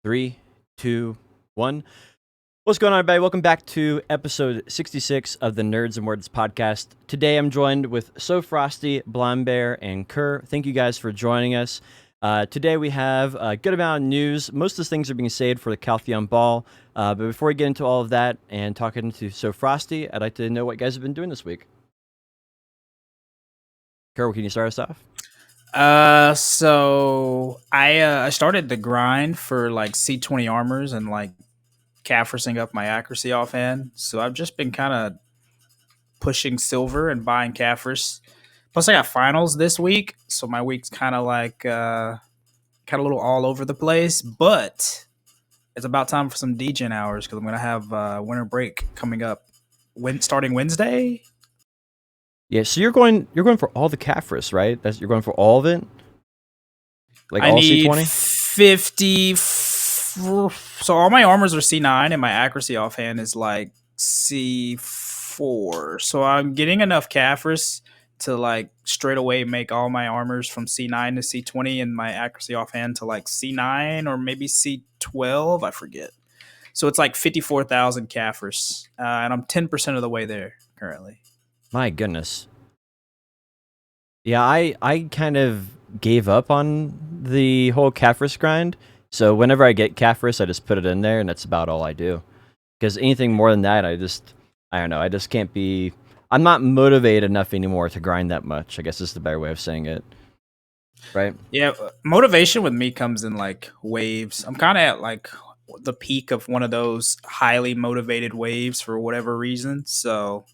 Three, two, one. What's going on, everybody? Welcome back to episode 66 of the Nerds and Words podcast. Today I'm joined with SoFrosty, Blind Bear, and Kerr. Thank you guys for joining us. Today we have a good amount of news. Most of those things are being saved for the Caltheon Ball. But before we get into all of that and talking to SoFrosty, I'd like to know what you guys have been doing this week. Kerr, can you start us off? So I started the grind for like C20 armors and like Caffressing up my accuracy offhand. So I've just been kind of pushing silver and buying Caffress. Plus I got finals this week, so my week's kind of like kind of a little all over the place. But it's about time for some degen hours because I'm gonna have winter break coming up. Starting Wednesday. Yeah, so you're going for all the Caffress, right? You're going for all of it? Like I all need C20? 50. So all my armors are C9 and my accuracy offhand is like C4. So I'm getting enough Caffress to like straight away make all my armors from C9 to C20 and my accuracy offhand to like C9 or maybe C12. I forget. So it's like 54,000 Caffress. And I'm 10% of the way there currently. My goodness. Yeah, I kind of gave up on the whole Caffress grind. So whenever I get Caffress, I just put it in there, and that's about all I do. Because anything more than that, I don't know. I just can't be. I'm not motivated enough anymore to grind that much. I guess is the better way of saying it. Right? Yeah, motivation with me comes in like waves. I'm kind of at like the peak of one of those highly motivated waves for whatever reason. So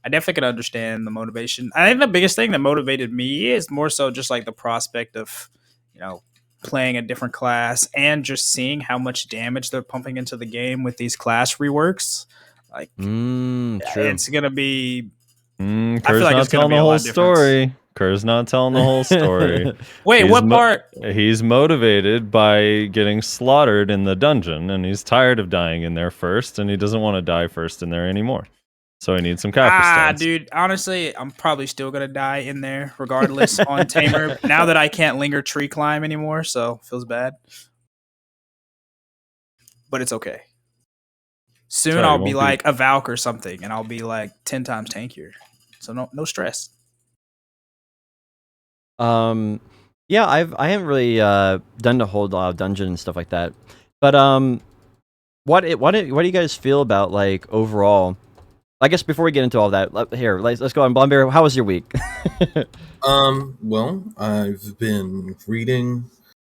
I definitely can understand the motivation. I think the biggest thing that motivated me is more so just like the prospect of, playing a different class and just seeing how much damage they're pumping into the game with these class reworks. Like, true. it's gonna be. Kerr's I feel like not it's gonna telling be the a whole lot different. story. Kerr's not telling the whole story. Wait, what part? He's motivated by getting slaughtered in the dungeon, and he's tired of dying in there first, and he doesn't want to die first in there anymore. So he needs some Caffress stones. Dude, honestly, I'm probably still gonna die in there regardless on Tamer. Now that I can't linger tree climb anymore, so feels bad. But it's okay. Soon Sorry, I'll it be won't like a Valk or something, and I'll be like 10 times tankier. So no stress. Yeah, I haven't really done the whole lot of dungeon and stuff like that. But what do you guys feel about like overall? I guess before we get into all that, let's go on. Blonde Bear, how was your week? Well, I've been reading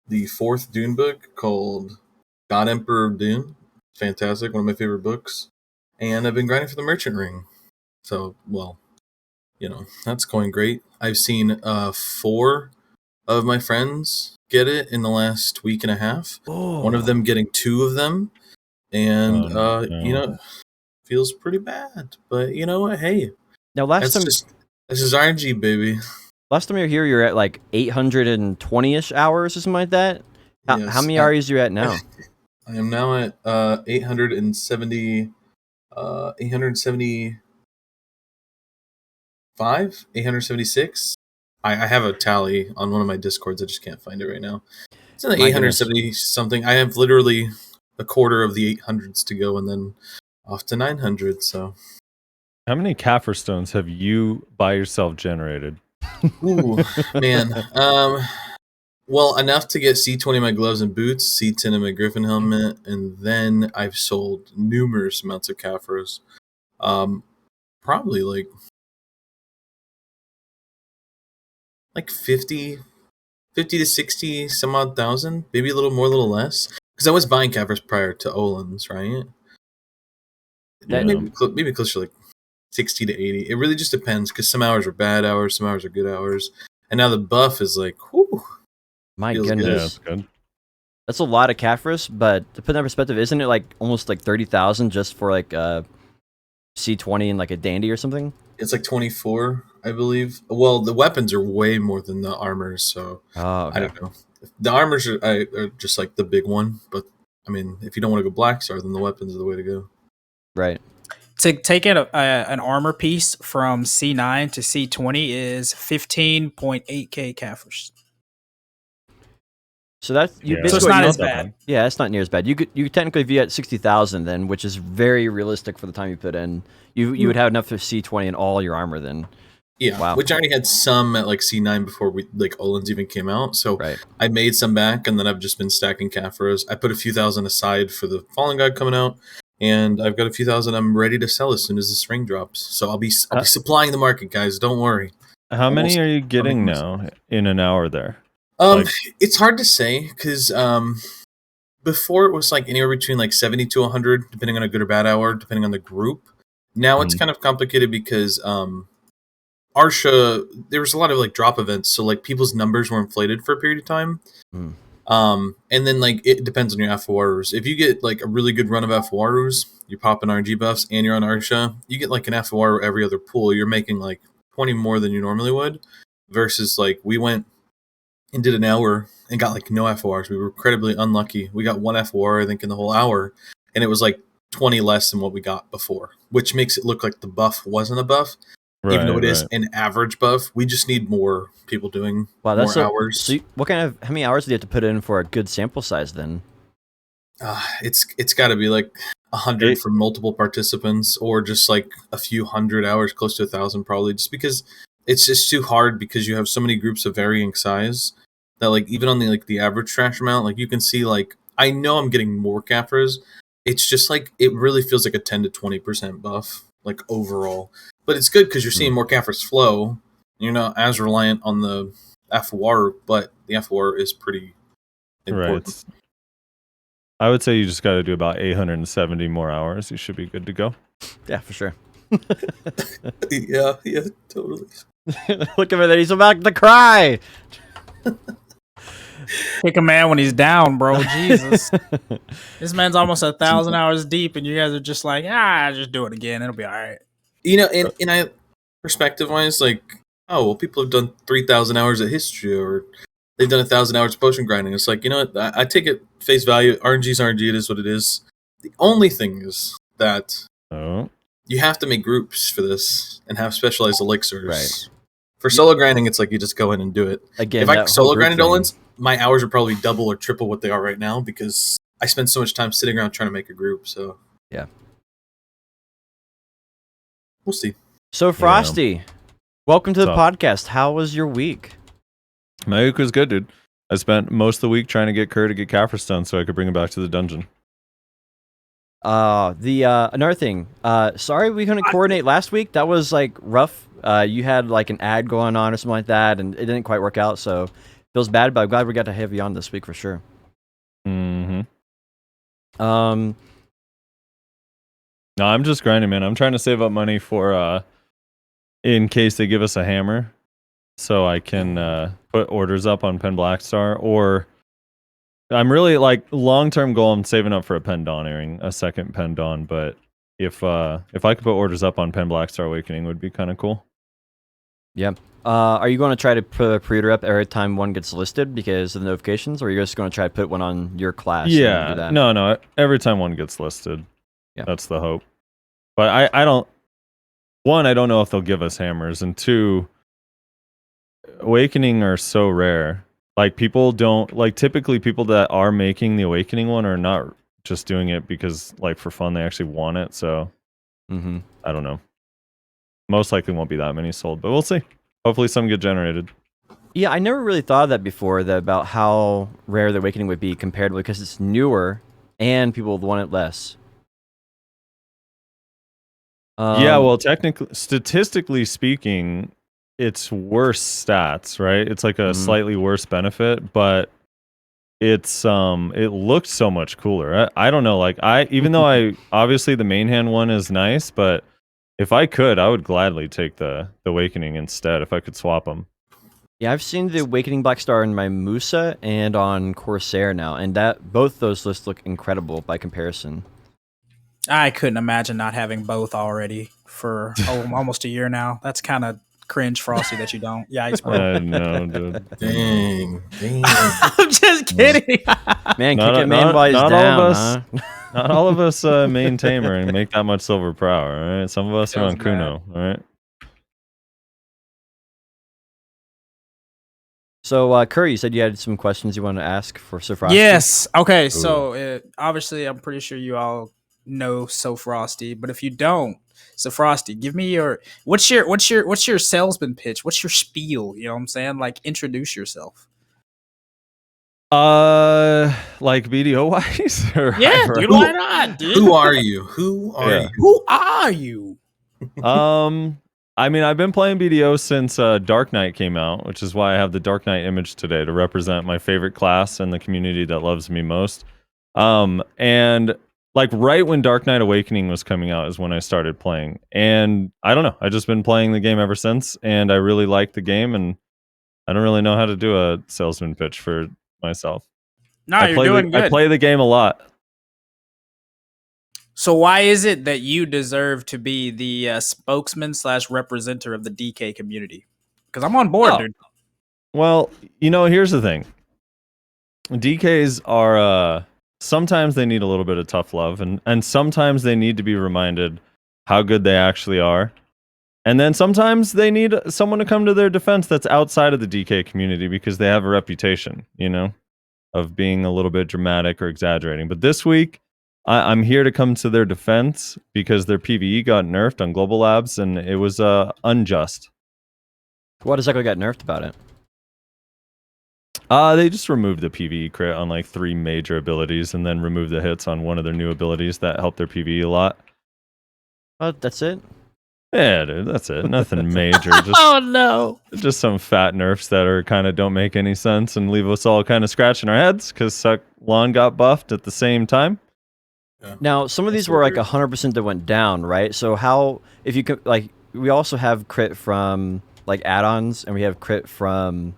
the fourth Dune book called God Emperor of Dune. Fantastic, one of my favorite books. And I've been grinding for the Merchant Ring. So, well, that's going great. I've seen 4 of my friends get it in the last week and a half. One of them getting 2 of them. And, feels pretty bad. But you know what? Hey, Now, this is RNG, baby. Last time you were here, you're at like 820-ish hours or something like that. Yes, How many hours are you at now? I am now at 875, 876. I have a tally on one of my Discords. I just can't find it right now. It's in the 870 something. I have literally a quarter of the 800s to go, and then off to 900. So, how many Caffress stones have you by yourself generated? Ooh, man. Well, enough to get C20 in my gloves and boots, C10 in my Griffin helmet, and then I've sold numerous amounts of Caffress. Probably like 50 to 60 some odd thousand, maybe a little more, a little less. Because I was buying Caffress prior to Olin's, right? Maybe close to like 60 to 80. It really just depends, because some hours are bad hours, some hours are good hours. And now the buff is like, whew. My Feels goodness. good. Yeah, that's good. That's a lot of Caffress, but to put that in perspective, isn't it like almost like 30,000 just for like C20 and like a dandy or something? It's like 24, I believe. Well, the weapons are way more than the armors, so Okay. I don't know. The armors are just like the big one, but I mean, if you don't want to go Black Star, then the weapons are the way to go. Right. To take an armor piece from C9 to C20 is 15.8k Caffress. So that's you. Yeah. Basically, So it's what not you- as bad. Yeah, it's not near as bad. You technically be at 60,000 then, which is very realistic for the time you put in. You would have enough for C20 in all your armor then. Yeah, Wow. which I already had some at like C9 before we like Olin's even came out. So Right. I made some back, and then I've just been stacking Caphras. I put a few thousand aside for the Fallen God coming out, and I've got a few thousand I'm ready to sell as soon as this ring drops. So I'll be supplying the market, guys. Don't worry. How many Almost are you getting coming now in an hour there? Um, Like- it's hard to say because before it was like anywhere between like 70 to 100, depending on a good or bad hour, depending on the group. Now it's Mhm. kind of complicated because Arsha, there was a lot of like drop events, so like people's numbers were inflated for a period of time. Mm. And then like it depends on your FORs. If you get like a really good run of FORs, you're popping RNG buffs and you're on Arsha, you get like an FOR every other pool. You're making like 20 more than you normally would. Versus like we went and did an hour and got like no FORs. We were incredibly unlucky. We got one FOR, I think, in the whole hour, and it was like 20 less than what we got before, which makes it look like the buff wasn't a buff, even though it is an average buff. We just need more people doing Wow, that's more hours. So how many hours do you have to put in for a good sample size then? It's got to be like 100 for multiple participants, or just like a few hundred hours, close to 1,000 probably, just because it's just too hard because you have so many groups of varying size that like even on the average trash amount, like you can see like I know I'm getting more Caphras. It's just like it really feels like a 10 to 20% buff like overall, but it's good because you're seeing more Caphras flow. You're not as reliant on the FOR, but the FOR is pretty important. Right. I would say you just got to do about 870 more hours. You should be good to go. Yeah, for sure. Yeah, totally. Look at him there. He's about to cry. Pick a man when he's down, bro. Jesus. This man's almost 1,000 hours deep, and you guys are just like, just do it again. It'll be all right. You know, and I perspective wise, like, oh well, people have done 3,000 hours of history, or they've done 1,000 hours of potion grinding. It's like, you know what? I take it face value. RNG's RNG. It is what it is. The only thing is that you have to make groups for this and have specialized elixirs. Right. For solo grinding, it's like you just go in and do it. Again, if I that solo whole group grinded thing. Olins, my hours are probably double or triple what they are right now because I spend so much time sitting around trying to make a group. So yeah, we'll see. So Frosty, welcome to the podcast. How was your week? My week was good, dude. I spent most of the week trying to get Kerr to get Caphras done so I could bring him back to the dungeon. Another thing. Sorry we couldn't coordinate last week. That was like rough. You had like an ad going on or something like that, and it didn't quite work out. So feels bad, but I'm glad we got to have you on this week for sure. Mm-hmm. No, I'm just grinding, man. I'm trying to save up money for in case they give us a hammer, so I can put orders up on Pen Blackstar, or I'm really like long-term goal. I'm saving up for a Pen Dawn earring, a second Pen Dawn. But if I could put orders up on Pen Blackstar Awakening, would be kind of cool. Yeah. Are you going to try to put a pre-order up every time one gets listed because of the notifications, or are you just going to try to put one on your class? Yeah. And do that? No. Every time one gets listed, that's the hope. But I don't. One, I don't know if they'll give us hammers, and two, Awakening are so rare. Like people don't like typically people that are making the Awakening one are not just doing it because like for fun. They actually want it. So I don't know. Most likely won't be that many sold, but we'll see. Hopefully some get generated. Yeah, I never really thought of that before, about how rare the Awakening would be compared to because it's newer and people want it less. Yeah, well, statistically speaking, it's worse stats, right? It's like a slightly worse benefit, but it's it looks so much cooler. I don't know, like even though obviously the main hand one is nice, but if I could, I would gladly take the Awakening instead if I could swap them. Yeah, I've seen the Awakening Black Star in my Musa and on Corsair now, and both those lists look incredible by comparison. I couldn't imagine not having both already for almost a year now. That's kind of cringe, Frosty, that you don't. Yeah, I know, dude. Dang. I'm just kidding. Man, kick a man while he's down, all of us, huh? Not all of us main tamer and make that much silver per hour, all right? Some of us are on Kuno, all right? So, Kerr, you said you had some questions you wanted to ask for SoFrosty? Yes. Okay. So obviously, I'm pretty sure you all know SoFrosty, but if you don't, SoFrosty, give me what's your salesman pitch? What's your spiel? You know what I'm saying? Like, introduce yourself. Like BDO wise? Yeah, dude. Why not, dude? Who are you? Who are Yeah. you? Who are you? I mean, I've been playing BDO since Dark Knight came out, which is why I have the Dark Knight image today to represent my favorite class and the community that loves me most. And like right when Dark Knight Awakening was coming out is when I started playing. And I don't know, I've just been playing the game ever since, and I really like the game, and I don't really know how to do a salesman pitch for myself. No, you're doing good. I play the game a lot. So why is it that you deserve to be the spokesman / representative of the DK community? Because I'm on board, dude. Well, here's the thing. DKs are sometimes they need a little bit of tough love, and sometimes they need to be reminded how good they actually are. And then sometimes they need someone to come to their defense that's outside of the DK community because they have a reputation, of being a little bit dramatic or exaggerating. But this week, I'm here to come to their defense because their PvE got nerfed on Global Labs, and it was unjust. What exactly got nerfed about it? They just removed the PvE crit on like 3 major abilities, and then removed the hits on one of their new abilities that helped their PvE a lot. Oh, that's it? Yeah, dude, that's it. Nothing major. Just, oh no! Just some fat nerfs that are kind of don't make any sense and leave us all kind of scratching our heads because Suck Lawn got buffed at the same time. Yeah. Now, some of these were like 100% that went down, right? So how, if you could, like, we also have crit from like add-ons, and we have crit from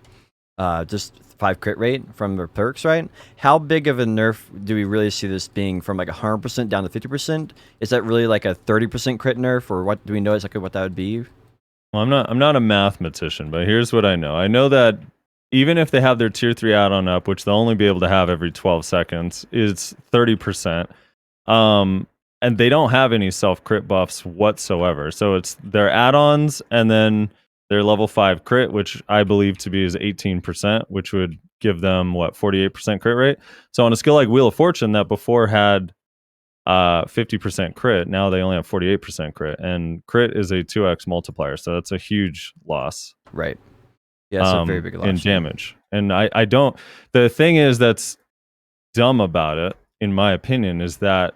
just 5 crit rate from their perks, right? How big of a nerf do we really see this being from like 100% down to 50%? Is that really like a 30% crit nerf, or what do we know exactly what that would be? Well, I'm not a mathematician, but here's what I know. I know that even if they have their tier 3 add-on up, which they'll only be able to have every 12 seconds, it's 30%. And they don't have any self-crit buffs whatsoever. So it's their add-ons and then their level 5 crit, which I believe to be is 18%, which would give them, 48% crit rate. So on a skill like Wheel of Fortune that before had 50% crit, now they only have 48% crit. And crit is a 2x multiplier, so that's a huge loss. Right. Yeah, it's a very big loss. In damage. And I don't... The thing is that's dumb about it, in my opinion, is that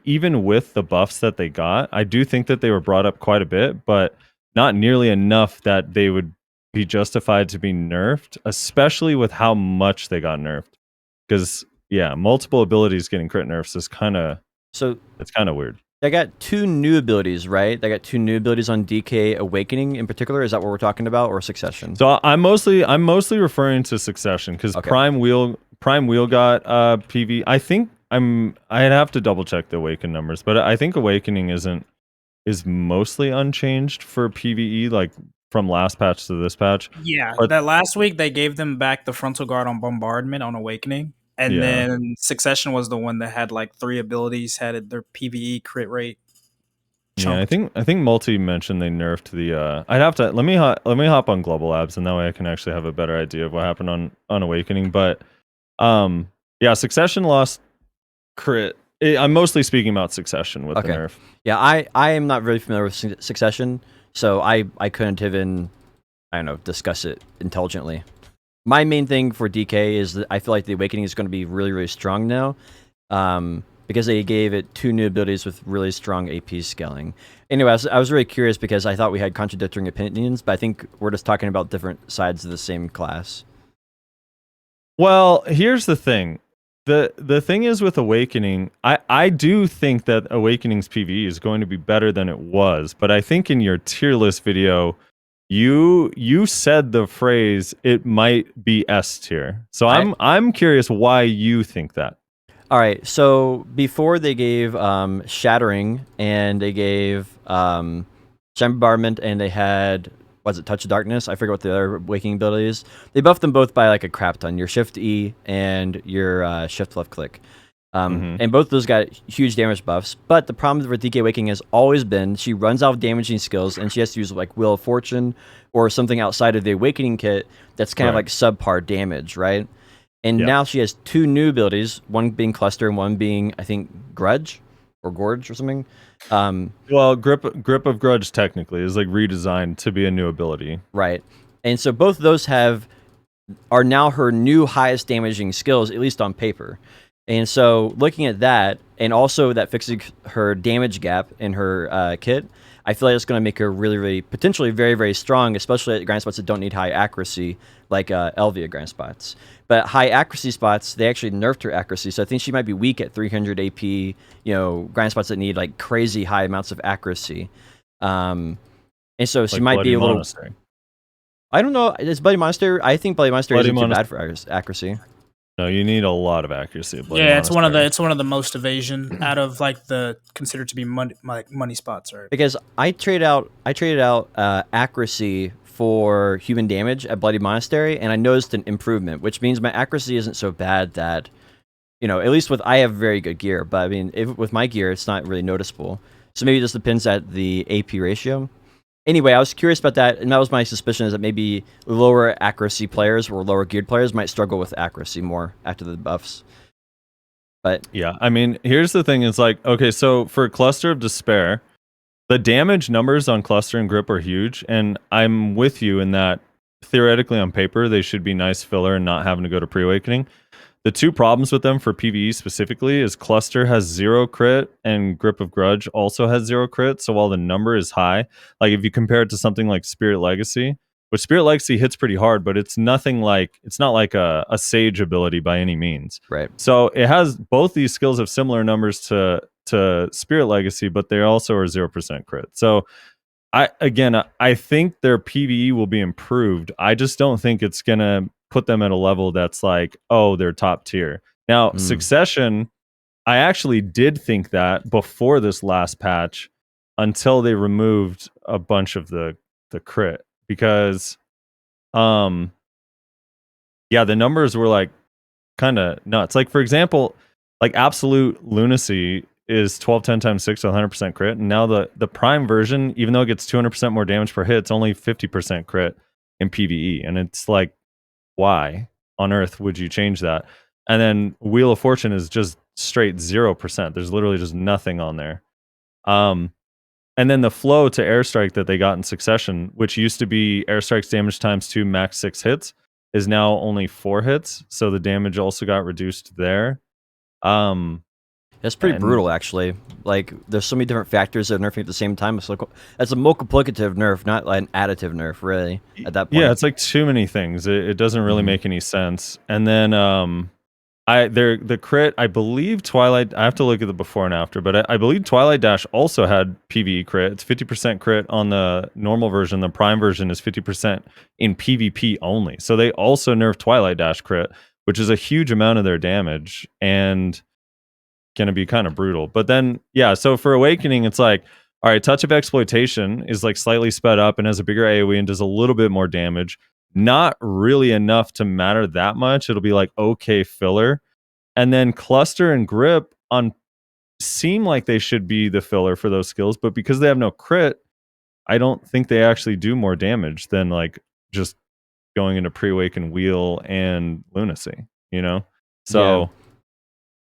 even with the buffs that they got, I do think that they were brought up quite a bit, but not nearly enough that they would be justified to be nerfed, especially with how much they got nerfed. Because, yeah, multiple abilities getting crit nerfs is it's kind of weird. They got 2 new abilities, right? They got 2 new abilities on DK Awakening in particular. Is that what we're talking about, or Succession? So I'm mostly referring to Succession because Prime Wheel got PV. I think I'd have to double check the Awaken numbers, but I think Awakening is mostly unchanged for PvE, like from last patch to this patch. Yeah, but that last week they gave them back the frontal guard on Bombardment on Awakening, and then Succession was the one that had like 3 abilities, had their PvE crit rate chunked. Yeah, I think Multi mentioned they nerfed the. I'd have to let me hop on Global Labs, and that way I can actually have a better idea of what happened on Awakening. But yeah, Succession lost crit. I'm mostly speaking about Succession with the nerf. Yeah, I am not very familiar with Succession, so I couldn't even, I don't know, discuss it intelligently. My main thing for DK is that I feel like the Awakening is going to be really, really strong now, because they gave it 2 new abilities with really strong AP scaling. Anyway, I was really curious because I thought we had contradicting opinions, but I think we're just talking about different sides of the same class. Well, here's the thing. The thing is with Awakening, I do think that Awakening's PvE is going to be better than it was, but I think in your tier list video, you said the phrase it might be S tier. So I'm curious why you think that. All right, so before they gave Shattering, and they gave Bombardment, and they had, was it Touch of Darkness? I forget what the other Awakening ability is. They buffed them both by like a crap ton. Your Shift E and your Shift left click. And both of those got huge damage buffs. But the problem with DK Awakening has always been she runs out of damaging skills, and she has to use like Wheel of Fortune or something outside of the Awakening kit that's kind of like subpar damage, right? And now she has 2 new abilities, one being Cluster and one being, I think, Grudge or Gorge or something. Well, Grip of Grudge technically is like redesigned to be a new ability. Right. And so both of those are now her new highest damaging skills, at least on paper. And so looking at that, and also that fixing her damage gap in her kit, I feel like it's going to make her really, really, potentially very, very strong, especially at grind spots that don't need high accuracy, like Elvia grind spots. But high accuracy spots, they actually nerfed her accuracy, so I think she might be weak at 300 AP, grind spots that need like crazy high amounts of accuracy. And so she might be a little... Monastery. I don't know, is Bloody Monastery... I think Bloody Monastery isn't too bad for accuracy. No, you need a lot of accuracy. It's one of the most evasion out of like the considered to be money spots, right? Because I traded out accuracy for human damage at Bloody Monastery, and I noticed an improvement, which means my accuracy isn't so bad that, at least I have very good gear, but I mean, with my gear, it's not really noticeable. So maybe it just depends at the AP ratio. Anyway, I was curious about that, and that was my suspicion, is that maybe lower accuracy players or lower geared players might struggle with accuracy more after the buffs. But yeah, I mean, here's the thing: it's like, okay, so for Cluster of Despair, the damage numbers on Cluster and Grip are huge, and I'm with you in that theoretically on paper they should be nice filler and not having to go to pre-awakening. The 2 problems with them for PvE specifically is Cluster has 0 crit and Grip of Grudge also has 0 crit. So while the number is high, like if you compare it to something like Spirit Legacy, which Spirit Legacy hits pretty hard, but it's not like a Sage ability by any means. Right. So it has both these skills have similar numbers to Spirit Legacy, but they also are 0% crit. So I think their PvE will be improved. I just don't think it's gonna put them at a level that's like, oh, they're top tier. Now, Succession, I actually did think that before this last patch until they removed a bunch of the crit, because the numbers were like kind of nuts. Like, for example, like Absolute Lunacy is 1210 times 6 to 100% crit, and now the prime version, even though it gets 200% more damage per hit, it's only 50% crit in PvE, and it's like, why on earth would you change that? And then Wheel of Fortune is just straight 0%. There's literally just nothing on there. And then the flow to airstrike that they got in Succession, which used to be airstrikes damage times 2 max 6 hits, is now only 4 hits. So the damage also got reduced there. That's pretty brutal, actually. Like, there's so many different factors that are nerfing at the same time. It's like, that's a multiplicative nerf, not like an additive nerf, really, at that point. Yeah, it's like too many things. It doesn't really make any sense. And then the crit, I believe Twilight, I have to look at the before and after, but I believe Twilight Dash also had PvE crit. It's 50% crit on the normal version. The prime version is 50% in PvP only. So they also nerfed Twilight Dash crit, which is a huge amount of their damage, and going to be kind of brutal. But then, yeah, so for Awakening, it's like, all right, Touch of Exploitation is like slightly sped up and has a bigger AoE and does a little bit more damage. Not really enough to matter that much. It'll be like okay filler. And then Cluster and Grip seem like they should be the filler for those skills, but because they have no crit, I don't think they actually do more damage than like just going into Pre-Awaken Wheel and Lunacy, So... Yeah.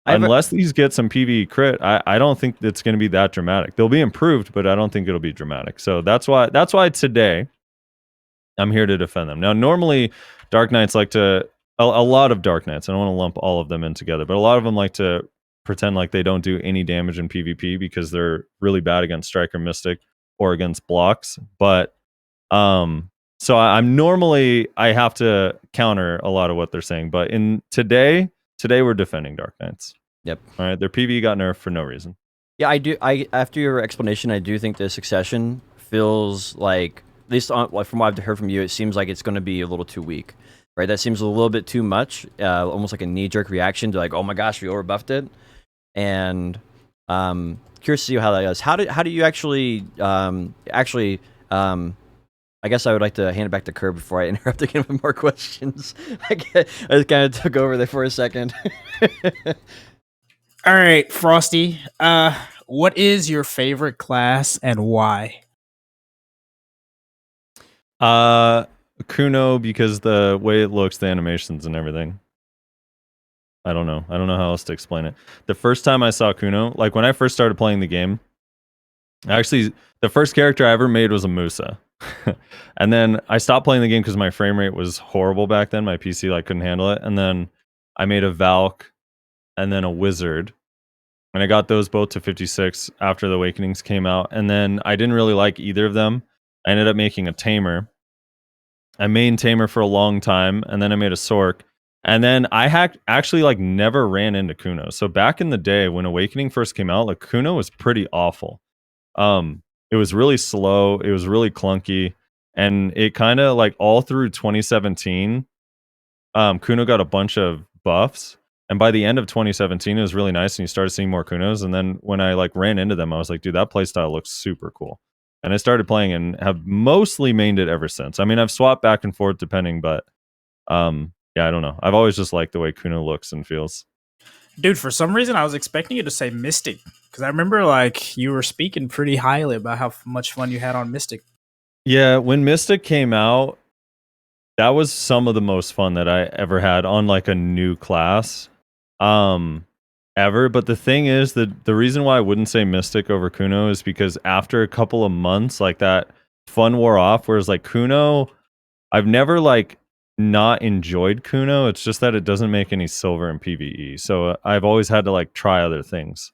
Unless these get some PvE crit, I don't think it's going to be that dramatic. They'll be improved, but I don't think it'll be dramatic. So that's why today I'm here to defend them. Now, normally Dark Knights like to a lot of Dark Knights. I don't want to lump all of them in together, but a lot of them like to pretend like they don't do any damage in PvP because they're really bad against Striker Mystic or against blocks. But so I have to counter a lot of what they're saying. But today we're defending Dark Knights. Yep. All right, their PvE got nerfed for no reason. Yeah, I do. After your explanation, I do think the Succession feels like, at least from what I've heard from you, it seems like it's going to be a little too weak. Right? That seems a little bit too much, almost like a knee-jerk reaction to like, oh my gosh, we overbuffed it. And curious to see how that goes. How do you actually I guess I would like to hand it back to Kerr before I interrupt again with more questions. I just kind of took over there for a second. All right, Frosty. What is your favorite class and why? Kuno, because the way it looks, the animations and everything. I don't know. I don't know how else to explain it. The first time I saw Kuno, like when I first started playing the game, actually the first character I ever made was a Musa. And then I stopped playing the game because my frame rate was horrible back then. My PC like couldn't handle it. And then I made a Valk and then a Wizard. And I got those both to 56 after the Awakenings came out. And then I didn't really like either of them. I ended up making a Tamer. I mained Tamer for a long time, and then I made a Sork. And then I actually like never ran into Kuno. So back in the day when Awakening first came out, like Kuno was pretty awful. It was really slow, it was really clunky, and it kind of like all through 2017, Kuno got a bunch of buffs. And by the end of 2017, it was really nice, and you started seeing more Kunos. And then when I like ran into them, I was like, dude, that playstyle looks super cool. And I started playing and have mostly mained it ever since. I mean, I've swapped back and forth depending, but yeah, I don't know. I've always just liked the way Kuno looks and feels. Dude, for some reason I was expecting you to say Mystic because I remember like you were speaking pretty highly about how much fun you had on Mystic. Yeah, when Mystic came out, that was some of the most fun that I ever had on like a new class. Ever. But the thing is that the reason why I wouldn't say Mystic over Kuno is because after a couple of months, like that fun wore off. Whereas like Kuno, I've never like not enjoyed Kuno. It's just that it doesn't make any silver in PvE. So I've always had to like try other things.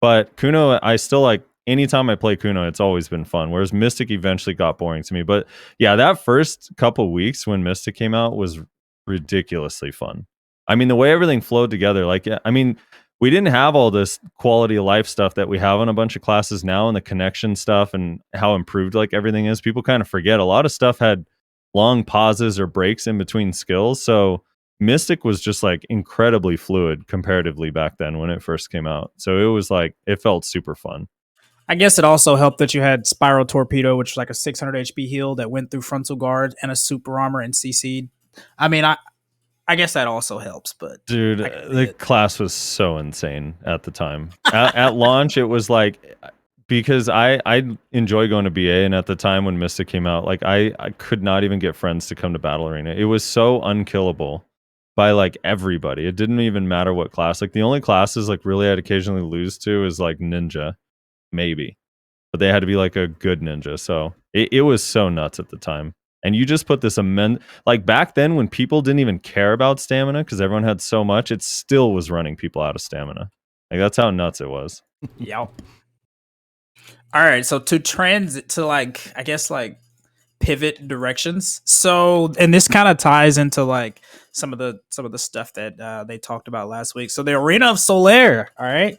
But Kuno, I still like anytime I play Kuno, it's always been fun. Whereas Mystic eventually got boring to me. But yeah, that first couple weeks when Mystic came out was ridiculously fun. I mean, the way everything flowed together, like, I mean, we didn't have all this quality of life stuff that we have on a bunch of classes now, and the connection stuff and how improved like everything is. People kind of forget a lot of stuff had long pauses or breaks in between skills. So Mystic was just like incredibly fluid comparatively back then when it first came out. So it was like, it felt super fun. I guess it also helped that you had Spiral Torpedo, which was like a 600 HP heal that went through frontal guard and a super armor and CC'd. I mean, I guess that also helps, but dude, the class was so insane at the time. At launch, it was like, because I enjoy going to BA, and at the time when Mystic came out, like I could not even get friends to come to Battle Arena. It was so unkillable by like everybody. It didn't even matter what class. Like the only classes like really I'd occasionally lose to is like Ninja, maybe, but they had to be like a good ninja. So it was so nuts at the time. And you just put this like back then when people didn't even care about stamina because everyone had so much, it still was running people out of stamina. Like that's how nuts it was. Yep. All right, so to transit to like, I guess like pivot directions. So, and this kind of ties into like some of the stuff that they talked about last week. So the Arena of Solaire. All right.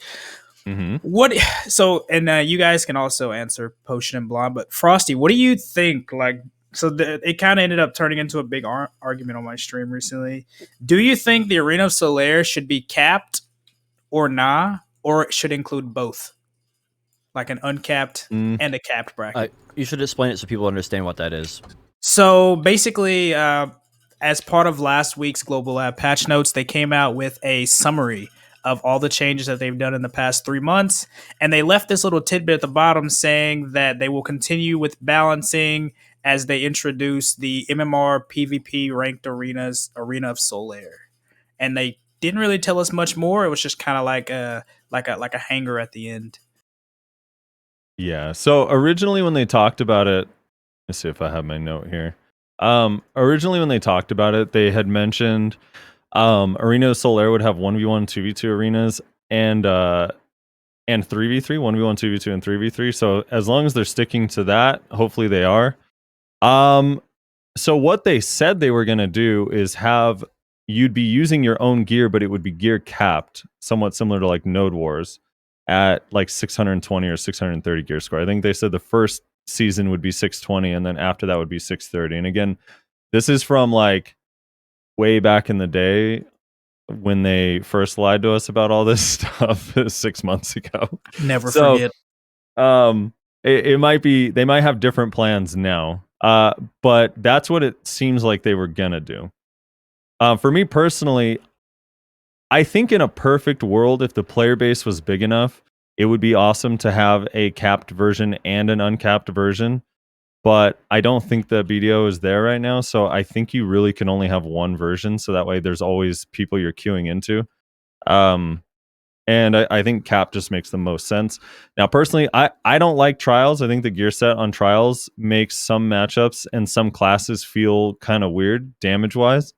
Mm-hmm. What? So, and you guys can also answer Potion and Blonde, but Frosty, what do you think? Like, so it kind of ended up turning into a big argument on my stream recently. Do you think the Arena of Solaire should be capped or nah, or it should include both, like an uncapped and a capped bracket? You should explain it so people understand what that is. So basically, as part of last week's Global Lab patch notes, they came out with a summary of all the changes that they've done in the past 3 months. And they left this little tidbit at the bottom saying that they will continue with balancing as they introduce the MMR PvP ranked arenas, Arena of Solaire. And they didn't really tell us much more. It was just kind of like a hanger at the end. Yeah. So originally when they talked about it, let's see if I have my note here. Originally when they talked about it, they had mentioned Arena of Solaire would have 1v1, 2v2 arenas and 3v3, 1v1, 2v2, and 3v3. So as long as they're sticking to that, hopefully they are. So what they said they were gonna do is have you'd be using your own gear, but it would be gear capped, somewhat similar to like Node Wars, at like 620 or 630 gear score. I think they said the first season would be 620, and then after that would be 630. And again, this is from like way back in the day when they first lied to us about all this stuff 6 months ago. Never forget. It might be, they might have different plans now. But that's what it seems like they were gonna do. For me personally, I think in a perfect world, if the player base was big enough, it would be awesome to have a capped version and an uncapped version. But I don't think the BDO is there right now, so I think you really can only have one version, so that way there's always people you're queuing into. And I think cap just makes the most sense. Now, personally, I don't like trials. I think the gear set on trials makes some matchups and some classes feel kind of weird damage-wise.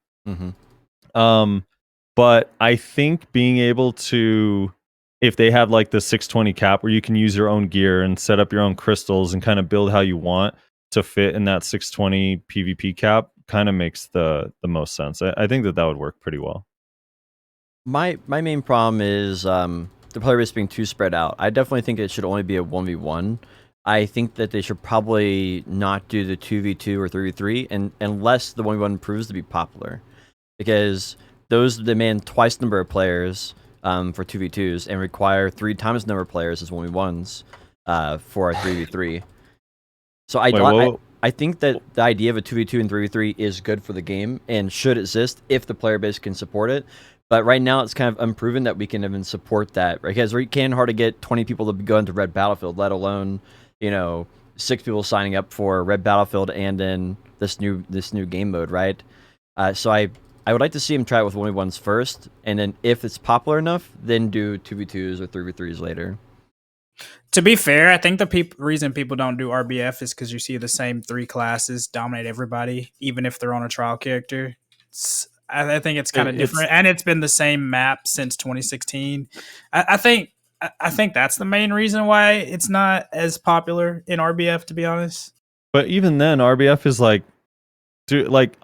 But I think being able to, if they have like the 620 cap where you can use your own gear and set up your own crystals and kind of build how you want to fit in that 620 PvP cap, kind of makes the most sense. I think that would work pretty well. My main problem is the player base being too spread out. I definitely think it should only be a 1v1. I think that they should probably not do the 2v2 or 3v3 unless the 1v1 proves to be popular. Because those demand twice the number of players for 2v2s and require 3 times the number of players as 1v1s for a 3v3. So I think that the idea of a 2v2 and 3v3 is good for the game and should exist if the player base can support it. But right now, it's kind of unproven that we can even support that, right? Because we can hardly get 20 people to go into Red Battlefield, let alone, 6 people signing up for Red Battlefield and then this new game mode, right? So I would like to see him try it with 1v1s first, and then if it's popular enough, then do 2v2s or 3v3s later. To be fair, I think the reason people don't do RBF is because you see the same 3 classes dominate everybody, even if they're on a trial character. I think it's kind of different, and it's been the same map since 2016. I think that's the main reason why it's not as popular in RBF, to be honest. But even then, RBF is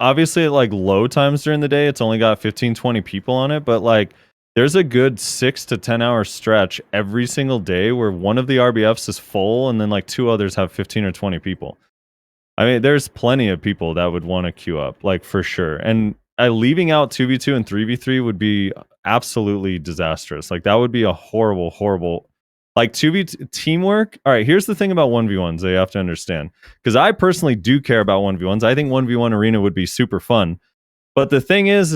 obviously at low times during the day, it's only got 15, 20 people on it, but there's a good 6 to 10 hour stretch every single day where one of the RBFs is full and then 2 others have 15 or 20 people. I mean, there's plenty of people that would want to queue up, for sure. And leaving out 2v2 and 3v3 would be absolutely disastrous. That would be a horrible 2v2 teamwork. All right, here's the thing about 1v1s that you have to understand, because I personally do care about 1v1s. I think 1v1 arena would be super fun, but the thing is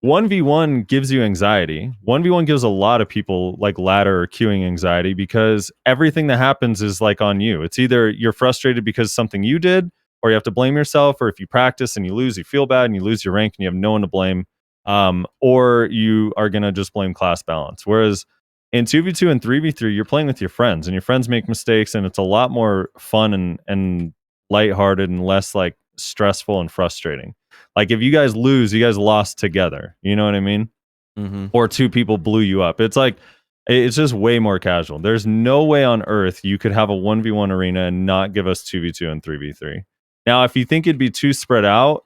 1v1 gives you anxiety. 1v1 gives a lot of people ladder or queuing anxiety, because everything that happens is on you. It's either you're frustrated because something you did, or you have to blame yourself, or if you practice and you lose, you feel bad and you lose your rank and you have no one to blame, or you are going to just blame class balance. Whereas in 2v2 and 3v3, you're playing with your friends, and your friends make mistakes, and it's a lot more fun and lighthearted and less stressful and frustrating. If you guys lose, you guys lost together. You know what I mean? Mm-hmm. Or 2 people blew you up. It's it's just way more casual. There's no way on earth you could have a 1v1 arena and not give us 2v2 and 3v3. Now, if you think it'd be too spread out,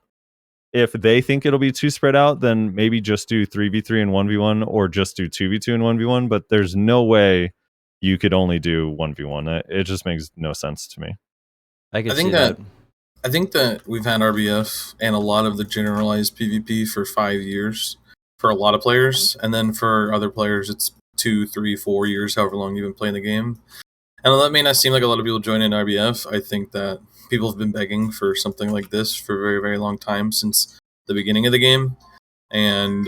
if they think it'll be too spread out, then maybe just do 3v3 and 1v1, or just do 2v2 and 1v1. But there's no way you could only do 1v1. It just makes no sense to me. I think that. I think that we've had RBF and a lot of the generalized PvP for 5 years for a lot of players, and then for other players, it's 2, 3, 4 years, however long you've been playing the game. And that may not seem like a lot of people join in RBF. I think that people have been begging for something like this for a very, very long time, since the beginning of the game. And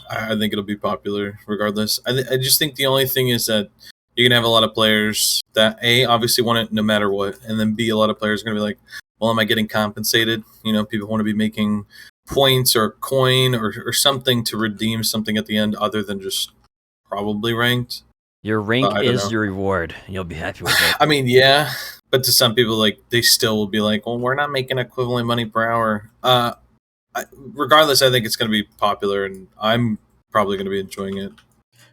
I think it'll be popular regardless. I just think the only thing is that you're going to have a lot of players that, A, obviously want it no matter what, and then B, a lot of players are going to be like, well, am I getting compensated? People want to be making points or coin or something to redeem something at the end other than just probably ranked. Your rank is your reward. You'll be happy with it. I mean, yeah, but to some people, they still will be like, well, we're not making equivalent money per hour. Regardless, I think it's going to be popular, and I'm probably going to be enjoying it.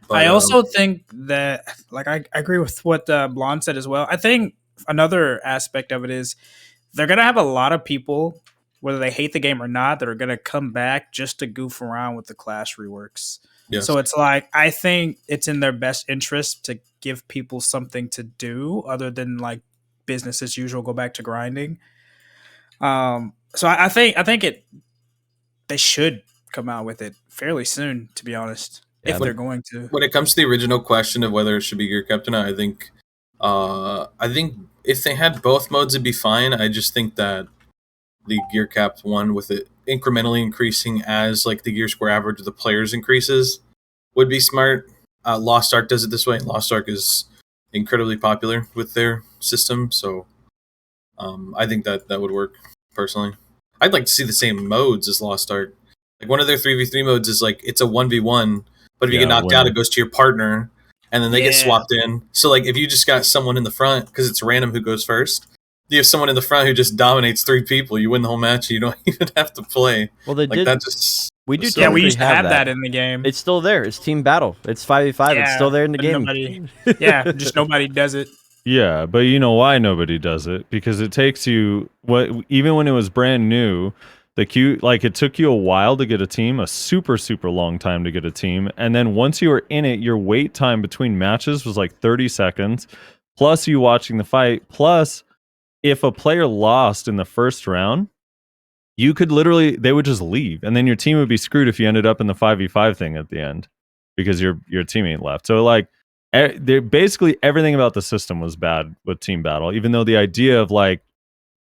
But, I also think that, I agree with what Blonde said as well. I think another aspect of it is they're going to have a lot of people, whether they hate the game or not, that are going to come back just to goof around with the class reworks. Yes. So it's I think it's in their best interest to give people something to do other than business as usual, go back to grinding. So I think they should come out with it fairly soon, to be honest, if they're going to. When it comes to the original question of whether it should be gear kept or not, I think if they had both modes, it'd be fine. I just think that the gear capped one with it incrementally increasing as like the gear score average of the players increases would be smart. Lost Ark does it this way, and Lost Ark is incredibly popular with their system, so I think that would work personally. I'd like to see the same modes as Lost Ark. Like one of their 3v3 modes is like it's a 1v1, but if you get knocked out, it goes to your partner, and then they get swapped in. So like if you just got someone in the front, because it's random who goes first, you have someone in the front who just dominates 3 people, you win the whole match, and you don't even have to play. Well, they like did. That just We do. Yeah, we used to have that in the game. It's still there. It's team battle. It's 5v5. It's still there in the game. Just nobody does it. Yeah, but you know why nobody does it? Because it takes you even when it was brand new, the queue, like it took you a while to get a team, a super long time to get a team, and then once you were in it, your wait time between matches was like 30 seconds, plus you watching the fight, plus if a player lost in the first round, you could they would just leave, and then your team would be screwed if you ended up in the 5v5 thing at the end because your teammate left. So like basically everything about the system was bad with team battle, even though the idea of like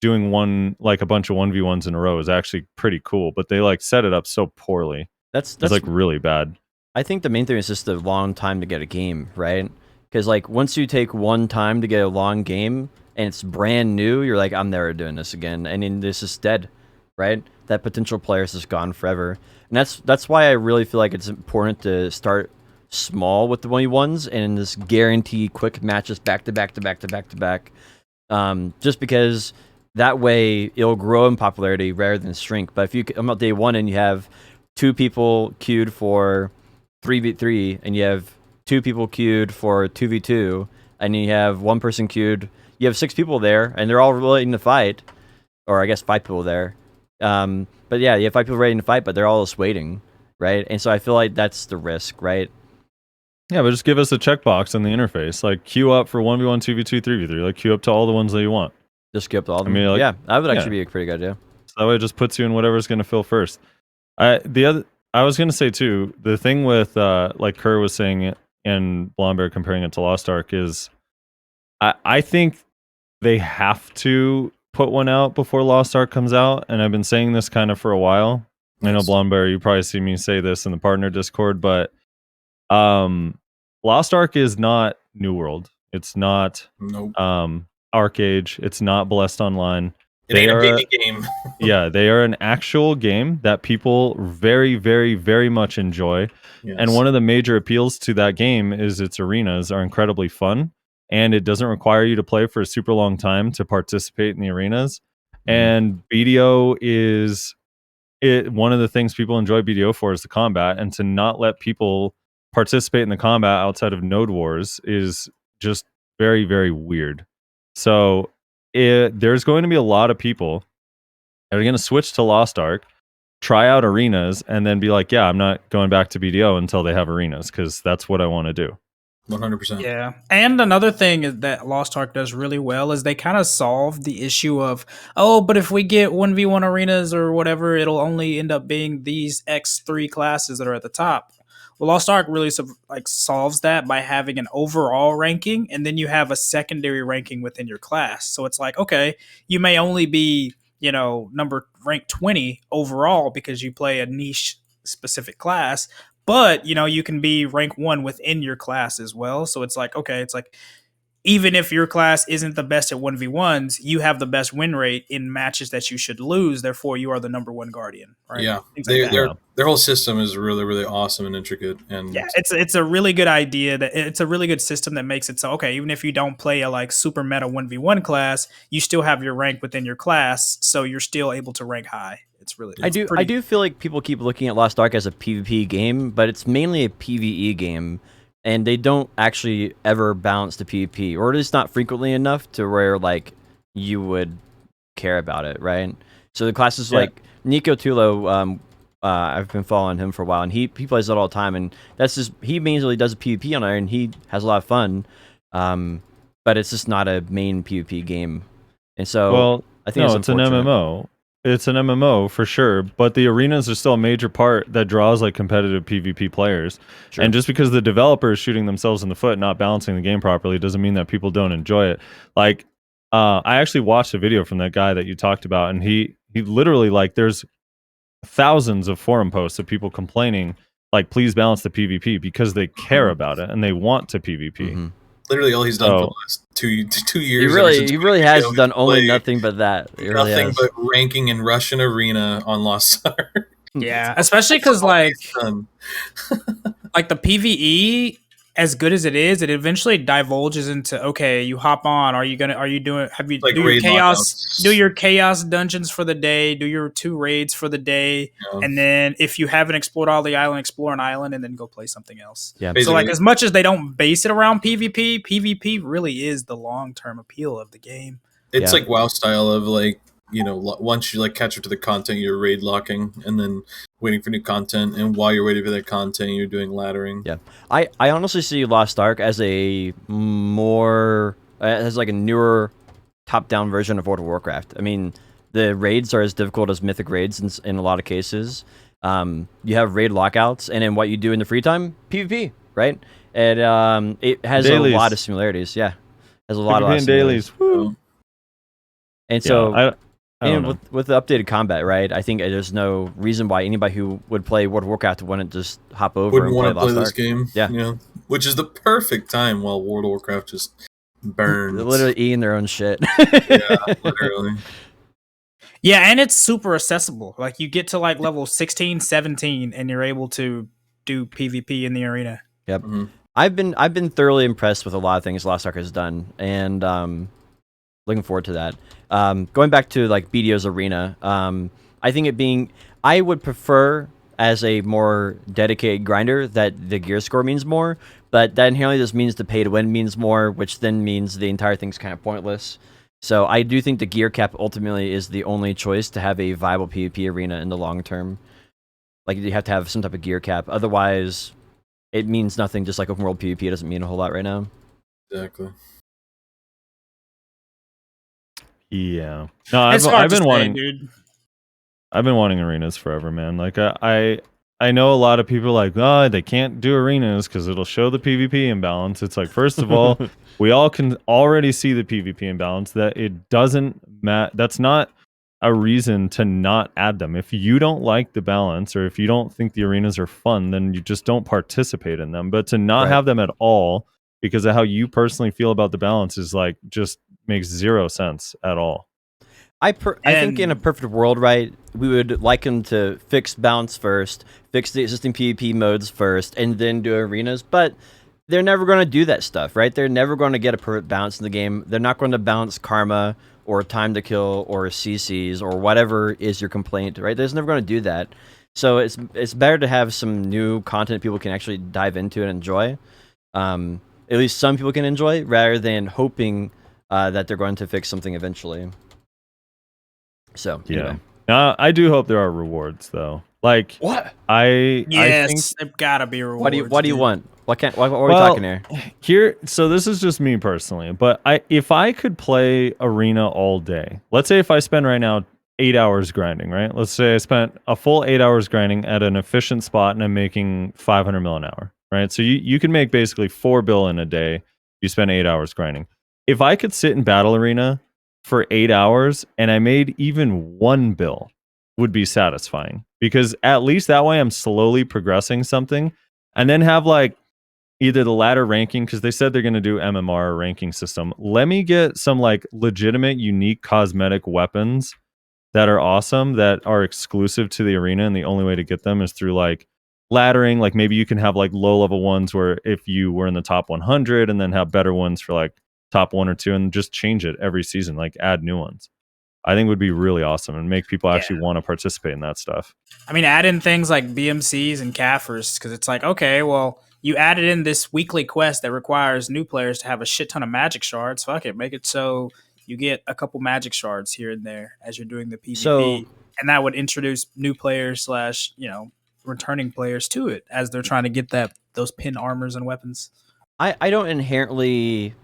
doing a bunch of 1v1s in a row is actually pretty cool, but they like set it up so poorly. That's like really bad. I think the main thing is just the long time to get a game, right? Because like once you take one time to get a long game and it's brand new, you're like, I'm never doing this again, and then this is dead, right? That potential player is just gone forever, and that's why I really feel like it's important to start small with the 1v1s and just guarantee quick matches back to back to back to back to back, just because that way it'll grow in popularity rather than shrink. But if you come out day one and you have 2 people queued for 3v3 and you have 2 people queued for 2v2 and you have 1 person queued, you have 6 people there and they're all willing to fight, or I guess 5 people there, but yeah, you have 5 people ready to fight, but they're all just waiting, right? And so I feel like that's the risk, right? Yeah, but just give us a checkbox in the interface, like queue up for 1v1, 2v2, 3v3, like queue up to all the ones that you want. Just queue up to all of them. I mean, like, yeah, that would actually be a pretty good idea. So that way it just puts you in whatever's going to fill first. I was going to say too, the thing with like Kerr was saying and Blomberg comparing it to Lost Ark is I think they have to put one out before Lost Ark comes out, and I've been saying this kind of for a while. I know Blomberg, you probably see me say this in the partner Discord, but Lost Ark is not New World. It's not Arc Age. It's not Blessed Online. They are a baby game. Yeah, they are an actual game that people very, very, very much enjoy. Yes. And one of the major appeals to that game is its arenas are incredibly fun, and it doesn't require you to play for a super long time to participate in the arenas. And BDO is one of the things people enjoy BDO for is the combat, and to not let people participate in the combat outside of Node Wars is just very, very weird. So there's going to be a lot of people that are going to switch to Lost Ark, try out arenas, and then be like, yeah, I'm not going back to BDO until they have arenas, because that's what I want to do. 100%. Yeah. And another thing that Lost Ark does really well is they kind of solve the issue of, but if we get 1v1 arenas or whatever, it'll only end up being these X3 classes that are at the top. Well, Lost Ark really solves that by having an overall ranking, and then you have a secondary ranking within your class. So it's like, okay, you may only be, rank 20 overall because you play a niche specific class, but you can be rank 1 within your class as well. So it's like, okay, it's like even if your class isn't the best at 1v1s, you have the best win rate in matches that you should lose. Therefore, you are the number 1 guardian. Right? Yeah, their whole system is really, really awesome and intricate. And yeah, it's a really good idea. It's a really good system that makes it so, okay, even if you don't play a like super meta 1v1 class, you still have your rank within your class, so you're still able to rank high. I do feel like people keep looking at Lost Ark as a PvP game, but it's mainly a PvE game. And they don't actually ever balance the PvP, or at least not frequently enough to where like you would care about it, right? So the classes like Nico Tulo, I've been following him for a while, and he plays it all the time, and that's just he mainly does a PvP on there, and he has a lot of fun, but it's just not a main PvP game, and so I think it's an MMO. It's an MMO for sure, but the arenas are still a major part that draws like competitive PvP players. Sure. And just because the developer is shooting themselves in the foot, not balancing the game properly, doesn't mean that people don't enjoy it. Like, I actually watched a video from that guy that you talked about, and he literally like there's thousands of forum posts of people complaining, like, please balance the PvP, because they care about it and they want to PvP. Mm-hmm. Literally all he's done for the last two years. He really has done only nothing but that. Nothing but ranking in Russian Arena on Lost Ark. Yeah, especially because like the PvE, as good as it is, it eventually divulges into, okay, you hop on. Have you like do your chaos dungeons for the day, do your 2 raids for the day, and then if you haven't explored all the island, explore an island and then go play something else. Yeah. So like, as much as they don't base it around PvP really is the long-term appeal of the game. It's like WoW style of like, once you like catch up to the content, you're raid locking and then waiting for new content, and while you're waiting for that content, you're doing laddering. Yeah, I honestly see Lost Ark as a more as like a newer top-down version of World of Warcraft. I mean, the raids are as difficult as Mythic raids in a lot of cases. You have raid lockouts, and then what you do in the free time, PvP, right? And it has dailies. A lot of similarities. Yeah, has a lot of dailies. Woo. And so. And with the updated combat, right? I think there's no reason why anybody who would play World of Warcraft wouldn't just hop over and play Lost Ark. Wouldn't want to play this game. Yeah. Which is the perfect time while World of Warcraft just burns. They're literally eating their own shit. Yeah, literally. Yeah, and it's super accessible. Like, you get to like level 16, 17, and you're able to do PvP in the arena. Yep. Mm-hmm. I've been thoroughly impressed with a lot of things Lost Ark has done, and looking forward to that. Going back to like BDO's arena, I think I would prefer as a more dedicated grinder that the gear score means more, but that inherently just means the pay to win means more, which then means the entire thing's kind of pointless. So I do think the gear cap ultimately is the only choice to have a viable PvP arena in the long term. Like, you have to have some type of gear cap, otherwise it means nothing. Just like open world PvP doesn't mean a whole lot right now. Exactly. Yeah. No, I've been wanting, dude. I've been wanting arenas forever, man. Like, I know a lot of people are like, oh, they can't do arenas because it'll show the PvP imbalance. It's like, first of all, we all can already see the PvP imbalance, that it doesn't matter. That's not a reason to not add them. If you don't like the balance, or if you don't think the arenas are fun, then you just don't participate in them. But to not have them at all because of how you personally feel about the balance is like, just makes zero sense at all. I think in a perfect world, right, we would like them to fix balance first, fix the existing PvP modes first, and then do arenas. But they're never going to do that stuff, right? They're never going to get a perfect balance in the game. They're not going to balance karma or time to kill or CCs or whatever is your complaint, right? They're never going to do that. So it's better to have some new content people can actually dive into and enjoy. At least some people can enjoy, rather than hoping that they're going to fix something eventually. So anyway. I do hope there are rewards, though. Like, what? I think there gotta be rewards. What do you want? What are we talking here? So this is just me personally, but if I could play arena all day, let's say if I spend right now 8 hours grinding, right? Let's say I spent a full 8 hours grinding at an efficient spot and I'm making 500 mil an hour, right? So you can make basically 4 bill in a day. You spend 8 hours grinding. If I could sit in battle arena for 8 hours and I made even 1 bill, would be satisfying, because at least that way I'm slowly progressing something, and then have like either the ladder ranking, because they said they're going to do MMR ranking system. Let me get some like legitimate, unique cosmetic weapons that are awesome, that are exclusive to the arena, and the only way to get them is through like laddering. Like, maybe you can have like low level ones where if you were in the top 100, and then have better ones for like top 1 or 2, and just change it every season, like add new ones. I think would be really awesome and make people actually want to participate in that stuff. I mean, add in things like BMCs and CAFRs, because it's like, okay, well, you added in this weekly quest that requires new players to have a shit ton of magic shards. Fuck it, make it so you get a couple magic shards here and there as you're doing the PvP, and that would introduce new players / returning players to it as they're trying to get those pin armors and weapons. I don't inherently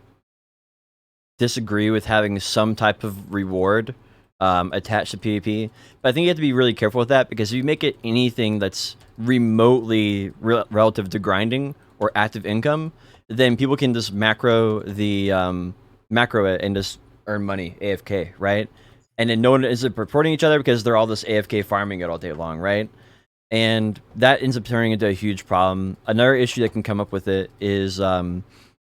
disagree with having some type of reward attached to PvP, but I think you have to be really careful with that, because if you make it anything that's remotely relative to grinding or active income, then people can just macro it and just earn money AFK, right? and then no one is reporting each other because they're all just AFK farming it all day long, right? And that ends up turning into a huge problem. Another issue that can come up with it is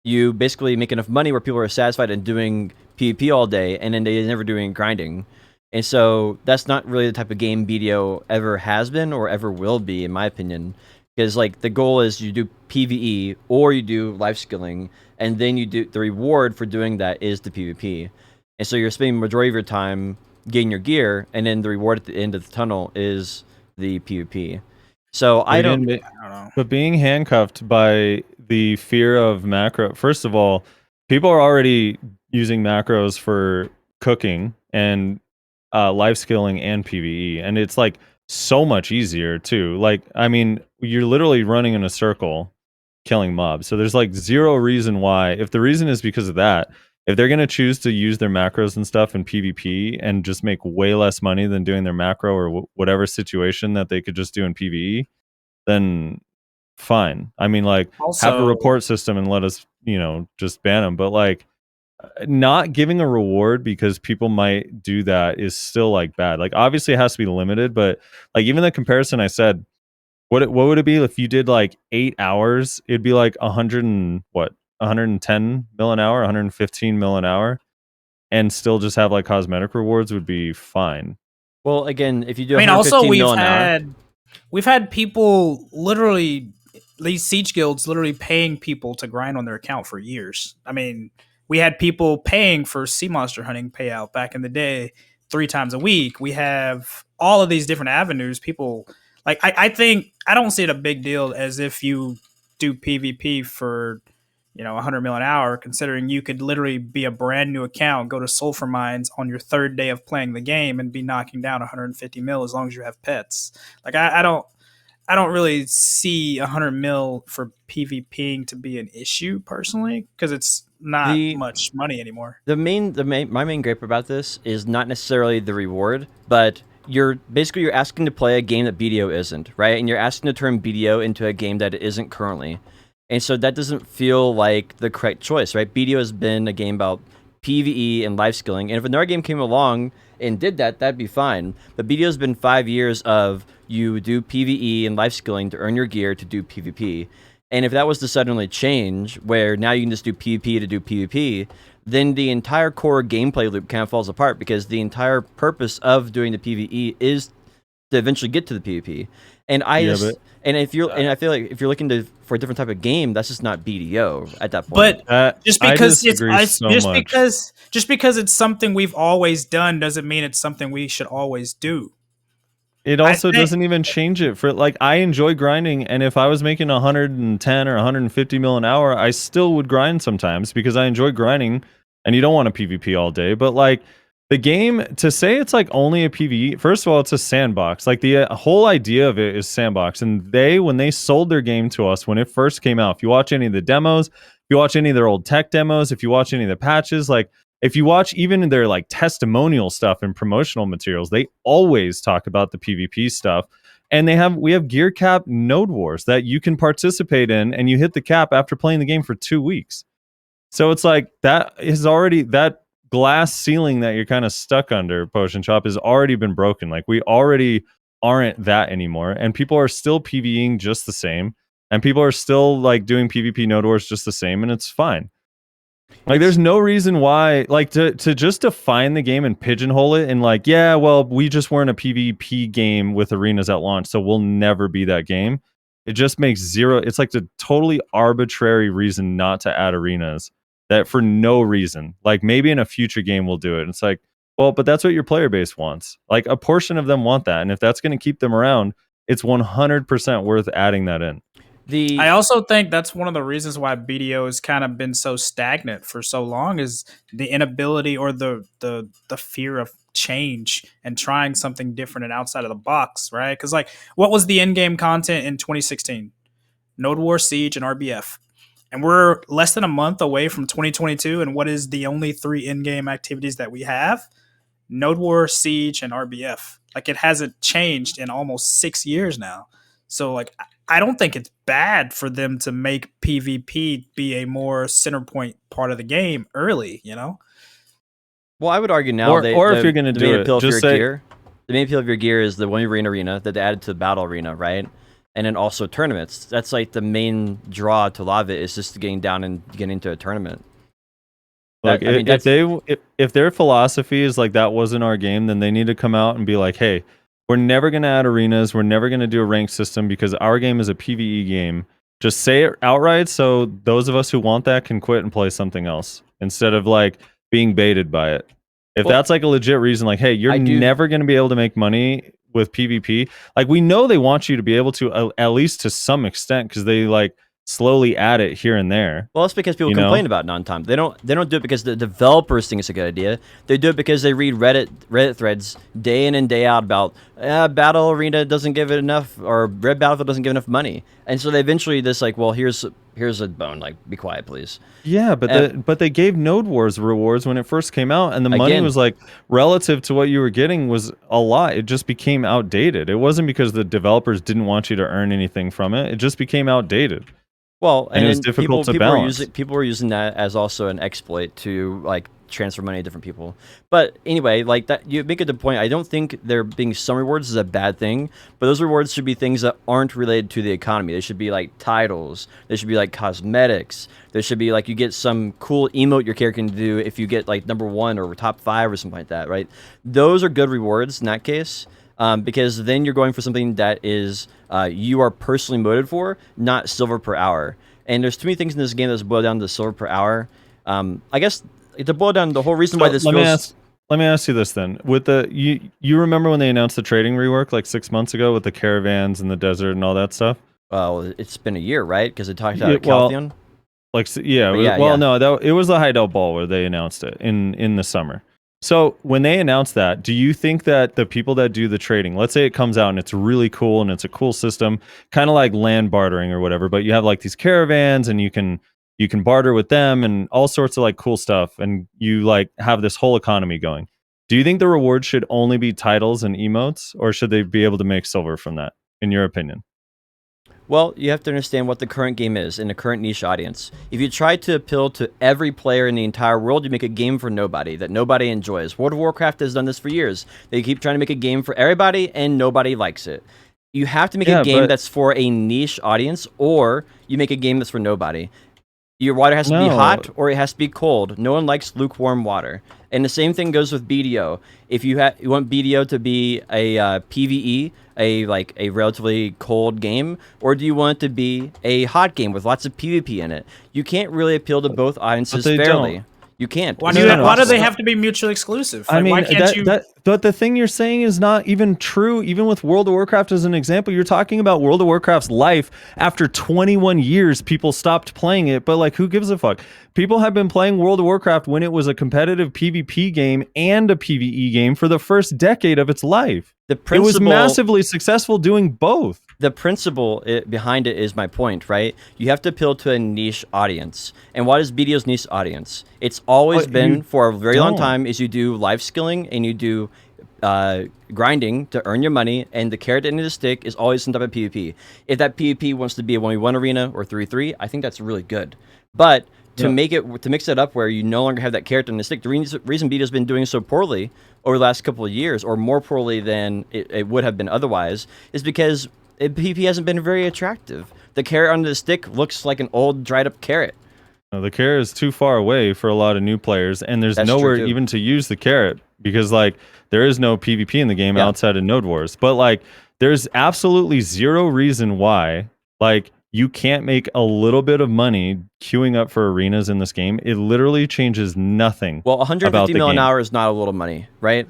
you basically make enough money where people are satisfied and doing PvP all day, and then they're never doing grinding. And so that's not really the type of game BDO ever has been or ever will be, in my opinion. Because like the goal is you do PvE or you do life skilling, and then you do the reward for doing that is the PvP. And so you're spending the majority of your time getting your gear, and then the reward at the end of the tunnel is the PvP. So I don't know. But being handcuffed by the fear of macro, first of all, people are already using macros for cooking and life skilling and PvE, and it's like so much easier too. Like, I mean, you're literally running in a circle killing mobs. So there's like zero reason why, if the reason is because of that, if they're going to choose to use their macros and stuff in PvP and just make way less money than doing their macro or whatever situation that they could just do in PvE, then fine. I mean, like, have a Also, report system and let us, just ban them. But like, not giving a reward because people might do that is still like bad. Like, obviously it has to be limited, but like even the comparison I said, what would it be if you did like 8 hours? It'd be like 110 mil an hour, 115 mil an hour, and still just have like cosmetic rewards would be fine. Well, again, if you do I mean, also 115 mil an hour, we've had people literally, these siege guilds literally paying people to grind on their account for years. I mean, we had people paying for sea monster hunting payout back in the day 3 times a week. We have all of these different avenues. People like, I think I don't see it a big deal as if you do PvP for 100 mil an hour, considering you could literally be a brand new account, go to sulfur mines on your 3rd day of playing the game and be knocking down 150 mil as long as you have pets. Like, I don't really see 100 mil for PvPing to be an issue personally, because it's not much money anymore. My main gripe about this is not necessarily the reward, but you're asking to play a game that BDO isn't, right? And you're asking to turn BDO into a game that it isn't currently. And so that doesn't feel like the correct choice, right? BDO has been a game about PvE and life skilling. And if another game came along and did that, that'd be fine. But BDO has been 5 years of you do PvE and life skilling to earn your gear to do PvP. And if that was to suddenly change, where now you can just do PvP to do PvP, then the entire core gameplay loop kind of falls apart, because the entire purpose of doing the PvE is to eventually get to the PvP. And I feel like if you're looking for a different type of game, that's just not BDO at that point. But just because it's something we've always done doesn't mean it's something we should always do. It also doesn't even change it for, like, I enjoy grinding, and if I was making 110 or 150 mil an hour, I still would grind sometimes because I enjoy grinding, and you don't want to PvP all day. But like, the game, to say it's like only a PvE, first of all, it's a sandbox. Like, the whole idea of it is sandbox. And when they sold their game to us when it first came out, if you watch any of the demos, if you watch any of their old tech demos, if you watch any of the patches, like, if you watch even their like testimonial stuff and promotional materials, they always talk about the PvP stuff. And we have gear cap node wars that you can participate in, and you hit the cap after playing the game for 2 weeks. So it's like, that glass ceiling that you're kind of stuck under, Potion Chop, has already been broken. Like, we already aren't that anymore, and people are still PvEing just the same, and people are still like doing PvP node wars just the same, and it's fine. Like, there's no reason why, like, to just define the game and pigeonhole it and like, yeah, well, we just weren't a PvP game with arenas at launch, so we'll never be that game. It just makes zero. It's like the totally arbitrary reason not to add arenas, that for no reason. Like, maybe in a future game we'll do it. And it's like, well, but that's what your player base wants. Like, a portion of them want that, and if that's going to keep them around, it's 100% worth adding that in. I also think that's one of the reasons why BDO has kind of been so stagnant for so long, is the inability or the fear of change and trying something different and outside of the box, right? Because, like, what was the in-game content in 2016? Node War, Siege, and RBF. And we're less than a month away from 2022, and what is the only 3 in-game activities that we have? Node War, Siege, and RBF. Like, it hasn't changed in almost 6 years now. So, like, I don't think it's bad for them to make PvP be a more center point part of the game early, Well, I would argue now, or if you're going to the do main it, appeal of just your say gear, the main appeal of your gear is the 1v1 arena that they added to the battle arena, right? And then also tournaments. That's like the main draw to a lot of it is just getting down and getting into a tournament. Like, if their philosophy is like that wasn't our game, then they need to come out and be like, hey, we're never going to add arenas. We're never going to do a ranked system because our game is a PvE game. Just say it outright so those of us who want that can quit and play something else instead of like being baited by it. If that's like a legit reason, like, hey, you're never going to be able to make money with PvP. Like, we know they want you to be able to at least to some extent because they like slowly add it here and there. Well, it's because people complain about it on time. They don't do it because the developers think it's a good idea. They do it because they read Reddit threads day in and day out about Battle Arena doesn't give it enough, or Red Battlefield doesn't give enough money, and so they eventually just like, well, here's a bone, like, be quiet, please. Yeah, but they gave Node Wars rewards when it first came out, and the money was like relative to what you were getting was a lot. It just became outdated. It wasn't because the developers didn't want you to earn anything from it. It just became outdated. Well, and it was difficult to balance. People were using that as also an exploit to like transfer money to different people. But anyway, like that, you make a good point. I don't think there being some rewards is a bad thing, but those rewards should be things that aren't related to the economy. They should be like titles. They should be like cosmetics. There should be like you get some cool emote your character can do if you get like #1 or top 5 or something like that, right? Those are good rewards in that case. Because then you're going for something that is you are personally motivated for, not silver per hour. And there's too many things in this game that's boiled down to silver per hour. I guess to boil down the whole reason why this let me ask you this then. With the you remember when they announced the trading rework like 6 months ago with the caravans in the desert and all that stuff? Well, it's been a year, right? Because they talked about Caltheon. No, it was the Hideout Ball where they announced it in the summer. So when they announced that, do you think that the people that do the trading, let's say it comes out and it's really cool and it's a cool system, kind of like land bartering or whatever, but you have like these caravans and you can barter with them and all sorts of like cool stuff, and you like have this whole economy going. Do you think the reward should only be titles and emotes, or should they be able to make silver from that, in your opinion? Well, you have to understand what the current game is in the current niche audience. If you try to appeal to every player in the entire world, you make a game for nobody that nobody enjoys. World of Warcraft has done this for years. They keep trying to make a game for everybody, and nobody likes it. You have to make a game that's for a niche audience, or you make a game that's for nobody. Your water has to be hot, or it has to be cold. No one likes lukewarm water. And the same thing goes with BDO. If you want BDO to be a PvE, a relatively cold game, or do you want it to be a hot game with lots of PvP in it? You can't really appeal to both audiences fairly. You can't. Why do they have to be mutually exclusive? I mean, why can't but the thing you're saying is not even true. Even with World of Warcraft as an example, you're talking about World of Warcraft's life. After 21 years, people stopped playing it, but like, who gives a fuck? People have been playing World of Warcraft when it was a competitive PvP game and a PvE game for the first decade of its life. It was massively successful doing both. The principle behind it is my point, right? You have to appeal to a niche audience. And what is BDO's niche audience? It's always been, for a very long time, is you do life skilling and you do grinding to earn your money, and the carrot at the end of the stick is always some type of PvP. If that PvP wants to be a 1v1 arena or 3v3, I think that's really good. But to mix it up where you no longer have that carrot in the stick, the reason BDO's been doing so poorly over the last couple of years, or more poorly than it would have been otherwise, is because PvP hasn't been very attractive. The carrot under the stick looks like an old dried up carrot. No, the carrot is too far away for a lot of new players, and there's nowhere even to use the carrot because like there is no PvP in the game outside of Node Wars. But like there's absolutely zero reason why like you can't make a little bit of money queuing up for arenas in this game. It literally changes nothing. Well, 150 mil an hour is not a little money, right?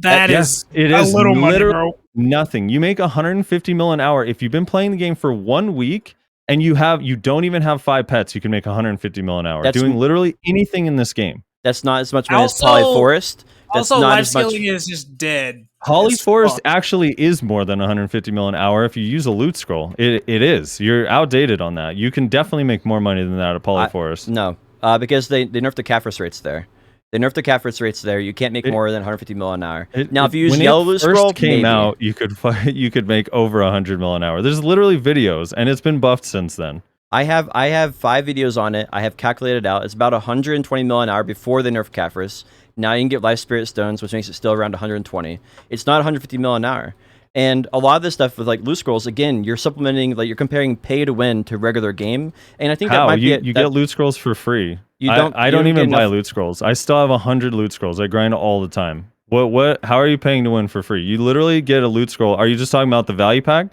It is a little money, bro. Nothing. You make 150 mil an hour if you've been playing the game for 1 week and you don't even have 5 pets. You can make 150 mil an hour doing literally anything in this game. That's not as much money as Polyforest. That's also, not life as much. skilling is just dead. Polyforest actually is more than 150 mil an hour if you use a loot scroll. It is. You're outdated on that. You can definitely make more money than that at Polyforest. No, because they nerfed the CAFRS rates there. They nerfed the CAFRS rates there. You can't make more than 150 mil an hour. Now, if you use yellow loot scroll, when it first came out, you could make over 100 mil an hour. There's literally videos, and it's been buffed since then. I have 5 videos on it. I have calculated out. It's about 120 mil an hour before they nerfed CAFRS. Now you can get Life Spirit Stones, which makes it still around 120. It's not 150 mil an hour. And a lot of this stuff with like loot scrolls, again, you're supplementing, like you're comparing pay to win to regular game. And I think that might you get loot scrolls for free. I don't even buy loot scrolls. I still have 100 loot scrolls. I grind all the time. How are you paying to win for free? You literally get a loot scroll. Are you just talking about the value pack?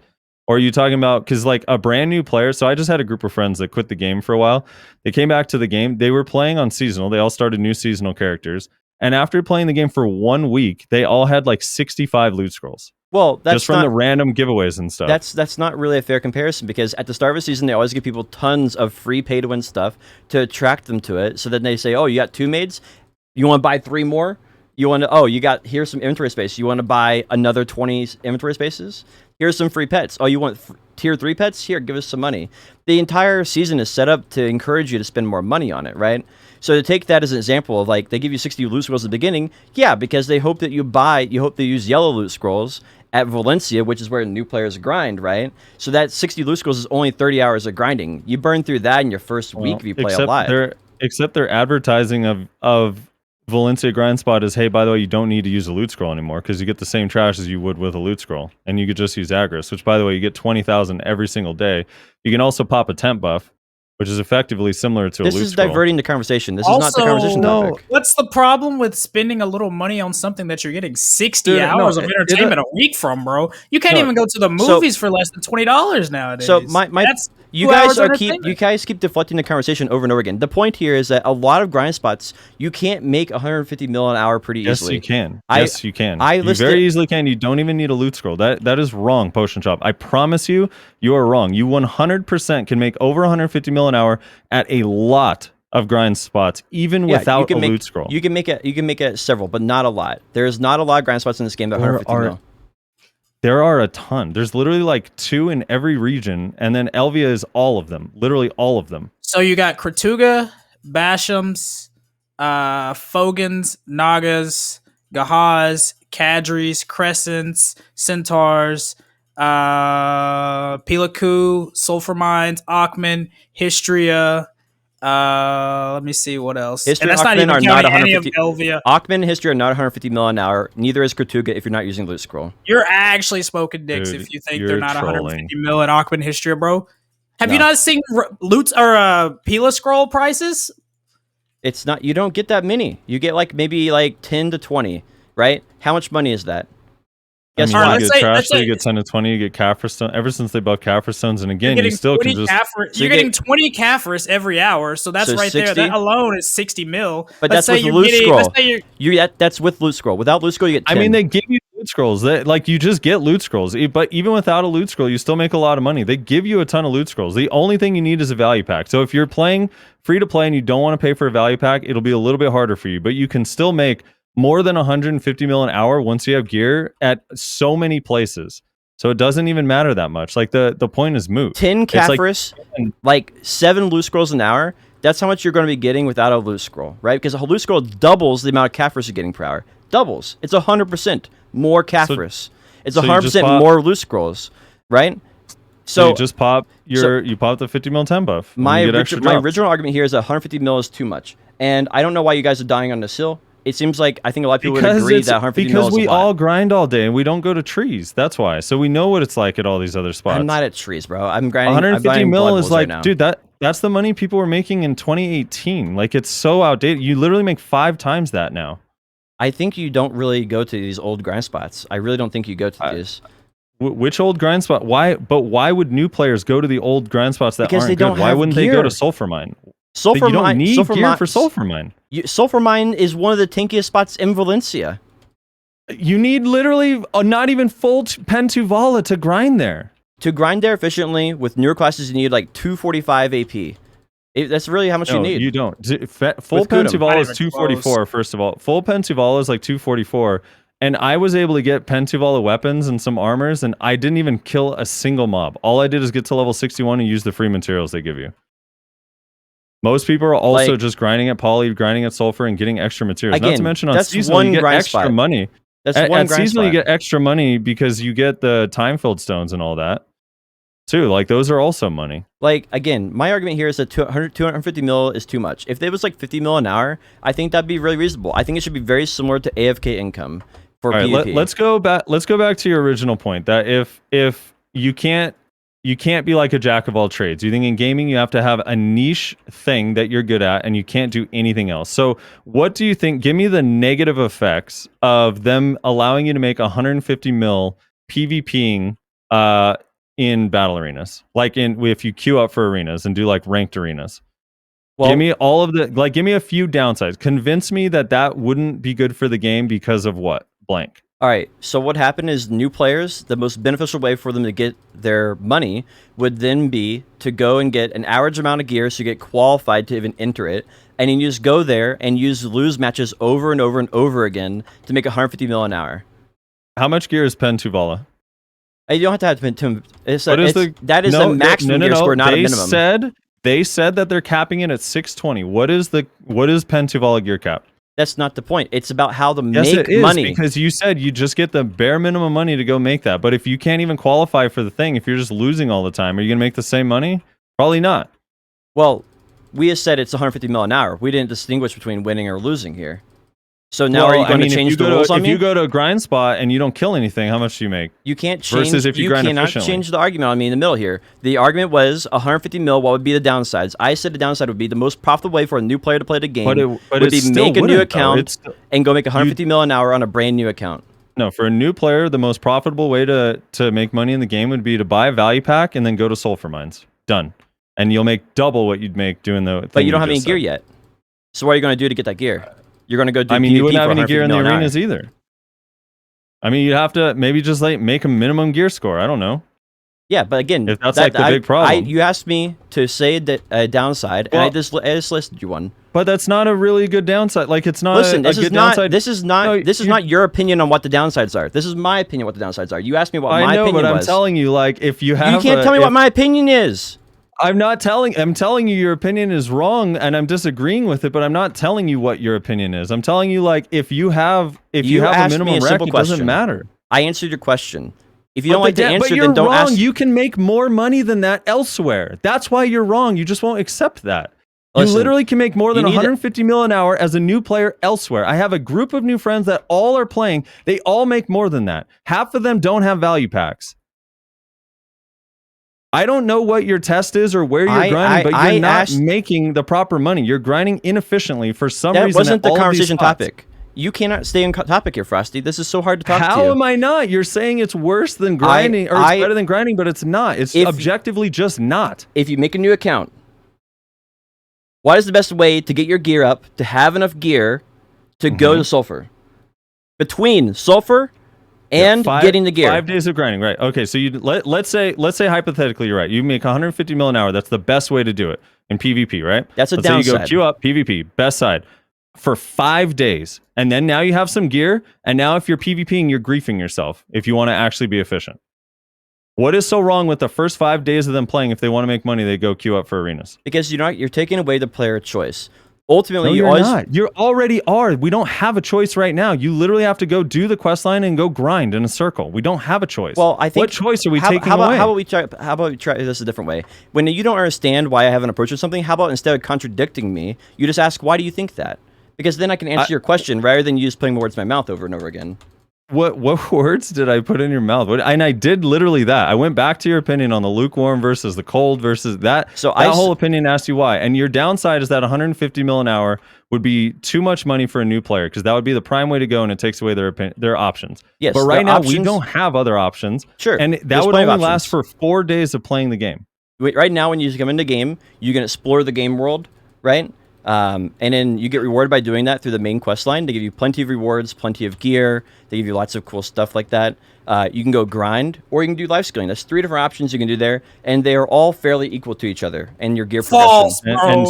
Or are you talking about, because like a brand new player, so I just had a group of friends that quit the game for a while. They came back to the game. They were playing on seasonal. They all started new seasonal characters. And after playing the game for 1 week, they all had like 65 loot scrolls. Well, that's just from the random giveaways and stuff. That's not really a fair comparison, because at the start of a season, they always give people tons of free pay-to-win stuff to attract them to it. So then they say, oh, you got 2 maids? You want to buy 3 more? You want to, here's some inventory space. You want to buy another 20 inventory spaces? Here's some free pets. Oh, you want tier 3 pets? Here, give us some money. The entire season is set up to encourage you to spend more money on it, right? So to take that as an example of like, they give you 60 loot scrolls at the beginning, yeah, because they hope that you hope they use yellow loot scrolls at Valencia, which is where new players grind, right? So that 60 loot scrolls is only 30 hours of grinding. You burn through that in your first week if you play a lot. Except their advertising of Valencia grind spot is, hey, by the way, you don't need to use a loot scroll anymore because you get the same trash as you would with a loot scroll, and you could just use Agris, which, by the way, you get 20,000 every single day. You can also pop a temp buff, which is effectively similar to a loot scroll. This is diverting the conversation. This is not the conversation topic. What's the problem with spending a little money on something that you're getting 60 hours of entertainment a week from, bro? You can't even go to the movies for less than $20 nowadays. So you guys keep deflecting the conversation over and over again. The point here is that a lot of grind spots, you can't make 150 mil an hour pretty easily. Yes, you can. You very easily can. You don't even need a loot scroll. That is wrong, Potion Shop. I promise you, you are wrong. You 100% can make over 150 mil an hour at a lot of grind spots, even without a loot scroll. You can make it several, but not a lot. There's not a lot of grind spots in this game that 150 mil. There are a ton. There's literally like 2 in every region, and then Elvia is all of them. Literally all of them. So you got Kratuga, Bashams, Fogans, Nagas, Gahaz, Kadris, Crescents, Centaurs, Pilaku, Sulfur Mines, Akhman, Histria. Let me see what else. History and that's not even counting any of Elvia. Akhman and History are not 150 mil an hour. Neither is Kratuga if you're not using loot scroll. You're actually smoking dicks if you think they're not 150 mil at Akhman Histria, bro. Have you not seen loot or Pila scroll prices? It's not. You don't get that many. You get maybe 10 to 20, right? How much money is that? You get trash, you get 10 to 20, you get Kaffir Stone. Ever since they buffed Kaffir Stones, and again, you still can just... You're getting 20 Kaffirs every hour, so that's right 60? There. That alone is 60 mil. But that's with loot scroll. That's with loot scroll. Without loot scroll, you get 10. I mean, they give you loot scrolls. You just get loot scrolls. But even without a loot scroll, you still make a lot of money. They give you a ton of loot scrolls. The only thing you need is a value pack. So if you're playing free to play and you don't want to pay for a value pack, it'll be a little bit harder for you. But you can still make more than 150 mil an hour once you have gear at so many places. So it doesn't even matter that much. The point is moot. 10 Kaffirs, 7 loot scrolls an hour. That's how much you're going to be getting without a loot scroll, right? Because a loot scroll doubles the amount of Kaffirs you're getting per hour. Doubles. It's 100% more Kaffirs. It's 100% more loot scrolls, right? So you just pop you pop the 50 mil 10 buff. My original argument here is that 150 mil is too much. And I don't know why you guys are dying on this hill. It seems like I think a lot of people would agree that 150 mil is a lot. Because we all grind all day and we don't go to trees. That's why. So we know what it's like at all these other spots. I'm not at trees, bro. I'm grinding. 150 mil is dude, that's the money people were making in 2018. It's so outdated. You literally make 5 times that now. I think you don't really go to these old grind spots. I really don't think you go to these. Which old grind spot? Why? But why would new players go to the old grind spots that aren't good? Why wouldn't they go to Sulfur Mine? You don't need gear for Sulfur Mine. Sulfur Mine is one of the tankiest spots in Valencia. You need literally not even full Pen Tuvala to grind there. To grind there efficiently with newer classes, you need 245 AP. That's really how much you need. You don't. Full Pen Tuvala is 244, first of all. Full Pen Tuvala is 244. And I was able to get Pen Tuvala weapons and some armors, and I didn't even kill a single mob. All I did is get to level 61 and use the free materials they give you. Most people are also just grinding at Poly, grinding at Sulfur, and getting extra materials. Again, not to mention on seasonal, you get extra money. That's one grind seasonal, spot. you get extra money because you get the time-filled stones and all that. too. Like those are also money. Like, again, my argument here is that 250 mil is too much. If it was like 50 mil an hour, I think that'd be really reasonable. I think it should be very similar to AFK income for All right, PvP. let's go back to your original point that if you can't be like a jack of all trades. You think in gaming you have to have a niche thing that you're good at and you can't do anything else. So what do you think? Give me the negative effects of them allowing you to make 150 mil PvPing in battle arenas, like if you queue up for arenas and do like ranked arenas. Well, give me all of the give me a few downsides. Convince me that wouldn't be good for the game because of what? Blank. All right, so what happened is new players, the most beneficial way for them to get their money would then be to go and get an average amount of gear so you get qualified to even enter it, and then you just go there and lose matches over and over and over again to make 150 mil an hour. How much gear is Pen Tuvala? You don't have to have that is the maximum gear score, not a minimum. They said that they're capping it at 620. What is Pen Tuvala gear cap? That's not the point. It's about how to yes, make it is, money. Because you said you just get the bare minimum money to go make that. But if you can't even qualify for the thing, if you're just losing all the time, are you going to make the same money? Probably not. Well, we just said it's 150 mil an hour. We didn't distinguish between winning or losing here. So now are you going to change the rules on me? If you go to a grind spot and you don't kill anything, how much do you make? You can't change. Versus if you grind cannot efficiently. Change the argument on me in the middle here. The argument was 150 mil. What would be the downsides? I said the downside would be the most profitable way for a new player to play the game would be make a new account and go make 150 mil an hour on a brand new account. No, for a new player, the most profitable way to make money in the game would be to buy a value pack and then go to sulfur mines. Done. And you'll make double what you'd make doing the thing. But you don't have any gear yet. So what are you going to do to get that gear? You're going to go do PvP you wouldn't have any gear in the an arenas either. I mean, you'd have to maybe just make a minimum gear score. I don't know. Yeah, but again, if that's the big problem. You asked me to say that a downside, and I just listed you one. But that's not a really good downside. Like it's not. Listen, this is not your opinion on what the downsides are. This is my opinion what the downsides are. You asked me what my opinion was. I know, but I'm telling you, if you have, you can't tell me what my opinion is. I'm telling you your opinion is wrong and I'm disagreeing with it, but I'm not telling you what your opinion is. I'm telling you if you have a minimum rec, it doesn't matter. I answered your question. If you don't like the answer, then don't ask. You can make more money than that elsewhere. That's why you're wrong. You just won't accept that. You literally can make more than 150 mil an hour as a new player elsewhere. I have a group of new friends that all are playing. They all make more than that. Half of them don't have value packs. I don't know what your test is or where you're grinding, but you're not making the proper money. You're grinding inefficiently for some reason. That wasn't the conversation topic. You cannot stay on topic here, Frosty. This is so hard to talk to you. How am I not? You're saying it's worse than grinding, or it's better than grinding, but it's not. It's objectively just not. If you make a new account, what is the best way to get your gear up, to have enough gear to go to sulfur? Between sulfur and getting the gear. 5 days of grinding, right? Okay, so let's say hypothetically you're right. You make 150 mil an hour. That's the best way to do it in PvP, right? That's a downside. Say you go queue up PvP, best side for 5 days, and then now you have some gear. And now if you're PvPing, you're griefing yourself if you want to actually be efficient. What is so wrong with the first 5 days of them playing? If they want to make money, they go queue up for arenas. Because you're taking away the player choice. Ultimately, you're not. You already are. We don't have a choice right now. You literally have to go do the quest line and go grind in a circle. We don't have a choice. Well, I think what choice are we taking away? How about we try this a different way? When you don't understand why I have an approach to something, how about instead of contradicting me, you just ask, why do you think that? Because then I can answer your question rather than you just putting words in my mouth over and over again. What words did I put in your mouth? And I did literally that. I went back to your opinion on the lukewarm versus the cold versus that. So that whole opinion asked you why. And your downside is that 150 mil an hour would be too much money for a new player because that would be the prime way to go and it takes away their options. Yes, but right now we don't have other options. Sure. And that would only last for 4 days of playing the game. Right now when you come into the game, you can explore the game world, right? And then you get rewarded by doing that through the main quest line. They give you plenty of rewards, plenty of gear. They give you lots of cool stuff like that. You can go grind, or you can do life skilling. That's 3 different options you can do there, and they are all fairly equal to each other. And your gear progression. And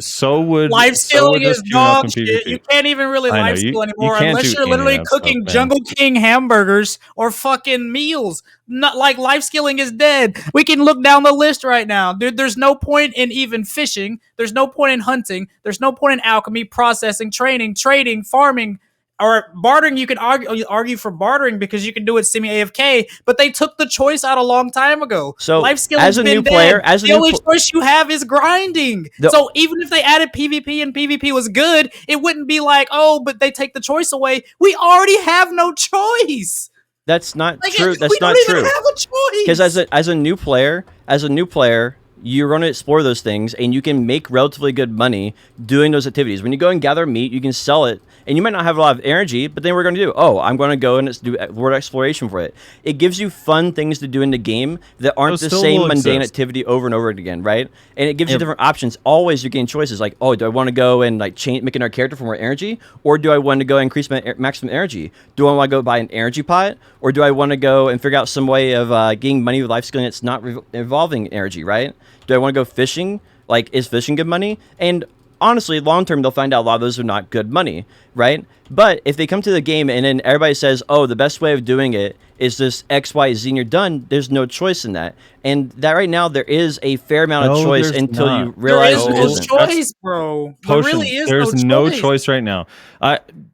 so would life skilling is dog shit. You can't even really life skill anymore unless you're literally cooking Jungle King hamburgers or fucking meals. Not like life skilling is dead. We can look down the list right now, dude. There's no point in even fishing. There's no point in hunting. There's no point in alchemy, processing, training, trading, farming. or bartering, you can argue for bartering because you can do it semi-AFK, but they took the choice out a long time ago. So, life skill as has a been new dead. player, The only choice you have is grinding. The- So even if they added PvP and PvP was good, it wouldn't be like, oh, but they take the choice away. We already have no choice. That's not Like, true. That's we not don't true. even have a choice. Because as a new player, you're going to explore those things, and you can make relatively good money doing those activities. When you go and gather meat, you can sell it, and you might not have a lot of energy, but then we're going to do, I'm going to go and do world exploration for it. It gives you fun things to do in the game that aren't the same mundane activity over and over again, right? And it gives you different options. Always you gain choices like, do I want to go and like make another character for more energy, or do I want to go and increase my maximum energy? Do I want to go buy an energy pot, or do I want to go and figure out some way of getting money with life skill that's not involving energy, right? Do I want to go fishing? Like, is fishing good money? And honestly, long term, they'll find out a lot of those are not good money, right? But if they come to the game and then everybody says, the best way of doing it is this X, Y, Z, and you're done, there's no choice in that. And that right now, there is a fair amount of choice until you realize there is no choice, bro. There really is there's no choice right now.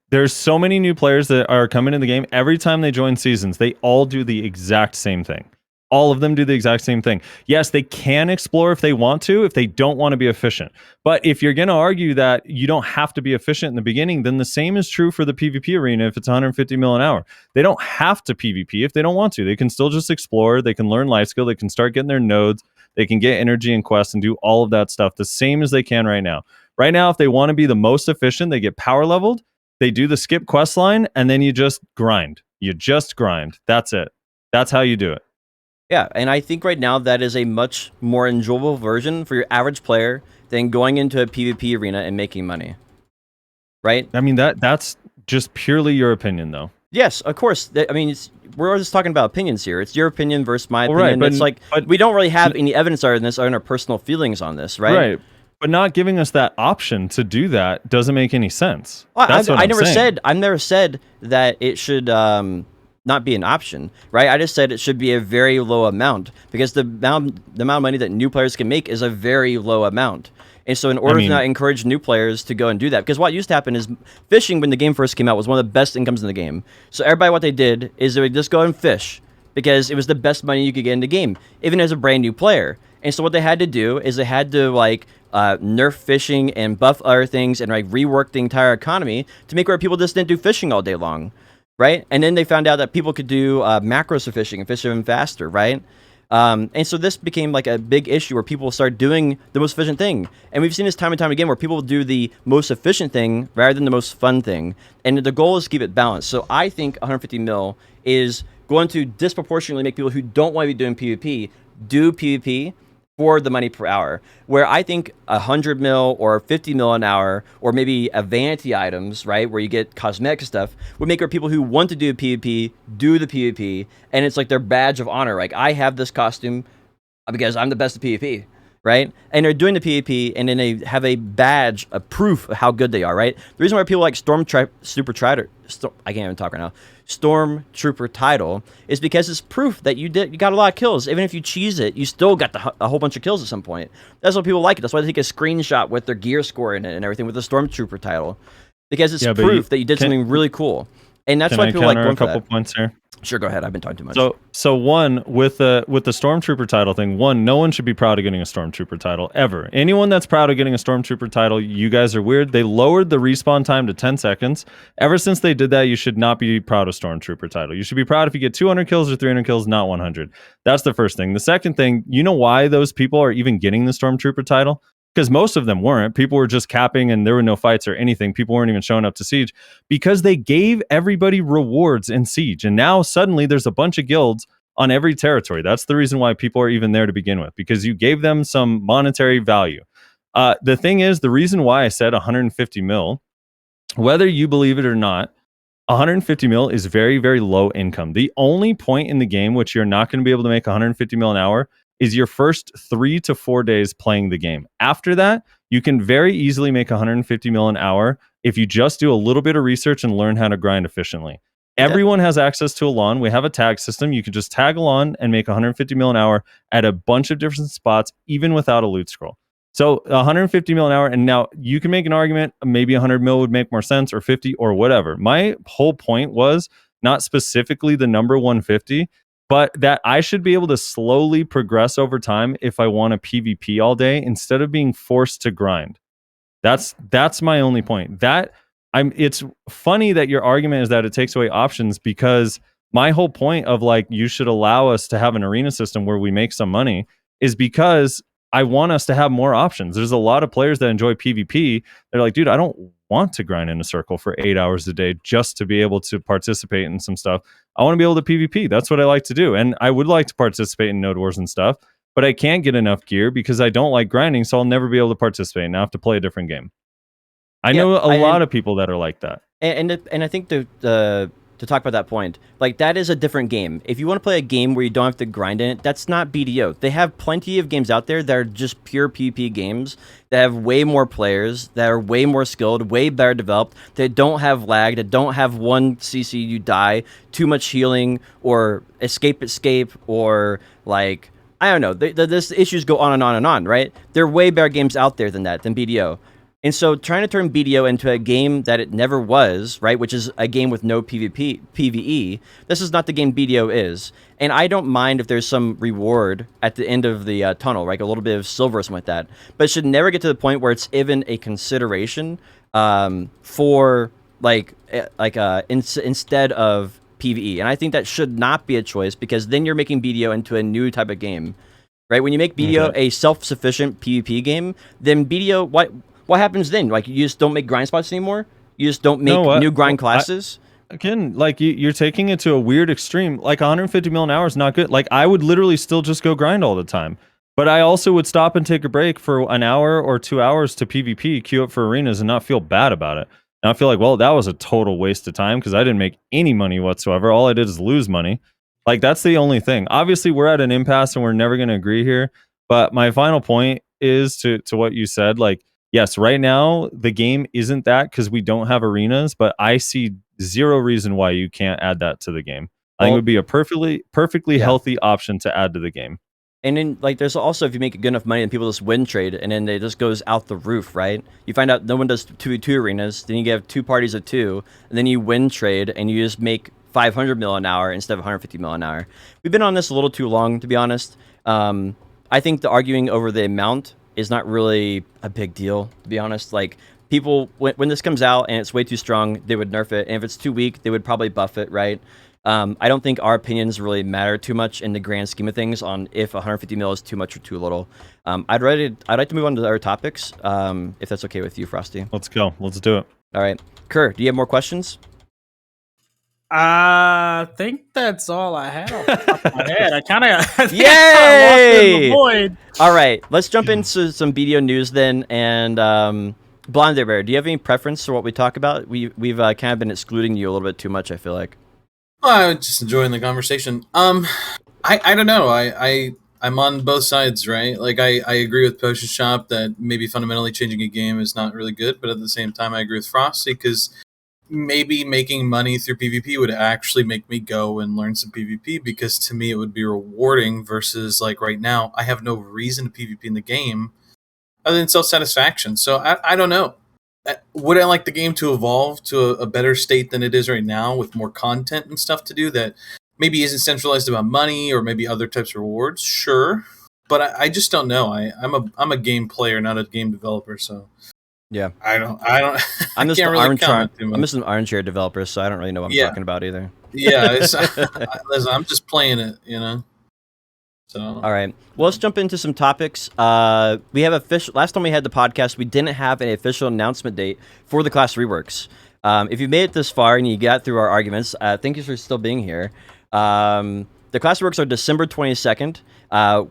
There's so many new players that are coming in the game. Every time they join seasons, they all do the exact same thing. All of them do the exact same thing. Yes, they can explore if they want to, if they don't want to be efficient. But if you're going to argue that you don't have to be efficient in the beginning, then the same is true for the PvP arena if it's 150 mil an hour. They don't have to PvP if they don't want to. They can still just explore. They can learn life skill. They can start getting their nodes. They can get energy and quests and do all of that stuff the same as they can right now. Right now, if they want to be the most efficient, they get power leveled. They do the skip quest line, and then you just grind. That's it. That's how you do it. Yeah, and I think right now that is a much more enjoyable version for your average player than going into a PvP arena and making money. Right? I mean, that's just purely your opinion, though. Yes, of course. I mean, we're just talking about opinions here. It's your opinion versus my opinion. Right, but we don't really have any evidence other than this, other than our personal feelings on this, right? Right. But not giving us that option to do that doesn't make any sense. Well, That's what I never said that it should not be an option, right? I just said it should be a very low amount because the amount of money that new players can make is a very low amount. And so in order to not encourage new players to go and do that, because what used to happen is fishing when the game first came out was one of the best incomes in the game. So everybody, what they did is they would just go and fish because it was the best money you could get in the game, even as a brand new player. And so what they had to do is they had to nerf fishing and buff other things and rework the entire economy to make where people just didn't do fishing all day long. Right? And then they found out that people could do macros for fishing and fish even faster, right? And so this became a big issue where people start doing the most efficient thing. And we've seen this time and time again where people do the most efficient thing rather than the most fun thing. And the goal is to keep it balanced. So I think 150 mil is going to disproportionately make people who don't want to be doing PvP do PvP for the money per hour, where I think 100 mil or 50 mil an hour, or maybe a vanity items, right, where you get cosmetic stuff, would make our people who want to do PvP do the PvP, and it's like their badge of honor. Like, I have this costume because I'm the best at PvP, right? And they're doing the PvP, and then they have a badge, a proof of how good they are, right? The reason why people like I can't even talk right now. Stormtrooper title is because it's proof that you got a lot of kills. Even if you cheese it, you still got a whole bunch of kills at some point. That's why people like it. That's why they take a screenshot with their gear score in it and everything with the Stormtrooper title, because it's proof that you did something really cool. And that's why people like going for that. A couple points here. Sure, go ahead. I've been talking too much. So one, with the Stormtrooper title thing, no one should be proud of getting a Stormtrooper title ever. Anyone that's proud of getting a Stormtrooper title, you guys are weird. They lowered the respawn time to 10 seconds. Ever since they did that, you should not be proud of Stormtrooper title. You should be proud if you get 200 kills or 300 kills, not 100. That's the first thing. The second thing, you know why those people are even getting the Stormtrooper title? Because most of them weren't. People were just capping and there were no fights or anything. People weren't even showing up to Siege because they gave everybody rewards in Siege. And now suddenly there's a bunch of guilds on every territory. That's the reason why people are even there to begin with, because you gave them some monetary value. The thing is, the reason why I said 150 mil, whether you believe it or not, 150 mil is very, very low income. The only point in the game which you're not going to be able to make 150 mil an hour is your first 3 to 4 days playing the game. After that, you can very easily make 150 mil an hour if you just do a little bit of research and learn how to grind efficiently. Everyone has access to a lawn. We have a tag system. You can just tag a lawn and make 150 mil an hour at a bunch of different spots, even without a loot scroll. So 150 mil an hour, and now you can make an argument, maybe 100 mil would make more sense, or 50, or whatever. My whole point was not specifically the number 150, but that I should be able to slowly progress over time if I want a PvP all day instead of being forced to grind. That's my only point. It's funny that your argument is that it takes away options, because my whole point of like you should allow us to have an arena system where we make some money is because I want us to have more options. There's a lot of players that enjoy PvP. They're like, dude, I don't want to grind in a circle for 8 hours a day just to be able to participate in some stuff. I want to be able to PvP. That's what I like to do. And I would like to participate in node wars and stuff, but I can't get enough gear because I don't like grinding, so I'll never be able to participate, and I have to play a different game. I know a lot of people that are like that. And I think to talk about that point, like that is a different game. If you want to play a game where you don't have to grind in it, that's not BDO. They have plenty of games out there that are just pure PvP games that have way more players, that are way more skilled, way better developed, that don't have lag, that don't have one CC you die, too much healing, or escape, or like, I don't know. This issues go on and on and on, right? There are way better games out there than BDO. And so trying to turn BDO into a game that it never was, right, which is a game with no PvE, this is not the game BDO is. And I don't mind if there's some reward at the end of the tunnel, right, a little bit of silver or something like that. But it should never get to the point where it's even a consideration for, instead of PvE. And I think that should not be a choice, because then you're making BDO into a new type of game, right? When you make BDO a self-sufficient PvP game, then BDO, what happens then? Like, you just don't make grind spots anymore? You just don't make new grind classes? Again, like you're taking it to a weird extreme. Like 150 mil an hour is not good. Like I would literally still just go grind all the time. But I also would stop and take a break for an hour or 2 hours to PvP, queue up for arenas, and not feel bad about it. And I feel like, well, that was a total waste of time because I didn't make any money whatsoever. All I did is lose money. Like that's the only thing. Obviously, we're at an impasse and we're never going to agree here. But my final point is to what you said. Like, yes, right now the game isn't that because we don't have arenas, but I see zero reason why you can't add that to the game. I think it would be a perfectly healthy option to add to the game. And then, like, there's also, if you make good enough money and people just win trade, and then it just goes out the roof, right? You find out no one does 2v2 arenas, then you have 2 parties of 2, and then you win trade, and you just make 500 mil an hour instead of 150 mil an hour. We've been on this a little too long, to be honest. I think the arguing over the amount is not really a big deal, to be honest. Like, people, when this comes out and it's way too strong, they would nerf it, and if it's too weak, they would probably buff it, right? I don't think our opinions really matter too much in the grand scheme of things on if 150 mil is too much or too little. I'd like to move on to other topics, if that's okay with you, Frosty. Let's go. Let's do it. All right. Kerr, do you have more questions? I think that's all I had off the top of my head. I kind of Yay! lost in the void. All right. Let's jump into some BDO news then. And Blonde Bear, do you have any preference for what we talk about? We've kind of been excluding you a little bit too much, I feel like. I'm just enjoying the conversation. I don't know. I'm on both sides, right? Like I agree with Potion Shop that maybe fundamentally changing a game is not really good, but at the same time I agree with Frosty because maybe making money through PvP would actually make me go and learn some PvP because to me it would be rewarding versus like right now I have no reason to PvP in the game other than self-satisfaction. So I don't know. Would I like the game to evolve to a better state than it is right now with more content and stuff to do that maybe isn't centralized about money or maybe other types of rewards? Sure. But I just don't know. I'm a game player, not a game developer, so yeah. I don't I'm just can't really comment too much. I'm just an armchair developer, so I don't really know what I'm talking about either. Yeah, listen, I'm just playing it, you know. So. All right. Well, let's jump into some topics. We have official. Last time we had the podcast, we didn't have an official announcement date for the class reworks. If you made it this far and you got through our arguments, thank you for still being here. The class reworks are December 22nd.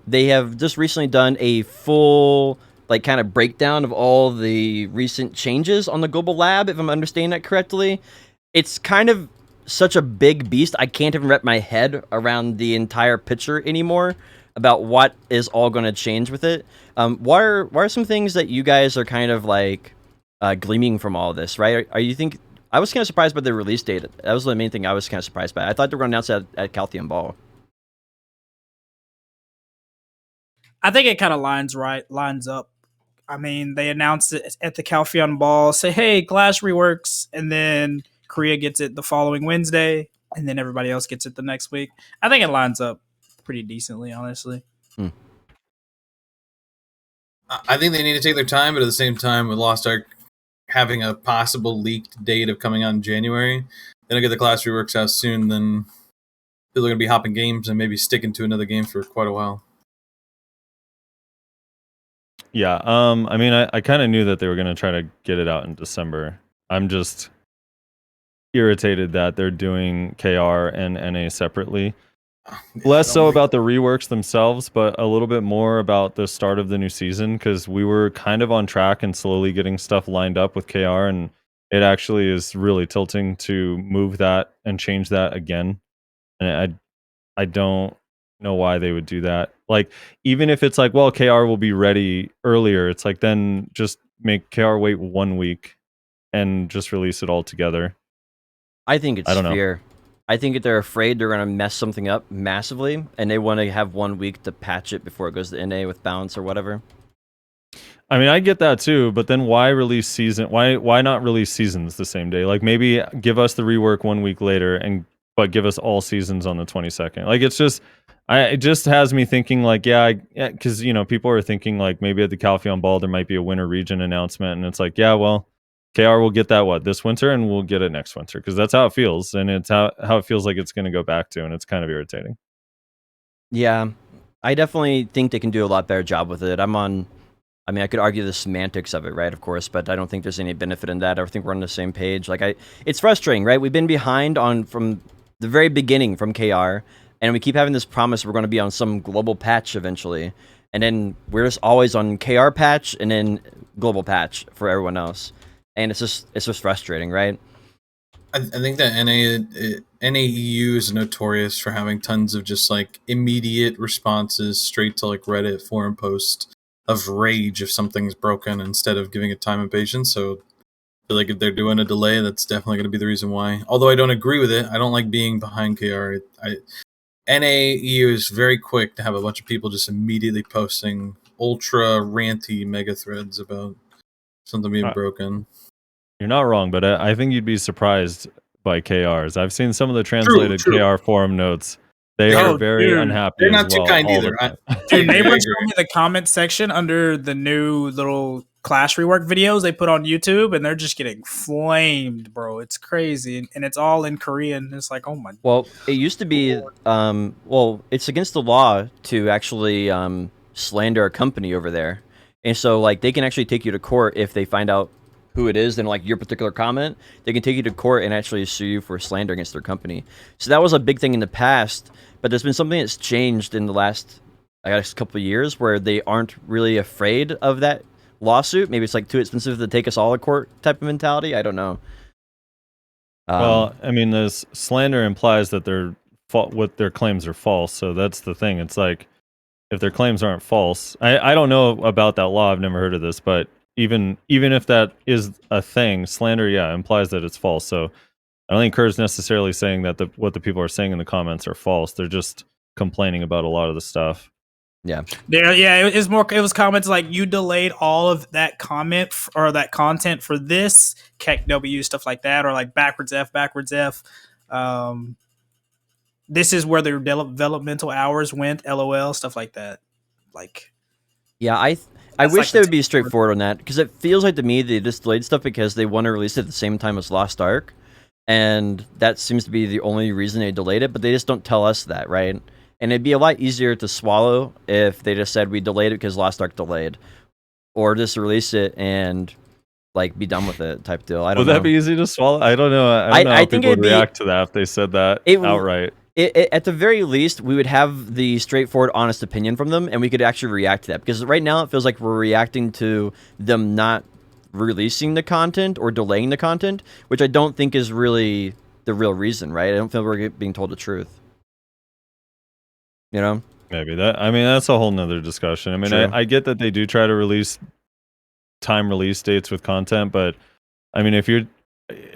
They have just recently done a full, like, kind of breakdown of all the recent changes on the global lab, if I'm understanding that correctly. It's kind of such a big beast, I can't even wrap my head around the entire picture anymore about what is all going to change with it. What are some things that you guys are kind of like gleaming from all of this, right? Are you think I was kind of surprised by the release date. That was the main thing I was kind of surprised by. I thought they were going to announce it at Caltheon Ball. I think it kind of lines up I mean, they announced it at the Calpheon Ball, say, hey, Clash reworks, and then Korea gets it the following Wednesday, and then everybody else gets it the next week. I think it lines up pretty decently, honestly. I think they need to take their time, but at the same time, with Lost Ark having a possible leaked date of coming out in January, then I get the Class reworks out soon, then people are going to be hopping games and maybe sticking to another game for quite a while. Yeah, I mean, I kind of knew that they were going to try to get it out in December. I'm just irritated that they're doing KR and NA separately. Less so about the reworks themselves, but a little bit more about the start of the new season, because we were kind of on track and slowly getting stuff lined up with KR, and it actually is really tilting to move that and change that again. And I don't know why they would do that. Like, even if it's like, well, KR will be ready earlier, it's like, then just make KR wait 1 week and just release it all together. I think it's I don't know. fear. I think if they're afraid they're going to mess something up massively, and they want to have 1 week to patch it before it goes to NA with balance or whatever. I mean, I get that too, but then why release season? Why not release seasons the same day? Like, maybe give us the rework 1 week later, but give us all seasons on the 22nd. Like, it's just, it just has me thinking like, because people are thinking like maybe at the Calpheon Ball there might be a winter region announcement, and it's like, yeah, well, KR will get that this winter, and we'll get it next winter, because that's how it feels, and it's how it feels like it's going to go back to, and it's kind of irritating. Yeah, I definitely think they can do a lot better job with it. I could argue the semantics of it, right? Of course, but I don't think there's any benefit in that. I think we're on the same page. It's frustrating, right? We've been behind from the very beginning from KR, and we keep having this promise we're going to be on some global patch eventually, and then we're just always on KR patch and then global patch for everyone else. And it's just frustrating, right? I think that NAEU is notorious for having tons of just like immediate responses straight to like Reddit forum posts of rage if something's broken, instead of giving it time and patience. So I feel like if they're doing a delay, that's definitely going to be the reason why. Although I don't agree with it. I don't like being behind KR. NAEU is very quick to have a bunch of people just immediately posting ultra ranty mega threads about something being broken. You're not wrong, but I think you'd be surprised by KRs. I've seen some of the translated KR forum notes. They are very unhappy. They're not too kind either. Dude, neighbors show me the comment section under the new little Clash rework videos they put on YouTube, and they're just getting flamed, bro. It's crazy, and it's all in Korean. It's like, oh my. Well, it used to be, it's against the law to actually slander a company over there, and so like they can actually take you to court if they find out who it is and like your particular comment. They can take you to court and actually sue you for slander against their company. So that was a big thing in the past, but there's been something that's changed in the last, couple of years, where they aren't really afraid of that lawsuit. Maybe it's like too expensive to take us all to court type of mentality. I don't know. Well, I mean, this slander implies that what their claims are false. So that's the thing. It's like, if their claims aren't false, I don't know about that law. I've never heard of this, but even if that is a thing, slander, implies that it's false. So I don't think Kerr's necessarily saying that what the people are saying in the comments are false. They're just complaining about a lot of the stuff. Yeah. It was comments like, you delayed all of that comment or that content for this Keck W, stuff like that, or like backwards F. This is where their developmental hours went, LOL, stuff like that. Like, yeah, I wish they would be straightforward on that, because it feels like to me they just delayed stuff because they want to release it at the same time as Lost Ark, and that seems to be the only reason they delayed it, but they just don't tell us that, right? And it'd be a lot easier to swallow if they just said we delayed it because Lost Ark delayed, or just release it and like be done with it type deal. I don't know. Would that be easy to swallow? I don't know. I don't know how people would react to that if they said that outright. At the very least, we would have the straightforward, honest opinion from them, and we could actually react to that. Because right now, it feels like we're reacting to them not releasing the content or delaying the content, which I don't think is really the real reason, right? I don't feel we're being told the truth. You know? Maybe that. I mean, that's a whole nother discussion. I mean, I get that they do try to release release dates with content, but I mean,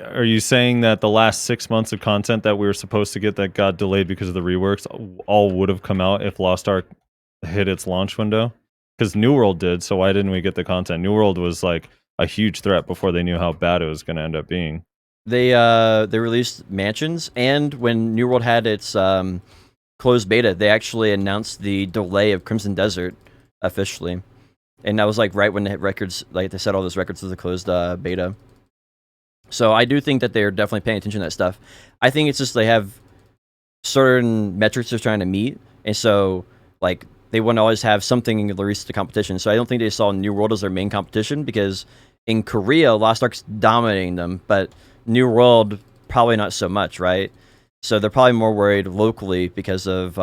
are you saying that the last 6 months of content that we were supposed to get that got delayed because of the reworks all would have come out if Lost Ark hit its launch window? because New World did. So why didn't we get the content? New World was like a huge threat before they knew how bad it was going to end up being. They released Mansions, and when New World had its closed beta, they actually announced the delay of Crimson Desert officially, and that was like right when the records, like they set all those records to the closed beta. So I do think that they're definitely paying attention to that stuff. I think it's just they have certain metrics they're trying to meet, and so like they want to always have something released to competition. So I don't think they saw New World as their main competition, because in Korea, Lost Ark's dominating them, but New World probably not so much, right? So they're probably more worried locally because of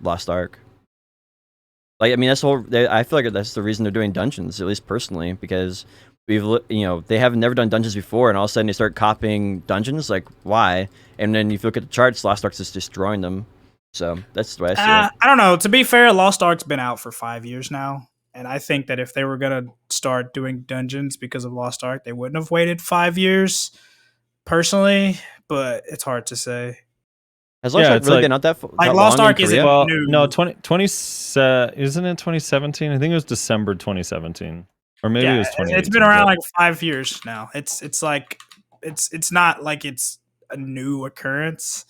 Lost Ark. Like, I mean, that's the whole. I feel like that's the reason they're doing dungeons, at least personally, because they have never done dungeons before, and all of a sudden they start copying dungeons. Like, why? And then if you look at the charts, Lost Ark's just destroying them. So that's the way I see it. I don't know. To be fair, Lost Ark's been out for 5 years now, and I think that if they were gonna start doing dungeons because of Lost Ark, they wouldn't have waited 5 years. Personally, but it's hard to say. Has Lost Ark really been out that like Lost Ark isn't new. No, 20 isn't it 2017? I think it was December 2017, or maybe it was 2018. It's been around like 5 years now. It's like it's not like it's a new occurrence.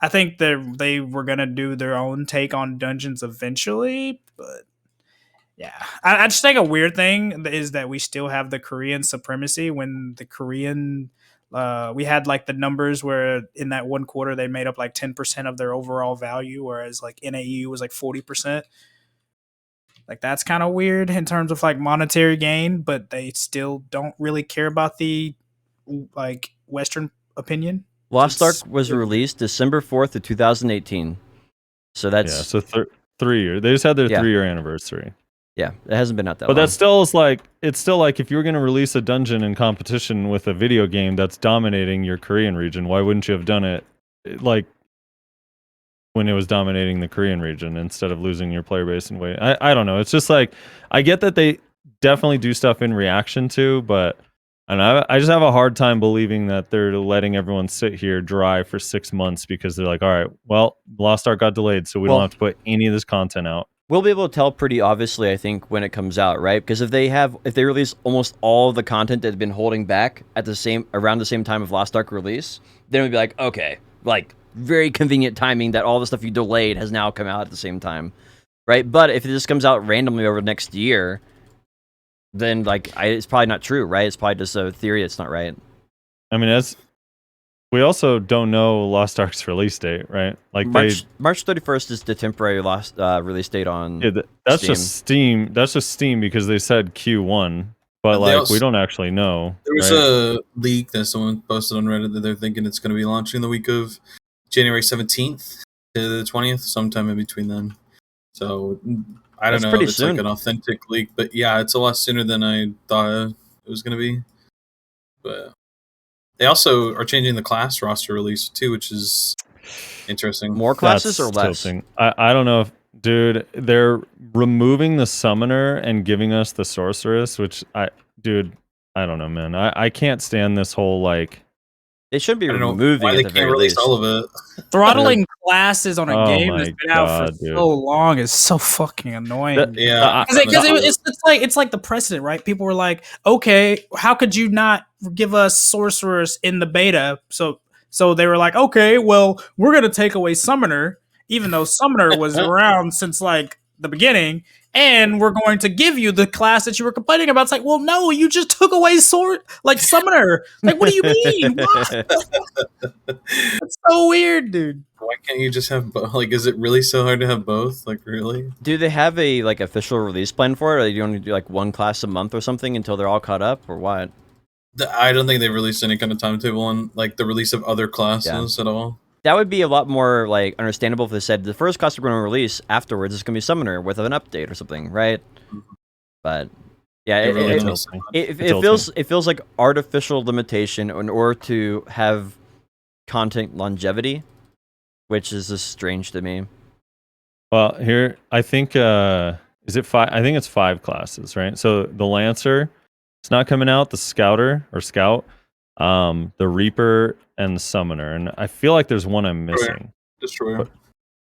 I think they were gonna do their own take on dungeons eventually, but yeah, I just think a weird thing is that we still have the Korean supremacy when the Korean. We had like the numbers where in that one quarter they made up like 10% of their overall value, whereas like NAU was like 40%. Like that's kind of weird in terms of like monetary gain, but they still don't really care about the like Western opinion. Lost Ark was released December 4th of 2018. So that's 3 years. They just had their 3-year anniversary. Yeah, it hasn't been out that long. But it's still like if you were going to release a dungeon in competition with a video game that's dominating your Korean region, why wouldn't you have done it like when it was dominating the Korean region instead of losing your player base and wait? I don't know. It's just like, I get that they definitely do stuff in reaction to, but I just have a hard time believing that they're letting everyone sit here dry for 6 months because they're like, all right, well, Lost Ark got delayed, so we don't have to put any of this content out. We'll be able to tell pretty obviously, I think, when it comes out, right? Because if they release almost all of the content that had been holding back at around the same time of Lost Ark release, then we'd be like, okay, like very convenient timing that all the stuff you delayed has now come out at the same time, right? But if it just comes out randomly over the next year, then like it's probably not true, right? It's probably just a theory that's not right. I mean, we also don't know Lost Ark's release date, right? Like March 31st is the temporary release date on. Yeah, that's Steam. Just Steam. That's just Steam because they said Q1, but like we don't actually know. There was a leak that someone posted on Reddit that they're thinking it's going to be launching the week of January 17th to the 20th, sometime in between then. So I don't know if it's like an authentic leak, but yeah, it's a lot sooner than I thought it was going to be. But they also are changing the class roster release too, which is interesting. More classes or less? Tilting. I don't know if, dude, they're removing the summoner and giving us the sorceress, which I don't know, man. I can't stand this whole like. They should be removing why they can't release all of it. Throttling classes on a game that's been out for so long is so fucking annoying. Yeah, because it's like the precedent, right? People were like, okay, how could you not give us sorcerers in the beta? So they were like, okay, well, we're gonna take away summoner, even though summoner was around since like the beginning, and we're going to give you the class that you were complaining about. It's like, well, no, you just took away summoner. Like, what do you mean? It's so weird, dude. Why can't you just have both? Like, is it really so hard to have both? Like, really? Do they have a like official release plan for it? Or you only do like one class a month or something until they're all caught up, or what? I don't think they've released any kind of timetable on like the release of other classes at all. That would be a lot more like understandable if they said the first class we're going to release afterwards is going to be Summoner with an update or something, right? But yeah, it feels like artificial limitation in order to have content longevity, which is just strange to me. Well, here I think is it 5? I think it's 5 classes, right? So the Lancer, it's not coming out. The Scouter or Scout, the Reaper, and the Summoner, and I feel like there's one I'm missing. Destroyer.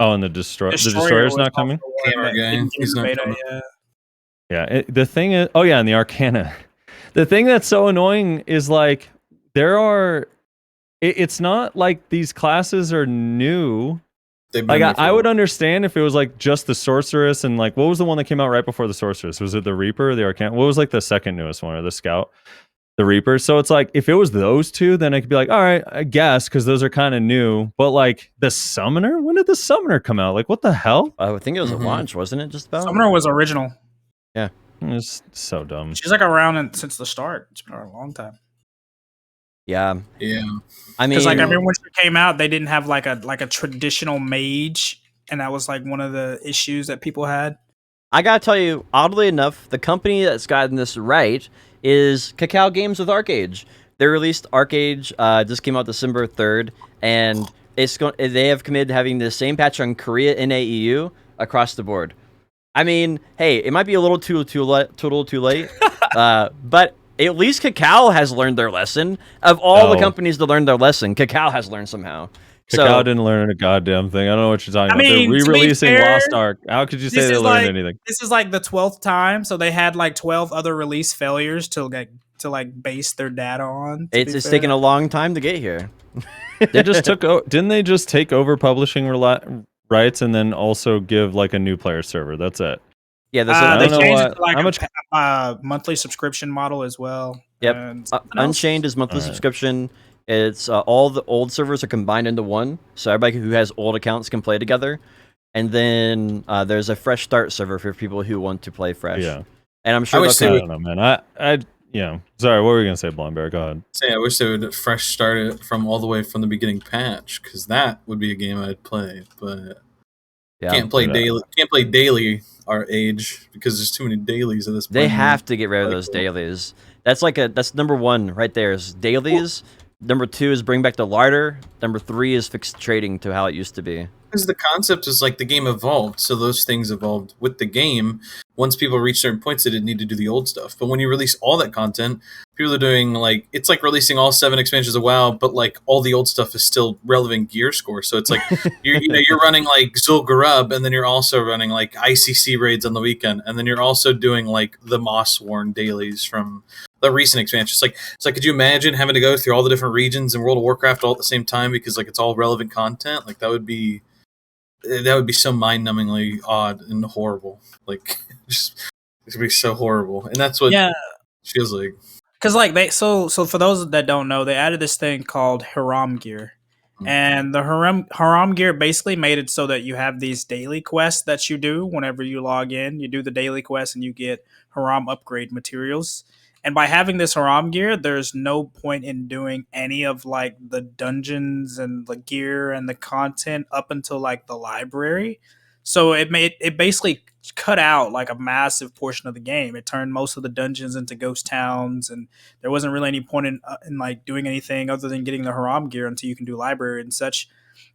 And the Destroyer. The Destroyer's not coming. He's not coming. Yeah, the thing is, oh yeah, and the Arcana. The thing that's so annoying is like it's not like these classes are new. They've Like been there for I a would while. understand if it was like just the Sorceress and like what was the one that came out right before the Sorceress? Was it the Reaper or the Arcana? What was like the second newest one or the Scout? The Reaper. So it's like if it was those two, then I could be like, all right, I guess, because those are kind of new. But like the Summoner, when did the Summoner come out? Like what the hell? I think it was Mhm. a launch, wasn't it? Just about. Summoner was original. It's so dumb. She's like around since the start. It's been a long time. Yeah, Yeah. I mean, Because like I remember when she came out, they didn't have like a traditional mage, and that was like one of the issues that people had. I gotta tell you, oddly enough, the company that's gotten this right is Cacao Games with Arcage. They released Arcage, just came out December 3rd, and they have committed to having the same patch on Korea NAEU across the board. I mean, hey, it might be a little too late, but at least Cacao has learned their lesson. Of all the No. companies to learn their lesson, Cacao has learned somehow. Cacao didn't learn a goddamn thing. I don't know what you're talking I about. mean, They're to be re-releasing fair, Lost Ark. How could you say this they is learned like anything? this is like the 12th time, so they had like 12 other release failures to base their data on. It's taken a long time to get here. They just didn't they just take over publishing rights and then also give like a new player server? That's it. Yeah, They I don't know changed it what- to like how much- a monthly subscription model as well. Yep. And something else. Unchained is monthly Alright. subscription. It's all the old servers are combined into one, so everybody who has old accounts can play together. And then there's a fresh start server for people who want to play fresh. Yeah. And I'm sure I wish they'll they I come- don't know, man. I sorry, what were you gonna say, Blonde Bear? Go ahead. Say, I wish they would fresh start it from all the way from the beginning patch, because that would be a game I'd play. But yeah. can't play Yeah. daily. Can't play daily our age because there's too many dailies at this point. They have to get rid of Like those that. dailies. That's number one right there is dailies. Number two is bring back the larder. Number three is fix trading to how it used to be. Because the concept is like the game evolved, so those things evolved with the game. Once people reach certain points, they didn't need to do the old stuff. But when you release all that content, people are doing like it's like releasing all 7 expansions of WoW, but like all the old stuff is still relevant gear score. So it's like you're running like Zul'Gurub, and then you're also running like ICC raids on the weekend, and then you're also doing like the Mossworn dailies from the recent expansion. It's like could you imagine having to go through all the different regions in World of Warcraft all at the same time because like it's all relevant content? Like that would be so mind-numbingly odd and horrible. Like just it would be so horrible, and that's what Yeah, it feels like. because like so for those that don't know, they added this thing called Haram gear. And the Haram gear basically made it so that you have these daily quests that you do whenever you log in. You do the daily quest and you get Haram upgrade materials. And by having this Haram gear, there's no point in doing any of like the dungeons and the gear and the content up until like the library. So it basically cut out like a massive portion of the game. It turned most of the dungeons into ghost towns, and there wasn't really any point in like doing anything other than getting the Haram gear until you can do library and such.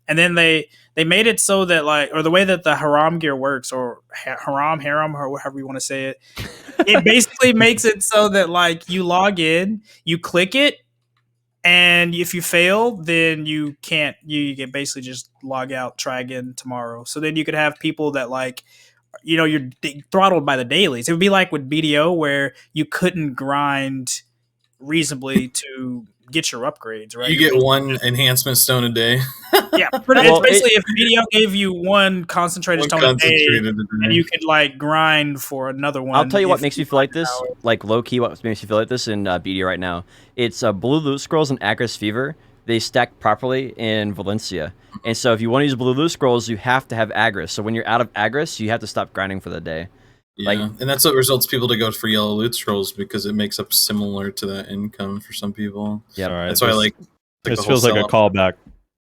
And then they made it so that like, or the way that the Haram gear works, or harem, or however you want to say it, it basically makes it so that like you log in, you click it, and if you fail, then you can't. You can basically just log out, try again tomorrow. So then you could have people that like, you're throttled by the dailies. It would be like with BDO where you couldn't grind reasonably to get your upgrades. Right? You get one enhancement stone a day. Yeah, it's Well, basically if BDO gave you one concentrated One stone a day, concentrated a day. and you could like grind for another one. I'll tell you what if makes me feel like this, hours. like low key. What makes me feel like this in BD right now? It's Blue Loot Scrolls and Agris Fever. They stack properly in Valencia, and so if you want to use Blue Loot Scrolls, you have to have Agris. So when you're out of Agris, you have to stop grinding for the day. Yeah, Like- and that's what results people to go for yellow loot scrolls because it makes up similar to that income for some people. Yep. All right, That's why I like. This the whole feels like a sell-off. callback.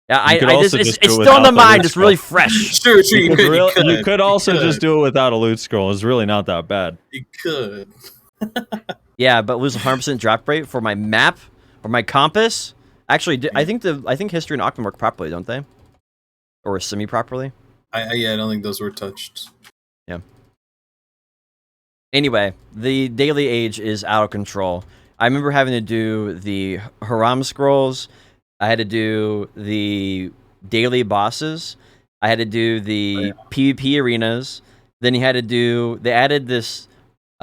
Yeah, You could I also just, just it's do it still in the without the mind. loot It's really scroll. fresh. Sure, you You could. you could also You just do it without a loot scroll. It's really not that bad. You could. Yeah, but lose 100% drop rate for my map or my compass. Actually, I think history and Octam work properly, don't they? Or semi properly. I don't think those were touched. Anyway, the daily age is out of control. I remember having to do the Haram scrolls. I had to do the daily bosses. I had to do the PvP arenas. Then you had to do. They added this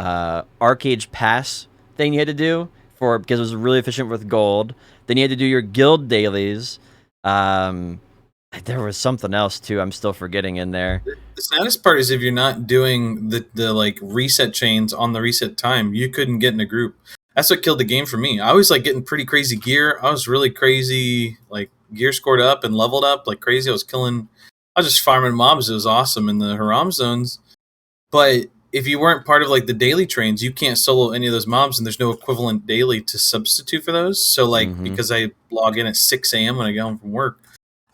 Arcade Pass thing you had to do because it was really efficient with gold. Then you had to do your guild dailies. There was something else too. I'm still forgetting in there. The saddest part is if you're not doing the like reset chains on the reset time, you couldn't get in a group. That's what killed the game for me. I was like getting pretty crazy gear. I was really crazy, like gear scored up and leveled up like crazy. I was just farming mobs. It was awesome in the Haram zones. But if you weren't part of like the daily trains, you can't solo any of those mobs, and there's no equivalent daily to substitute for those. So like because I log in at 6 a.m. when I get home from work,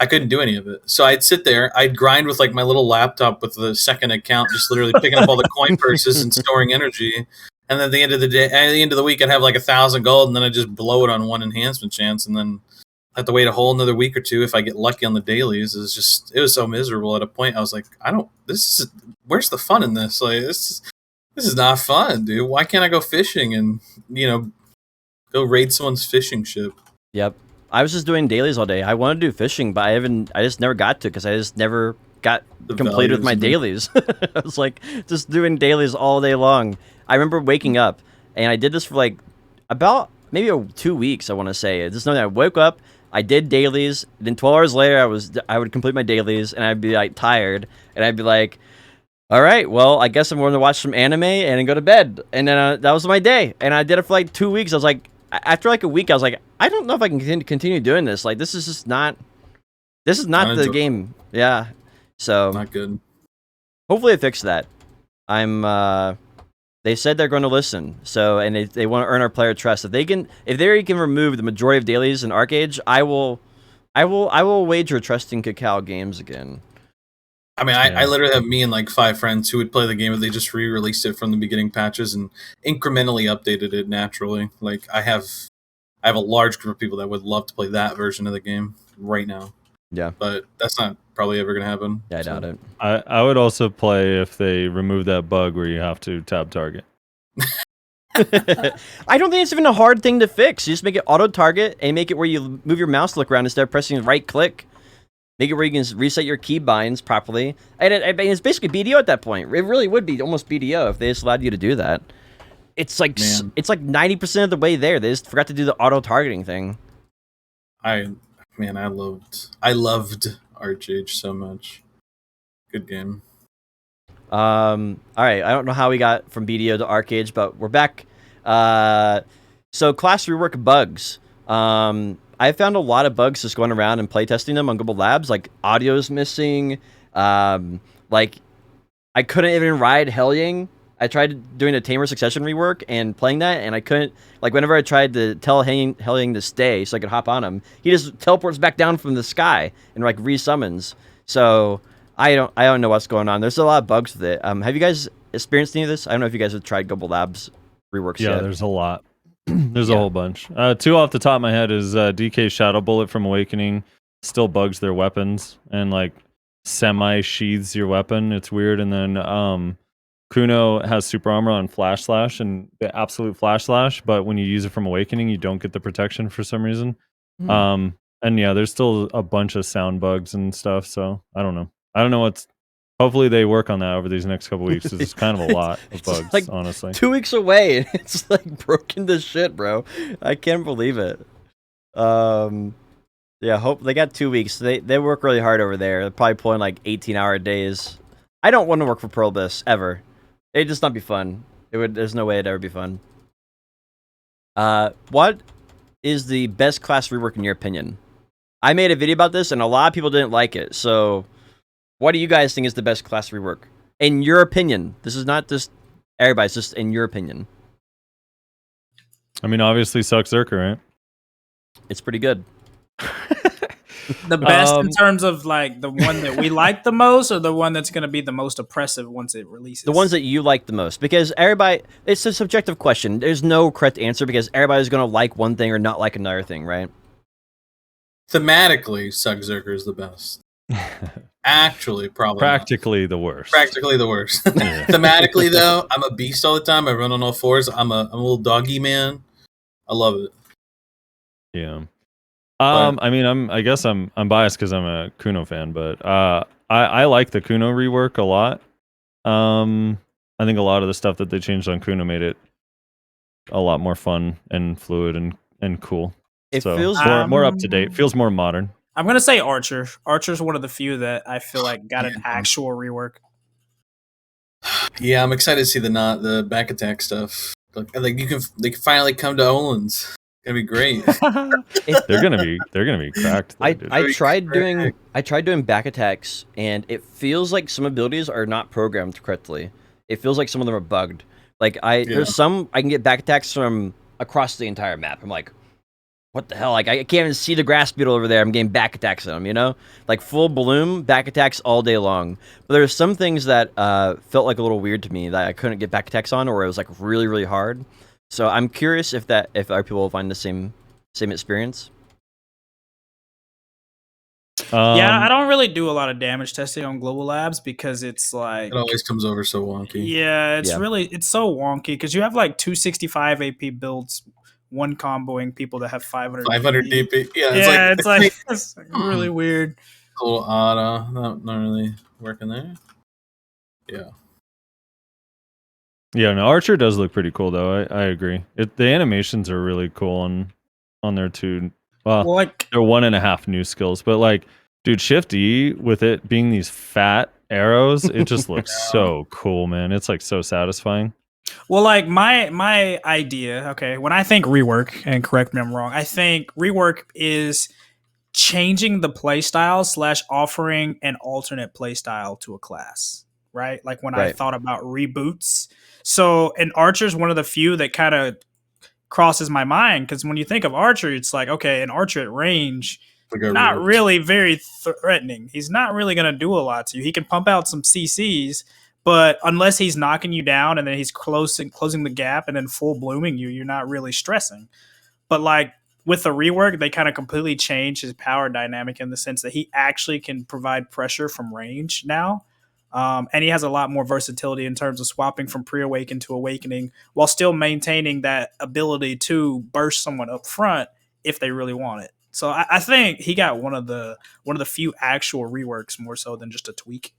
I couldn't do any of it. So I'd sit there, I'd grind with like my little laptop with the second account, just literally picking up all the coin purses and storing energy. And then at the end of the day, at the end of the week, I'd have like 1,000 gold, and then I'd just blow it on one enhancement chance, and then I have to wait a whole another week or two if I get lucky on the dailies. It was so miserable. At a point, I was like, where's the fun in this? Like this is not fun, dude. Why can't I go fishing and go raid someone's fishing ship? Yep. I was just doing dailies all day. I wanted to do fishing, but I just never got to because I just never got completed with my dailies. I was like just doing dailies all day long. I remember waking up, and I did this for like about maybe 2 weeks, I want to say. Just know that I woke up, I did dailies, then 12 hours later I would complete my dailies, and I'd be like tired, and I'd be like, all right, well, I guess I'm going to watch some anime and then go to bed. And then that was my day, and I did it for like 2 weeks. I was like, after like a week, I was like, I don't know if I can continue doing this. Like, this is just not the game. Yeah. So not good. Hopefully they fix that. They said they're going to listen. So, and they want to earn our player trust. If they can remove the majority of dailies in Arcade, I will wager trusting Cacao games again. I mean, I literally have me and like 5 friends who would play the game if they just re-released it from the beginning patches and incrementally updated it naturally. Like I have a large group of people that would love to play that version of the game right now. Yeah. But that's not probably ever going to happen. Yeah, I doubt it. I would also play if they remove that bug where you have to tab target. I don't think it's even a hard thing to fix. You just make it auto target and make it where you move your mouse to look around instead of pressing right click. Make it where you can reset your key binds properly. And it's basically BDO at that point. It really would be almost BDO if they just allowed you to do that. It's like 90% of the way there. They just forgot to do the auto targeting thing. I loved Archage so much. Good game. All right. I don't know how we got from BDO to Arcade, but we're back. So class rework bugs. I found a lot of bugs just going around and playtesting them on Global Labs. Like audio's missing. Like I couldn't even ride Helling. I tried doing a Tamer Succession rework and playing that, and I couldn't. Like whenever I tried to tell Helling to stay so I could hop on him, he just teleports back down from the sky and like resummons. So I don't know what's going on. There's a lot of bugs with it. Have you guys experienced any of this? I don't know if you guys have tried Global Labs reworks yet. Yeah, there's a lot. There's a whole bunch. 2 off the top of my head is DK Shadow Bullet from Awakening still bugs their weapons and like semi-sheathes your weapon. It's weird. And then Kuno has super armor on Flash Slash and the absolute Flash Slash, but when you use it from Awakening, you don't get the protection for some reason. And yeah, there's still a bunch of sound bugs and stuff. So I don't know what's. Hopefully they work on that over these next couple weeks. It's kind of a lot of bugs, like honestly. 2 weeks away, and it's like broken to shit, bro. I can't believe it. Yeah, hope they got 2 weeks. They work really hard over there. They're probably pulling like 18-hour days. I don't want to work for Pearl Abyss ever. It'd just not be fun. There's no way it'd ever be fun. What is the best class rework in your opinion? I made a video about this, and a lot of people didn't like it. So, what do you guys think is the best class rework? In your opinion. This is not just everybody's, just in your opinion. I mean, obviously, Suck Zerker, right? It's pretty good. The best in terms of like the one that we like the most, or the one that's going to be the most oppressive once it releases? The ones that you like the most, because everybody, it's a subjective question. There's no correct answer because everybody's going to like one thing or not like another thing, right? Thematically, Suck Zerker is the best. Actually, probably practically the worst. Practically the worst. Thematically, though, I'm a beast all the time. I run on all fours. I'm a little doggy man. I love it. Yeah. I mean, I guess I'm biased because I'm a Kuno fan, but I like the Kuno rework a lot. I think a lot of the stuff that they changed on Kuno made it a lot more fun and fluid and cool. It so feels more up to date. Feels more modern. I'm gonna say Archer. Archer's one of the few that I feel like got an actual rework. Yeah, I'm excited to see the back attack stuff. Like they can finally come to Olin's. It's gonna be great. They're gonna be cracked. Though, dude. I tried doing back attacks, and it feels like some abilities are not programmed correctly. It feels like some of them are bugged. Like there's some I can get back attacks from across the entire map. I'm like, what the hell? Like I can't even see the grass beetle over there. I'm getting back attacks on them, you know? Like full bloom back attacks all day long. But there's some things that felt like a little weird to me that I couldn't get back attacks on, or it was like really, really hard. So I'm curious if other people will find the same experience. Yeah, I don't really do a lot of damage testing on Global Labs because it's like it always comes over so wonky. Yeah, it's so wonky because you have like 265 AP builds, one comboing people that have 500 DP. Yeah, it's really weird. A little odd, not really working there. Yeah. Yeah, no, Archer does look pretty cool though. I agree. The animations are really cool on there too. Well, like they're 1.5 new skills, but like, dude, Shift E with it being these fat arrows, it just looks so cool, man. It's like so satisfying. Well, like my idea, okay, when I think rework, and correct me if I'm wrong, I think rework is changing the playstyle / offering an alternate playstyle to a class, right? Like when I thought about reboots. So, and Archer's one of the few that kind of crosses my mind because when you think of Archer, it's like, okay, an Archer at range, not really very threatening. He's not really going to do a lot to you. He can pump out some CCs, but unless he's knocking you down and then he's closing the gap and then full blooming you, you're not really stressing. But like with the rework, they kind of completely changed his power dynamic in the sense that he actually can provide pressure from range now. And he has a lot more versatility in terms of swapping from pre-awaken to awakening while still maintaining that ability to burst someone up front if they really want it. So I think he got one of the few actual reworks more so than just a tweak.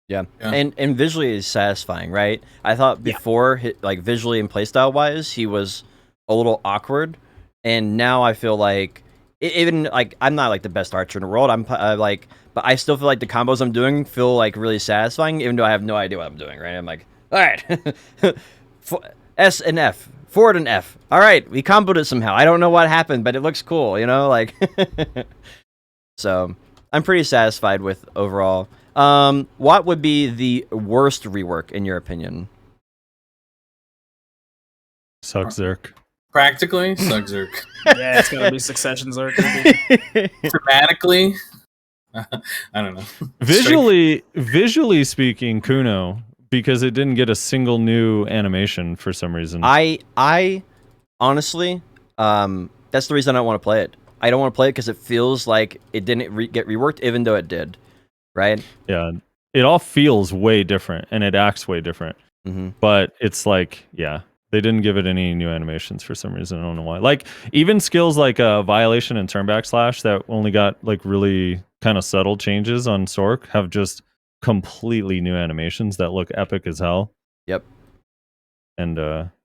Yeah. And visually is satisfying, right? I thought before, like visually and playstyle wise, he was a little awkward, and now I feel like even like I'm not like the best archer in the world. I'm like, but I still feel like the combos I'm doing feel like really satisfying, even though I have no idea what I'm doing. Right? I'm like, all right, S and F, forward and F. All right, we comboed it somehow. I don't know what happened, but it looks cool. You know, like. So I'm pretty satisfied with overall. What would be the worst rework in your opinion? Suck Zerk. Practically, Suck Zerk. Yeah, it's gonna be Succession Zerk. Thematically, I don't know. Visually speaking, Kuno, because it didn't get a single new animation for some reason. I honestly, that's the reason I don't want to play it. I don't want to play it because it feels like it didn't get reworked, even though it did. Right? Yeah, it all feels way different and it acts way different. Mm-hmm. But it's like, yeah, they didn't give it any new animations for some reason. I don't know why. Like even skills like Violation and Turnback Slash that only got like really kind of subtle changes on Sork have just completely new animations that look epic as hell. Yep. And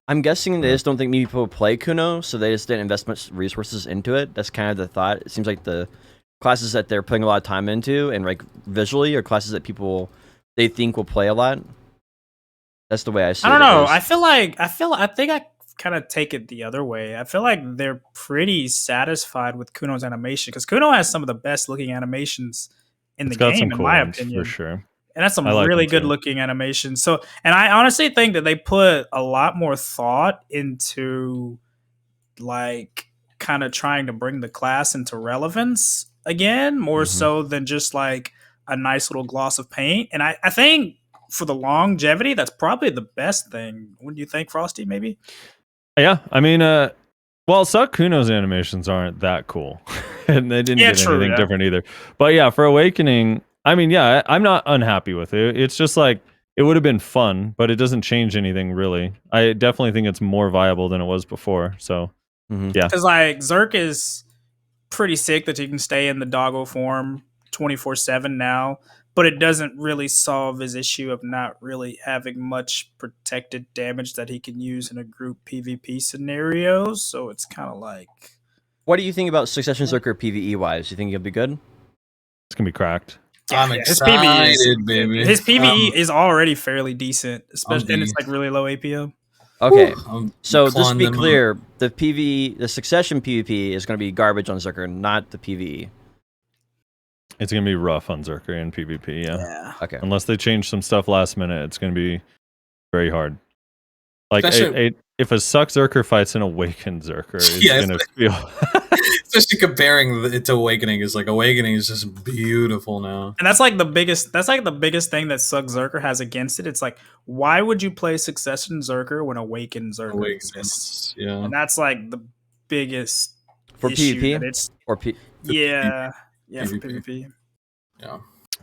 I'm guessing they just don't think many people play Kuno, so they just didn't invest much resources into it. That's kind of the thought. It seems like the classes that they're putting a lot of time into and like visually are classes that they think will play a lot. That's the way I see it. I don't know. I think I kind of take it the other way. I feel like they're pretty satisfied with Kuno's animation because Kuno has some of the best looking animations in the game, in my opinion. For sure. And that's some really good looking animations. So, and I honestly think that they put a lot more thought into like kind of trying to bring the class into relevance again, more so than just like a nice little gloss of paint. And I think for the longevity, that's probably the best thing. What do you think, Frosty, maybe? Yeah, I mean, well, Suck Kuno's animations aren't that cool. And they didn't get anything different either. But yeah, for Awakening, I mean, yeah, I'm not unhappy with it. It's just like, it would have been fun, but it doesn't change anything really. I definitely think it's more viable than it was before. So, yeah. Because like Zerk is pretty sick that you can stay in the doggo form 24/7 now. but it doesn't really solve his issue of not really having much protected damage that he can use in a group PvP scenario. So it's kind of like, What do you think about Succession Zerker PvE wise? You think he'll be good? It's gonna be cracked. I'm his PvE excited, baby. His PvE is already fairly decent, especially, and be- it's like really low APO. Okay. I'm So just to clawing be them up. clear, the Succession PvP is going to be garbage on Zerker, not the PvE. It's gonna be rough on Zerker in PvP. Yeah. Yeah. Okay. Unless they change some stuff last minute, it's gonna be very hard. Like Especially- if a Suck Zerker fights an Awakened Zerker, it's Yes. gonna feel. Especially comparing it to Awakening, is like Awakening is just beautiful now. And that's like the biggest thing that Sug Zerker has against it. It's like, why would you play Succession Zerker when Awakened Zerker exists? Yeah. And that's like the biggest For issue PvP? that it's Or for PvP. Yeah.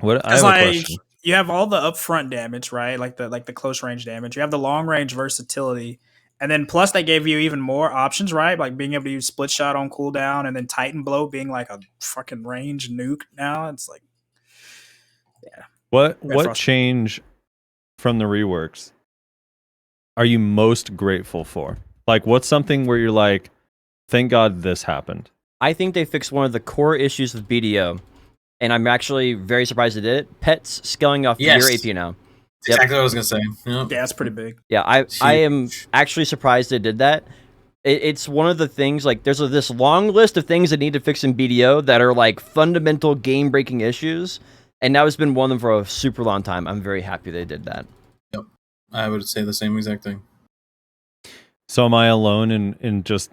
What I It's have a like question. you have all the upfront damage, right? Like the close range damage. You have the long range versatility. And then plus they gave you even more options, right? Like being able to use split shot on cooldown and then Titan Blow being like a fucking range nuke now. It's like What Frosty. change from the reworks are you most grateful for? Like, what's something where you're like, thank God this happened? I think they fixed one of the core issues with BDO, and I'm actually very surprised they did it. Pets scaling off Yes. your AP now. That's exactly what I was gonna say. Yep. yeah, it's pretty big. Yeah, I am Huge. actually surprised they did that. It's one of the things, like, there's this long list of things that need to fix in BDO that are, like, fundamental game-breaking issues, and now it's been one of them for a super long time. I'm very happy they did that. I would say the same exact thing. So am I alone in just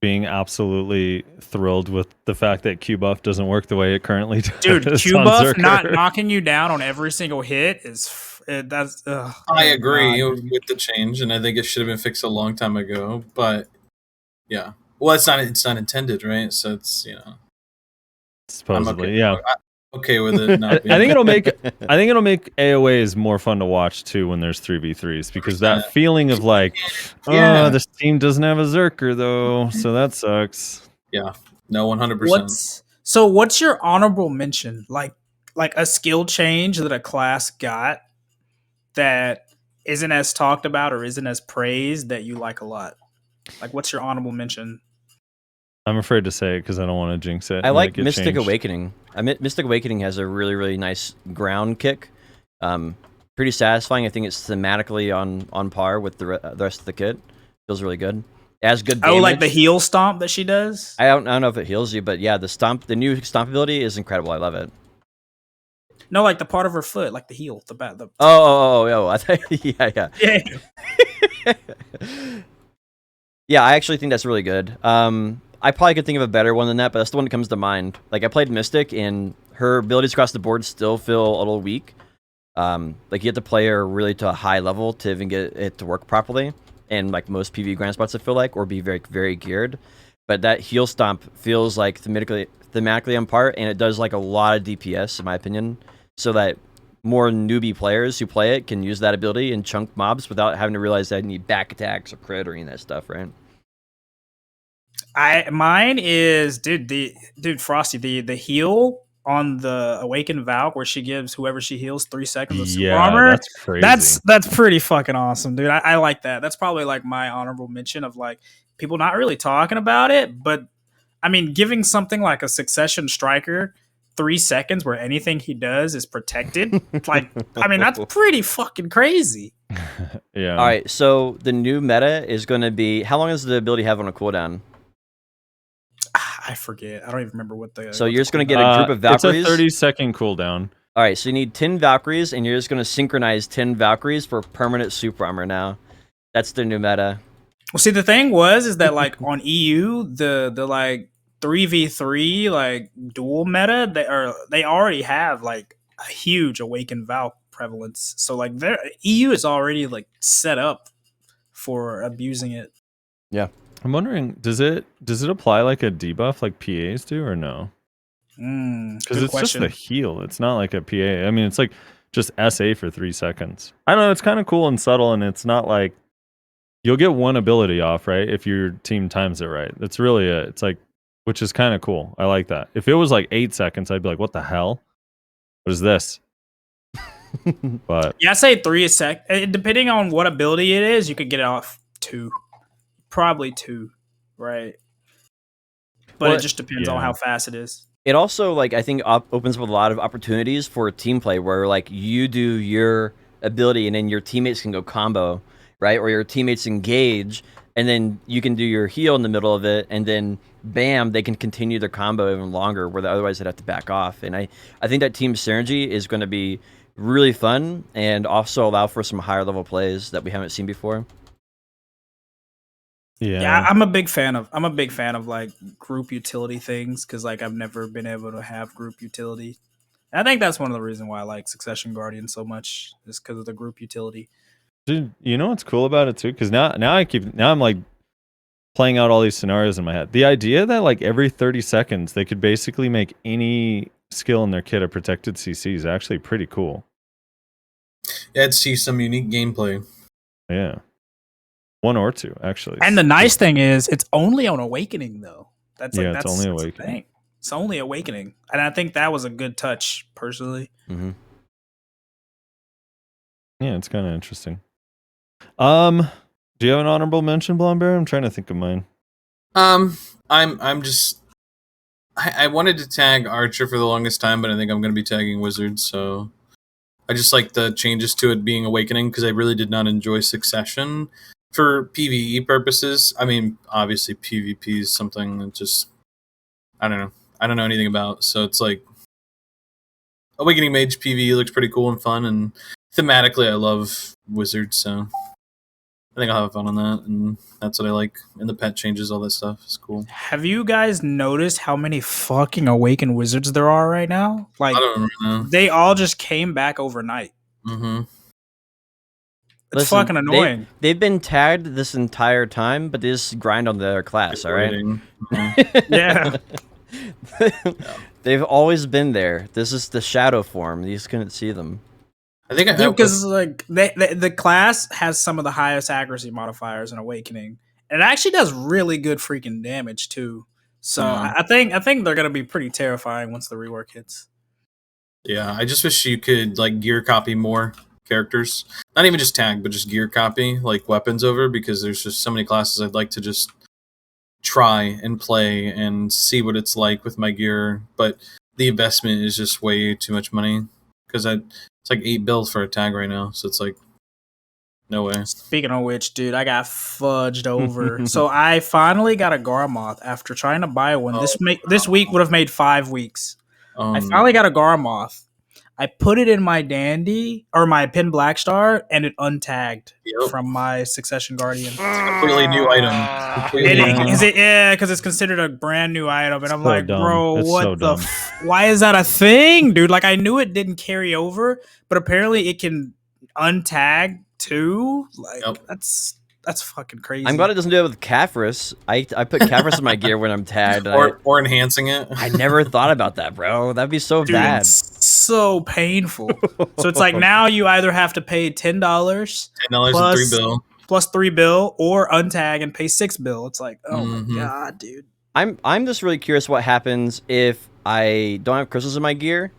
being absolutely thrilled with the fact that Q buff doesn't work the way it currently does? Dude, Q on buff Zerker? not knocking you down on every single hit is that's. I agree God, with the change, and I think it should have been fixed a long time ago. But yeah, well, it's not intended, right? So it's Supposedly, I'm okay with it. Not I being, think it'll make AOAs more fun to watch too when there's 3v3s, because that feeling of like, Yeah. this team doesn't have a Zerker though, so that sucks. no 100%. What's your honorable mention? Like a skill change that a class got that isn't as talked about or isn't as praised that you like a lot. Like, what's your honorable mention? I'm afraid to say it because I don't want to jinx it. I and like it get Mystic changed. Awakening. Mystic Awakening has a really, really nice ground kick. Pretty satisfying. I think it's thematically on par with the rest of the kit. Feels really good. It has good damage. Oh, like the heel stomp that she does? I don't know if it heals you, but yeah, the new stomp ability is incredible. I love it. No, like the part of her foot, like the heel, the bat. Oh! I thought, yeah. Yeah. Yeah, I actually think that's really good. I probably could think of a better one than that, but that's the one that comes to mind. Like, I played Mystic, and her abilities across the board still feel a little weak. Like, you have to play her really to a high level to even get it to work properly. And like most PvE grind spots, I feel like, or be very, very geared. But that heel stomp feels like thematically on par, and it does like a lot of DPS, in my opinion, so that more newbie players who play it can use that ability and chunk mobs without having to realize that I need back attacks or crit or any of that stuff, right? Mine is dude Frosty, the heal on the Awakened Valk where she gives whoever she heals 3 seconds of super armor. That's crazy. That's pretty fucking awesome, dude. I like that. That's probably like my honorable mention of like people not really talking about it, but I mean, giving something like a Succession Striker 3 seconds where anything he does is protected, like, I mean, that's pretty fucking crazy. Yeah. All right, so the new meta is going to be, how long does the ability have on a cooldown? I forget. I don't even remember what the. So you're just going to get a group of Valkyries. It's a 30-second cooldown. All right, so you need 10 Valkyries, and you're just going to synchronize 10 Valkyries for permanent super armor now. That's the new meta. Well, see, the thing is that like on EU, the like 3v3 like dual meta, they already have like a huge Awakened Valk prevalence. So like their EU is already like set up for abusing it. Yeah. I'm wondering, does it apply like a debuff like PAs do or no? Because it's just a heal. It's not like a PA. I mean, it's like just SA for 3 seconds. I don't know. It's kind of cool and subtle, and it's not like you'll get one ability off, right? If your team times it right. That's really it. It's like, which is kind of cool. I like that. If it was like 8 seconds, I'd be like, what the hell? What is this? But Yeah, I say 3 a sec. Depending on what ability it is, you could get it off 2. Probably 2, right? But it just depends on how fast it is. It also, like, I think opens up a lot of opportunities for team play where, like, you do your ability and then your teammates can go combo, right? Or your teammates engage, and then you can do your heal in the middle of it, and then bam, they can continue their combo even longer, where otherwise they'd have to back off. And I think that team synergy is going to be really fun and also allow for some higher level plays that we haven't seen before. Yeah, I'm a big fan of like group utility things because like I've never been able to have group utility. And I think that's one of the reasons why I like Succession Guardian so much is because of the group utility. Dude, you know what's cool about it too? Because now I'm like playing out all these scenarios in my head. The idea that like every 30 seconds they could basically make any skill in their kit a protected CC is actually pretty cool. Yeah, I'd see some unique gameplay. Yeah. 1 or 2, actually. And the nice thing is it's only on Awakening though. That's it's only Awakening. It's only Awakening. And I think that was a good touch, personally. Mm-hmm. Yeah, it's kind of interesting. Do you have an honorable mention, Blonde Bear? I'm trying to think of mine. I'm just I wanted to tag Archer for the longest time, but I think I'm going to be tagging Wizard. So I just like the changes to it being Awakening because I really did not enjoy Succession for PvE purposes. I mean, obviously PvP is something that just I don't know anything about. So it's like Awakening Mage PvE looks pretty cool and fun, and thematically I love Wizard, so I think I'll have fun on that, and that's what I like. And the pet changes, all that stuff is cool. Have you guys noticed how many fucking Awakened Wizards there are right now? Like, I don't know. They all just came back overnight. Mm-hmm. It's fucking annoying. They've been tagged this entire time, but they just grind on their class, all right? Yeah. They've always been there. This is the shadow form. You just couldn't see them. I think because like the class has some of the highest accuracy modifiers in Awakening, and it actually does really good freaking damage too. So I think they're gonna be pretty terrifying once the rework hits. Yeah, I just wish you could like gear copy more characters, not even just tag, but just gear copy like weapons over, because there's just so many classes I'd like to just try and play and see what it's like with my gear, but the investment is just way too much money because it's like 8 bills for a tag right now, so it's like no way. Speaking of which, dude, I got fudged over. So I finally got a Garmoth after trying to buy one. This week would have made 5 weeks. I finally got a Garmoth. I put it in my Dandy or my Pin Black Star, and it untagged from my Succession Guardian. It's a completely new item. Because it's considered a brand new item, and I'm so like, dumb. bro, It's what so the? dumb. Why is that a thing, dude? Like, I knew it didn't carry over, but apparently it can untag too. Like, that's fucking crazy. I'm glad it doesn't do it with Caphras. I put Caphras in my gear when I'm tagged. Or enhancing it. I never thought about that, bro. That'd be so bad. It's so painful. So it's like now you either have to pay $10 $10 and 3 bill. Plus 3 bill, or untag and pay 6 bill. It's like, oh my god, dude. I'm just really curious what happens if I don't have crystals in my gear,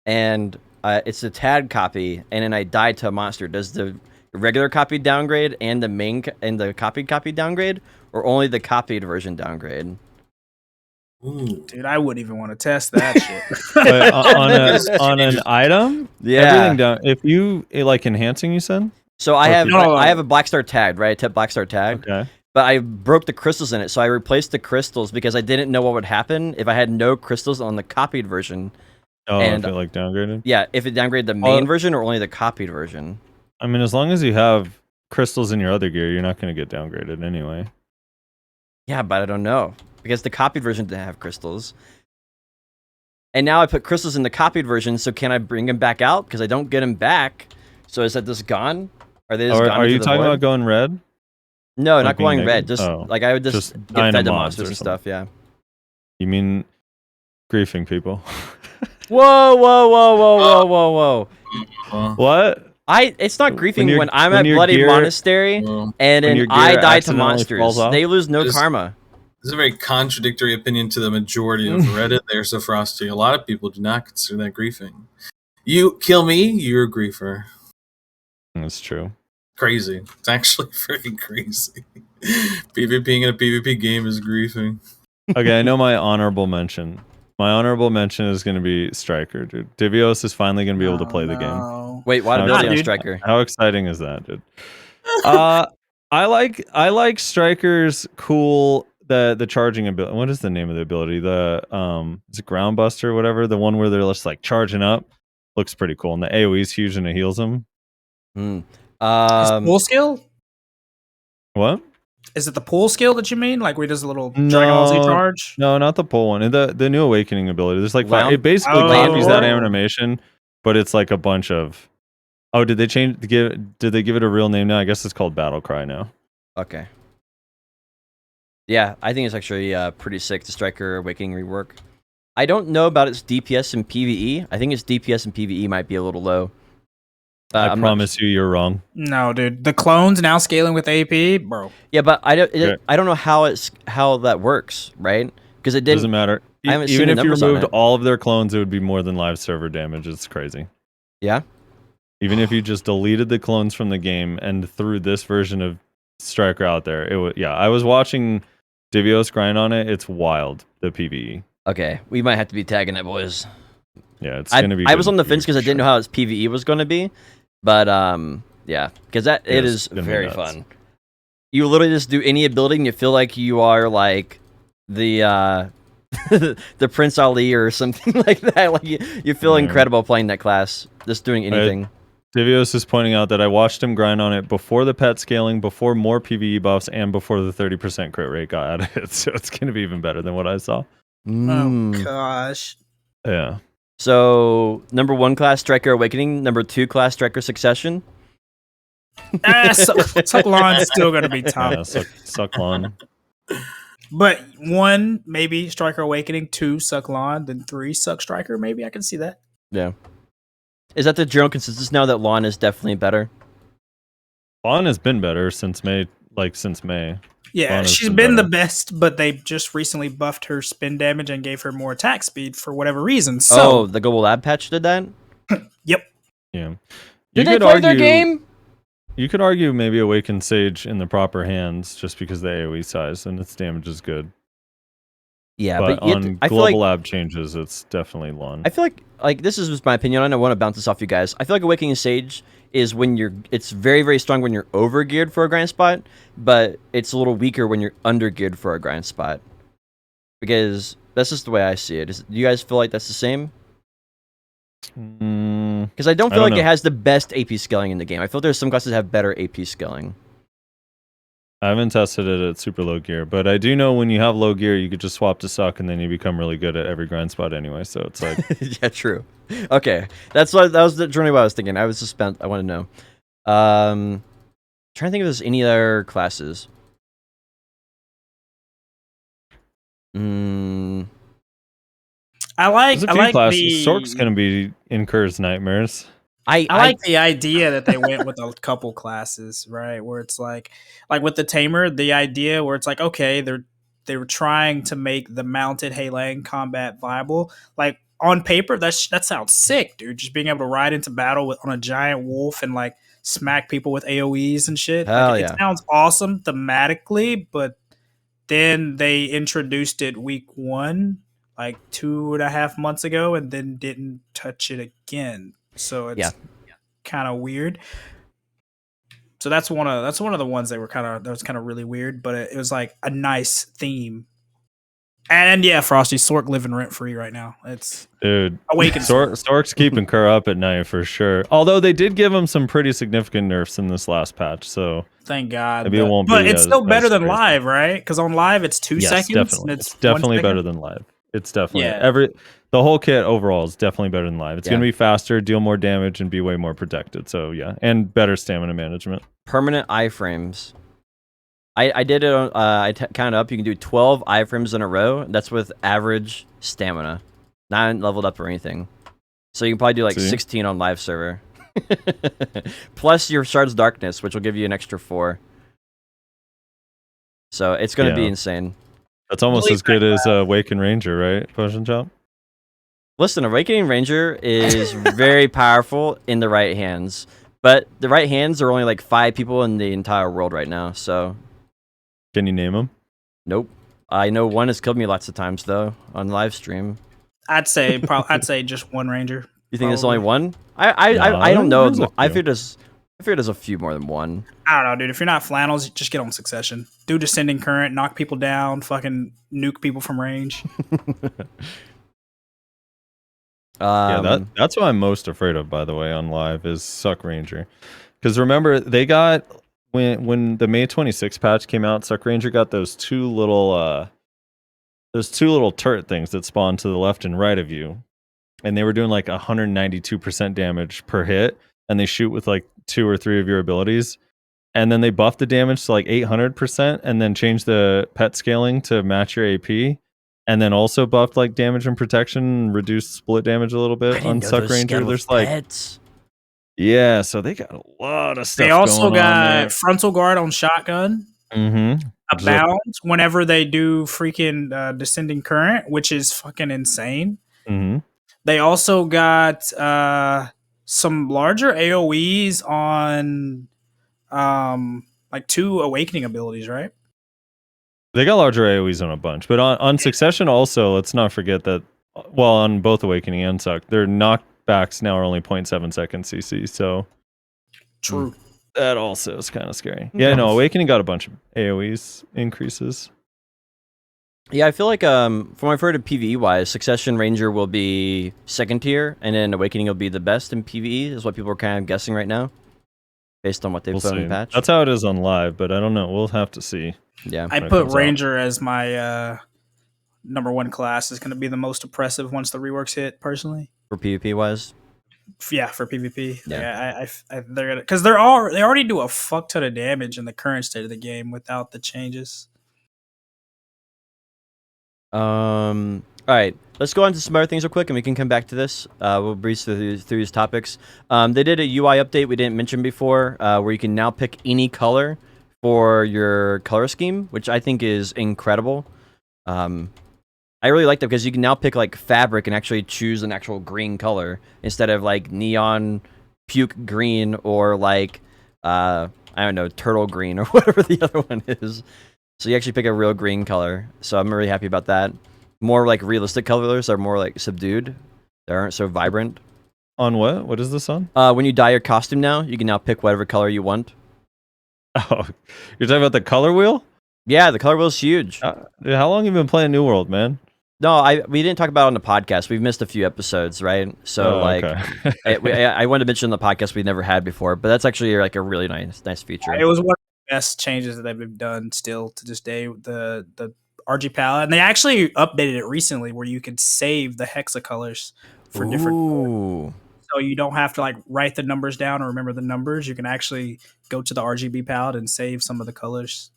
and it's a tag copy, and then I die to a monster. Does the regular copy downgrade and the copied copy downgrade, or only the copied version downgrade? Ooh. Dude, I wouldn't even want to test that shit. on an item, everything down. If you like enhancing, you said. So I have a Black Star tagged, right? I Black Star tagged. Okay. But I broke the crystals in it, so I replaced the crystals because I didn't know what would happen if I had no crystals on the copied version. Oh, if it like downgraded? Yeah, if it downgraded the main version or only the copied version. I mean, as long as you have crystals in your other gear, you're not going to get downgraded anyway. Yeah, but I don't know. Because the copied version didn't have crystals. And now I put crystals in the copied version, so can I bring them back out? Because I don't get them back. So is that just gone? Are they just gone? Are you talking about going red? No, like not going red. negative? Just like I would just get fed to monsters and stuff, yeah. You mean griefing people? Whoa. What? It's not griefing when I'm at your Bloody gear- Monastery and then I die to monsters. They lose no karma. This is a very contradictory opinion to the majority of Reddit there, SoFrosty. A lot of people do not consider that griefing. You kill me, you're a griefer. That's true. Crazy. It's actually freaking crazy. PvPing in a PvP game is griefing. Okay, I know my honorable mention. My honorable mention is going to be Striker, dude. Divios is finally going to be able to play the game. Wait, why Nah, ability on dude. Striker? How exciting is that, dude? I like Striker's cool the charging ability. What is the name of the ability? The is it Ground Buster or whatever? The one where they're just like charging up. Looks pretty cool. And the AoE is huge and it heals them. Hmm. Is it pool skill? What? Is it the pool skill that you mean? Like where he does a little Dragon Ball Z charge? No, not the pull one. The new awakening ability. There's like Lounge- it basically Oh. copies that animation, but it's like a bunch of. Oh, did they did they give it a real name now? I guess it's called Battle Cry now. Okay. Yeah, I think it's actually pretty sick. The Striker Awakening rework. I don't know about its DPS and PvE. I think its DPS and PvE might be a little low. I promise you, you're wrong. No, dude. The clones now scaling with AP, bro. Yeah, but I don't. Okay. I don't know how that works, right? Because it didn't. Doesn't matter. I haven't Even seen the if you numbers on removed it. all of their clones, it would be more than live server damage. It's crazy. Yeah. Even if you just deleted the clones from the game and threw this version of Striker out there, it would. Yeah, I was watching Divios grind on it. It's wild. The PvE. Okay, we might have to be tagging it, boys. Yeah, it's gonna be. I good was on the for fence you, because I didn't know how its PvE was going to be, but yeah, because it it's is gonna be very nuts. fun. You literally just do any ability and you feel like you are like the the Prince Ali or something like that. Like you feel Yeah. incredible playing that class, just doing anything. Divios is pointing out that I watched him grind on it before the pet scaling, before more PvE buffs, and before the 30% crit rate got added. So it's going to be even better than what I saw. Mm. Oh gosh. Yeah. So number 1 class Striker Awakening, number 2 class Striker Succession. Sucklon's still gonna be top. Yeah, Sucklon. But 1, maybe Striker Awakening, 2, Sucklon, then 3, Suck Striker, maybe. I can see that. Yeah. Is that the general consensus now that Lon is definitely better? Lon has been better since May. Yeah, Lon has she's been been the better. best, but they just recently buffed her spin damage and gave her more attack speed for whatever reason. So, Oh, the Global Lab patch did that? Yeah. Did You they could play their argue- game? You could argue maybe Awakened Sage in the proper hands just because the AoE size and its damage is good. Yeah, But but you have on to, I feel like Global Lab changes, it's definitely Lon. I feel like this is just my opinion. I don't want to bounce this off you guys. I feel like Awakening Sage is when it's very, very strong when you're over geared for a grind spot, but it's a little weaker when you're under geared for a grind spot. Because that's just the way I see it. Do you guys feel like that's the same? Because I don't feel don't like know. it has the best AP scaling in the game. I feel there's some classes that have better AP scaling. I haven't tested it at super low gear, but I do know when you have low gear, you could just swap to Suck and then you become really good at every grind spot anyway. So it's like, Yeah, true. Okay, that was the journey. What I was thinking. I was just spent. I want to know. Trying to think if there's any other classes. I like there's a I few like classes. the Sork's going to be Incur's Nightmares. I like the idea that they went with a couple classes, right? Where it's like with the Tamer, the idea where it's like, okay, they were trying to make the mounted Heilang combat viable. Like on paper, that sounds sick, dude. Just being able to ride into battle on a giant wolf and like smack people with AoEs and shit. Hell Like, yeah. It sounds awesome thematically, but then they introduced it week 1, like 2.5 months ago, and then didn't touch it again. So it's kind of weird. So that's one of the ones that was kind of really weird, but it was like a nice theme. And yeah, Frosty Sork living rent free right now. It's Dude, Awakened Sork's keeping Kerr up at night for sure. Although they did give him some pretty significant nerfs in this last patch, so thank God. maybe it won't but be it's as- still better as than crazy. live, right? Because on live it's 2 Yes, seconds. definitely. And It's 1 definitely second. better than live. It's definitely Yeah. the whole kit overall is definitely better than live. It's Yeah. gonna be faster, deal more damage, and be way more protected. So yeah, and better stamina management. permanent iframes. I did it on, I counted up. You can do 12 iframes in a row. That's with average stamina. Not leveled up or anything. So you can probably do like See? 16 on live server. Plus your Shard's Darkness, which will give you an extra 4. So it's going to be Yeah. insane. That's almost Believe as good as Awaken Ranger, right? Potion Chop. Listen, Awakening Ranger is very powerful in the right hands, but the right hands are only like 5 people in the entire world right now. So, Can you name them? nope. I know one has killed me lots of times though on live stream. I'd say just one ranger. You think there's only probably. one? No, I don't know. there's a I few. figured there's a few more than one. I don't know, dude. If you're not flannels, just get on Succession. Do descending current, knock people down, fucking nuke people from range. That's what I'm most afraid of, by the way, on live is Suck Ranger. Because remember, they got when the May 26 patch came out, Suck Ranger got those two little turret things that spawn to the left and right of you, and they were doing like 192% damage per hit, and they shoot with like 2 or 3 of your abilities. And then they buffed the damage to like 800%, and then changed the pet scaling to match your AP. And then also buffed like damage and protection, reduced split damage a little I bit didn't on know Suck those Ranger. scaled There's with like, pets. yeah, so they got a lot of stuff. They also going on got there. frontal guard on shotgun. Mm-hmm. Abound whenever they do freaking descending current, which is fucking insane. Mm-hmm. They also got some larger AoEs on like 2 awakening abilities, right? They got larger AoEs on a bunch, but on Succession also, let's not forget that. Well, on both Awakening and Suck, their knockbacks now are only 0.7 seconds CC. So True. that also is kind of scary. Yeah, no, Awakening got a bunch of AoEs increases. Yeah, I feel like from what I've heard of PvE wise, Succession Ranger will be second tier, and then Awakening will be the best in PvE. Is what people are kind of guessing right now, based on what they've We'll put in see. the patch. That's how it is on live, but I don't know. We'll have to see. Yeah, I when it put comes out. Ranger as my number 1 class. Is going to be the most oppressive once the reworks hit, personally. for PvP wise. Yeah, for PvP. Yeah. They're gonna, because they already do a fuck ton of damage in the current state of the game without the changes. All right, let's go on to some other things real quick, and we can come back to this. We'll breeze through these topics. They did a UI update we didn't mention before, where you can now pick any color for your color scheme, which I think is incredible. I really like that because you can now pick like fabric and actually choose an actual green color instead of like neon puke green or like I don't know, turtle green or whatever the other one is. So you actually pick a real green color. So I'm really happy about that. More like realistic colors are more like subdued. They aren't so vibrant. On what? What is this on? When you dye your costume now, you can now pick whatever color you want. Oh, you're talking about the color wheel? Yeah, the color wheel's huge. Dude, how long have you been playing New World, man? No, we didn't talk about it on the podcast. We've missed a few episodes, right? So okay. I wanted to mention the podcast we never had before, but that's actually like a really nice feature. It was one of the best changes that they've done still to this day. The RG palette, and they actually updated it recently where you could save the hexa colors for different. Ooh. So you don't have to like write the numbers down or remember the numbers. You can actually go to the RGB palette and save some of the colors.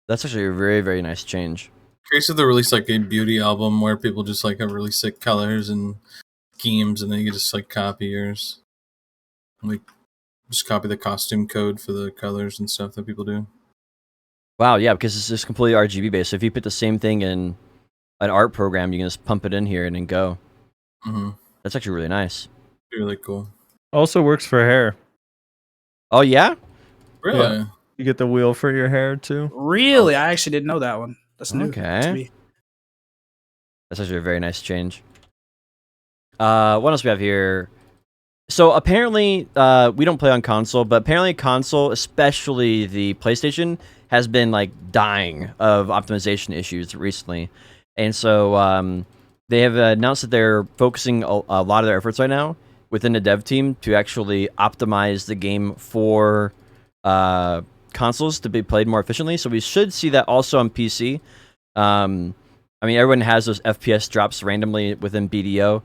That's actually a very, very nice change. Curious if they release like a beauty album where people just like have really sick colors and schemes, and then you can just like copy yours, like just copy the costume code for the colors and stuff that people do. Wow, yeah, because it's just completely RGB based. So if you put the same thing in an art program, you can just pump it in here and then go. Mm-hmm. That's actually really nice. Really cool. Also works for hair. Oh, yeah? Really? Yeah. You get the wheel for your hair too. Really, I actually didn't know that one. That's new Okay. to me. That's actually a very nice change. What else we have here? So apparently, we don't play on console, but apparently console, especially the PlayStation, has been like dying of optimization issues recently. And so they have announced that they're focusing a lot of their efforts right now within the dev team to actually optimize the game for consoles to be played more efficiently. So we should see that also on PC. I mean, everyone has those FPS drops randomly within BDO.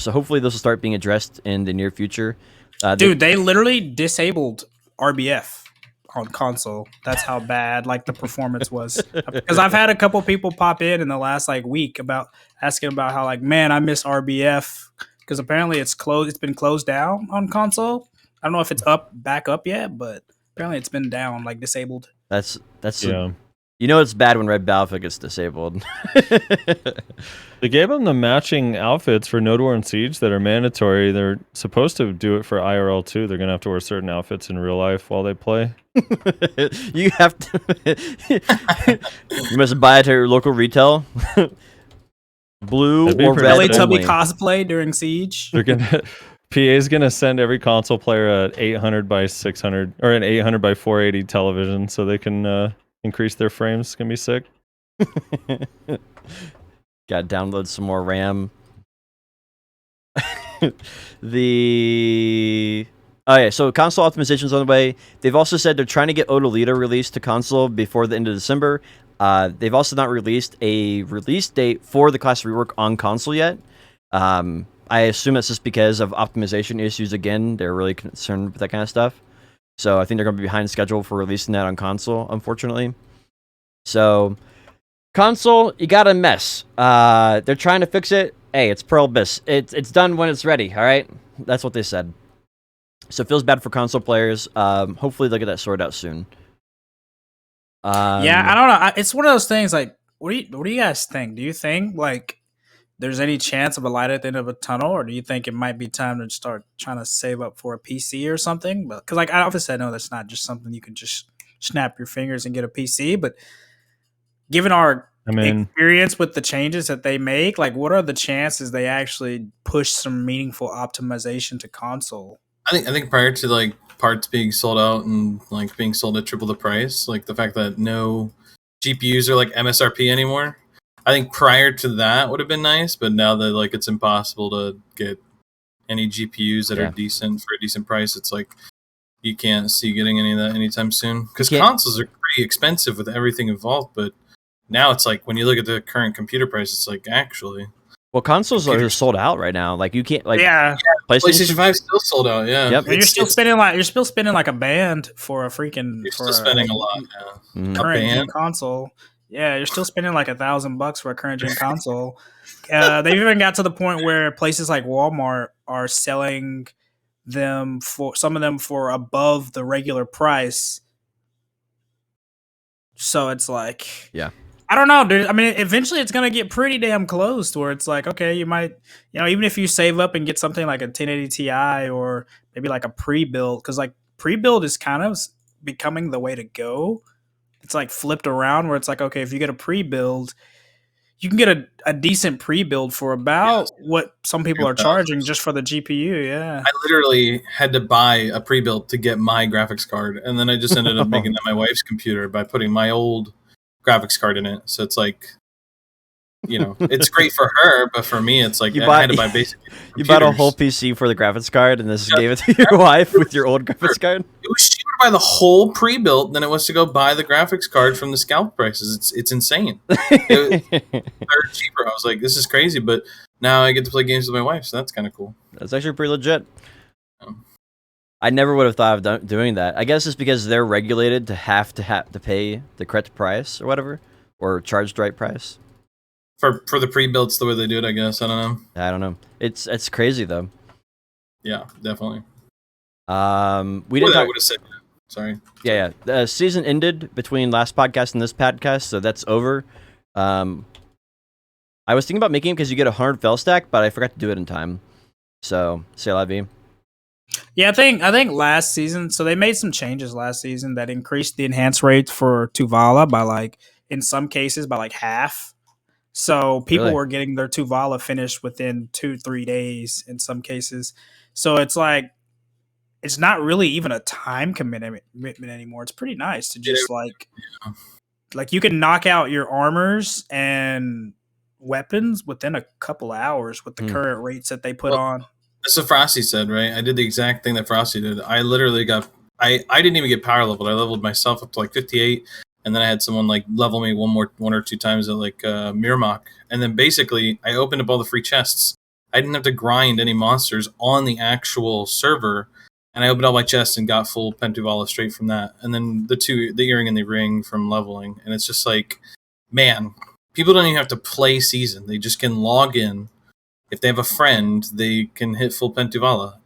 So hopefully those will start being addressed in the near future. Dude, they literally disabled RBF on console. That's how bad like the performance was. Because I've had a couple people pop in the last like week about asking about how like, man, I miss RBF because apparently it's closed. It's been closed down on console. I don't know if it's back up yet, but apparently it's been down, like disabled. That's Yeah. You know it's bad when Red Battlefield gets disabled. They gave them the matching outfits for Node War and Siege that are mandatory. They're supposed to do it for IRL too. They're gonna have to wear certain outfits in real life while they play. You have to. You must buy it at your local retail. Blue That'd be or pretty red sick. Teletubby only. cosplay during Siege. They're gonna PA's gonna send every console player an 800 by 600 or an 800 by 480 television so they can increase their frames. It's gonna be sick. Got to download some more RAM. So console optimization's on the way. They've also said they're trying to get Odolita released to console before the end of December. They've also not released a release date for the class rework on console yet. I assume that's just because of optimization issues again. They're really concerned with that kind of stuff. So I think they're going to be behind schedule for releasing that on console, unfortunately. So console, you got a mess. They're trying to fix it. Hey, it's Pearl Abyss. It's done when it's ready, all right? That's what they said. So it feels bad for console players. Hopefully they'll get that sorted out soon. Yeah, I don't know. It's one of those things. Like, what do you guys think? Do you think like there's any chance of a light at the end of a tunnel, or do you think it might be time to start trying to save up for a PC or something? Because like I obviously I know that's not just something you can just snap your fingers and get a PC, but given our experience with the changes that they make, like what are the chances they actually push some meaningful optimization to console? I think prior to like parts being sold out and like being sold at triple the price, like the fact that no GPUs are like MSRP anymore, I think prior to that would have been nice, but now that like it's impossible to get any GPUs that are decent for a decent price, it's like you can't see getting any of that anytime soon. Because consoles are pretty expensive with everything involved, but now it's like when you look at the current computer price, it's like actually. Well, consoles are sold out right now. Like you can't like PlayStation 5 still sold out. Yeah, yep. You're still spending like a band for a freaking. You're still spending a lot. Yeah. Current gen console. Yeah, you're still spending like $1,000 for a current gen console. They've even got to the point where places like Walmart are selling them for some of them for above the regular price. So it's like, I don't know, dude. I mean, eventually it's gonna get pretty damn close to where it's like, okay, you might, even if you save up and get something like a 1080 Ti or maybe like a pre-build, because like pre-build is kind of becoming the way to go. It's like flipped around where it's like, okay, if you get a pre-build, you can get a decent pre-build for about what some people are charging just for the GPU. Yeah, I literally had to buy a pre-built to get my graphics card, and then I just ended up making that my wife's computer by putting my old graphics card in it. So it's like, it's great for her, but for me, it's like I had to buy basic. You bought a whole PC for the graphics card, and just gave it to your wife with your old graphics card. It was cheaper to buy the whole pre-built than it was to go buy the graphics card from the scalp prices. It's insane. They're cheaper. I was like, this is crazy, but now I get to play games with my wife, so that's kind of cool. That's actually pretty legit. I never would have thought of doing that. I guess it's because they're regulated to have to pay the correct price or whatever, or charge the right price. For the pre-builds, the way they do it, I guess. I don't know. It's crazy though. Yeah, definitely. We didn't. I would have said. Sorry. Yeah. The season ended between last podcast and this podcast, so that's over. I was thinking about making it because you get a 100 fail stack, but I forgot to do it in time. So, c'est la vie. Yeah, I think last season, so they made some changes last season that increased the enhance rate for Tuvala by like, in some cases, by like half. So people were getting their Tuvala finished within 2-3 days in some cases. So it's like, it's not really even a time commitment anymore. It's pretty nice to just like you can knock out your armors and weapons within a couple hours with the current rates that they put on. That's what Frosty said, right? I did the exact thing that Frosty did. I literally I didn't even get power leveled. I leveled myself up to like 58. And then I had someone like level me one or two times at like Mirmok. And then basically I opened up all the free chests. I didn't have to grind any monsters on the actual server. And I opened all my chests and got full Pentuvala straight from that. And then the earring and the ring from leveling. And it's just like, man, people don't even have to play season. They just can log in. If they have a friend, they can hit full Pentuvala.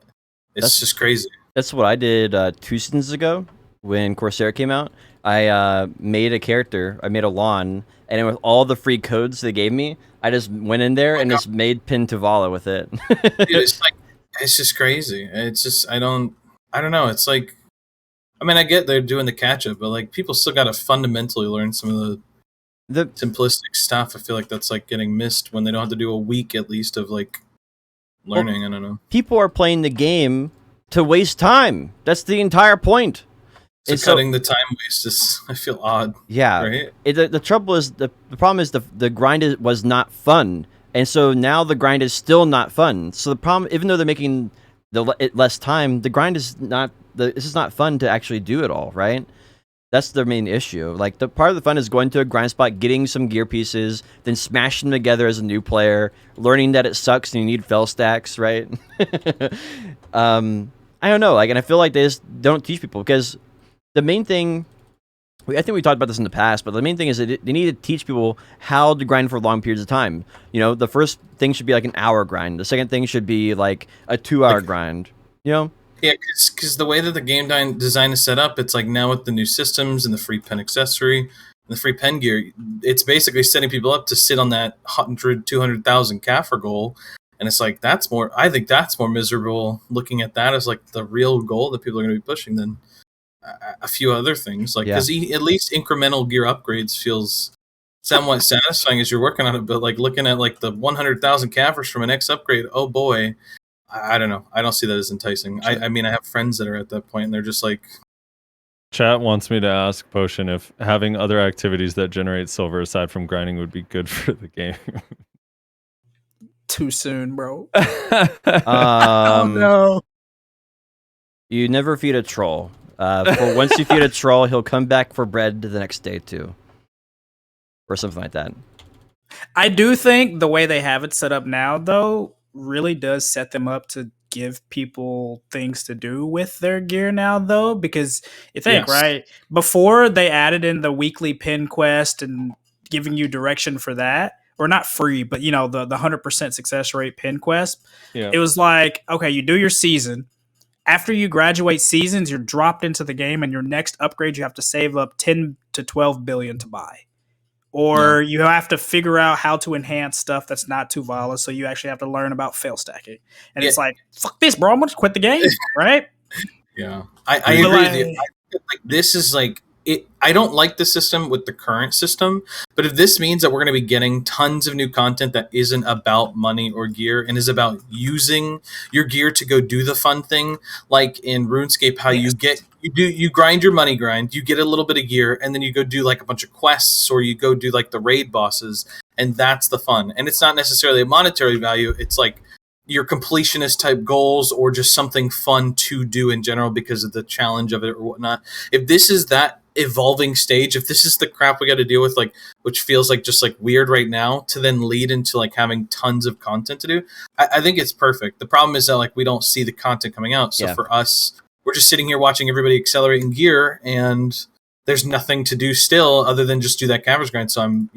That's just crazy. That's what I did 2 seasons ago when Corsair came out. I made a character. I made a lawn, and with all the free codes they gave me, I just went in there and just made Pin Tuvala with it. Dude, it's just crazy. It's just I don't know. It's like, I mean, I get they're doing the catch up, but like people still got to fundamentally learn some of the simplistic stuff. I feel like that's like getting missed when they don't have to do a week at least of like learning. I don't know. People are playing the game to waste time. That's the entire point. So cutting the time waste is, I feel odd. Yeah. Right? The trouble is, the problem is the grind was not fun. And so now the grind is still not fun. So the problem, even though they're making it less time, the grind is not, this is not fun to actually do it all, right? That's the main issue. Like, the part of the fun is going to a grind spot, getting some gear pieces, then smashing them together as a new player, learning that it sucks and you need fell stacks, right? I don't know. Like, and I feel like they just don't teach people, because the main thing, I think we talked about this in the past, but the main thing is that they need to teach people how to grind for long periods of time. You know, the first thing should be like an hour grind. The second thing should be like a 2-hour grind, you know? Yeah, because the way that the game design is set up, it's like now with the new systems and the free pen accessory and the free pen gear, it's basically setting people up to sit on that 100, 200,000 CAFR goal. And it's like, I think that's more miserable looking at that as like the real goal that people are going to be pushing than a few other things. Like, because at least incremental gear upgrades feels somewhat satisfying as you're working on it. But like looking at like the 100,000 CAFRs from an X upgrade, oh boy, I don't know. I don't see that as enticing. I mean, I have friends that are at that point, and they're just like... Chat wants me to ask Potion if having other activities that generate silver aside from grinding would be good for the game. Too soon, bro. Oh, no. You never feed a troll. For once you feed a troll, he'll come back for bread the next day, too. Or something like that. I do think the way they have it set up now, though, really does set them up to give people things to do with their gear now, though, because you think, right, before they added in the weekly pin quest and giving you direction for that, or not free, but you know, the 100% success rate pin quest, it was like, okay, you do your season. After you graduate seasons, you're dropped into the game, and your next upgrade, you have to save up 10 to 12 billion to buy. Or you have to figure out how to enhance stuff that's not too volatile, so you actually have to learn about fail stacking. And it's like, fuck this, bro, I'm going to quit the game, right? Yeah, I agree with you. Like, this is like, I don't like the system with the current system, but if this means that we're going to be getting tons of new content that isn't about money or gear and is about using your gear to go do the fun thing, like in RuneScape, how you grind your money grind, you get a little bit of gear, and then you go do like a bunch of quests, or you go do like the raid bosses, and that's the fun. And it's not necessarily a monetary value, it's like your completionist type goals or just something fun to do in general because of the challenge of it or whatnot. If this is that evolving stage, if this is the crap we got to deal with, like, which feels like just like weird right now, to then lead into like having tons of content to do, I think it's perfect. The problem is that like we don't see the content coming out. So for us, we're just sitting here watching everybody accelerate in gear, and there's nothing to do still other than just do that caverns grind. So I'm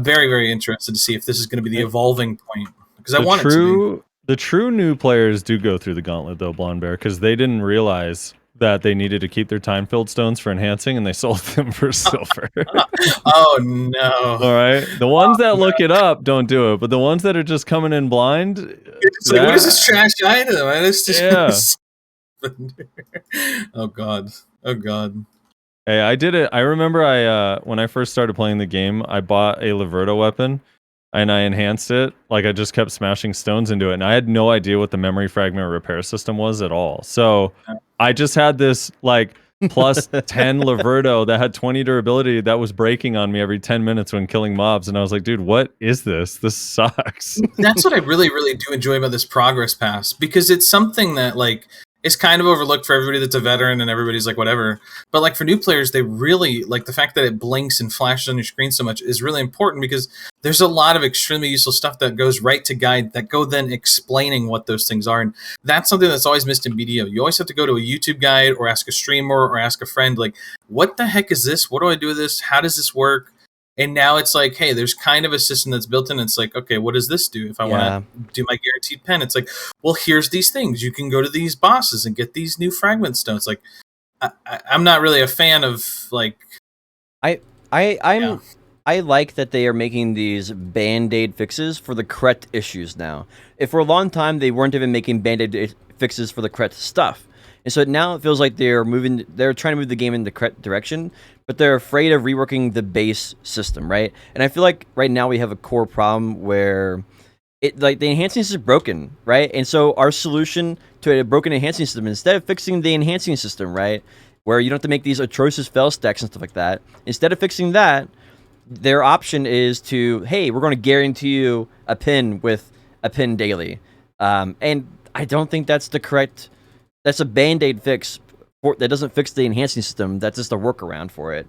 very, very interested to see if this is going to be the evolving point. Because I want it to be. The true new players do go through the gauntlet, though, Blonde Bear, because they didn't realize that they needed to keep their time-filled stones for enhancing, and they sold them for silver. Oh, no. All right? The ones that look it up don't do it, but the ones that are just coming in blind... It's like, what is this trash item? It's just... Oh, God. Oh, God. Hey, I did it. I remember when I first started playing the game, I bought a Laverto weapon, and I enhanced it. Like, I just kept smashing stones into it, and I had no idea what the memory fragment repair system was at all. So I just had this like plus 10 Laverto that had 20 durability that was breaking on me every 10 minutes when killing mobs, and I was like, dude, what is this? This sucks. That's what I really, really do enjoy about this progress pass, because it's something that like is kind of overlooked for everybody that's a veteran and everybody's like whatever, but like for new players, they really like the fact that it blinks and flashes on your screen so much is really important, because there's a lot of extremely useful stuff that goes right to guide that go then explaining what those things are. And that's something that's always missed in BDO. You always have to go to a YouTube guide or ask a streamer or ask a friend, like, what the heck is this? What do I do with this? How does this work? And now it's like, hey, there's kind of a system that's built in. It's like, okay, what does this do? If I want to do my guaranteed pen, it's like, well, here's these things. You can go to these bosses and get these new fragment stones. Like, I'm not really a fan of like. I like that they are making these band-aid fixes for the correct issues now. If for a long time they weren't even making band-aid fixes for the correct stuff. And so now it feels like they're trying to move the game in the correct direction, but they're afraid of reworking the base system, right? And I feel like right now we have a core problem where the enhancing system is broken, right? And so our solution to a broken enhancing system, instead of fixing the enhancing system, right, where you don't have to make these atrocious fail stacks and stuff like that, instead of fixing that, their option is to, hey, we're going to guarantee you a pin with a pin daily. And I don't think that's the correct. That's a band-aid fix that doesn't fix the enhancing system. That's just a workaround for it.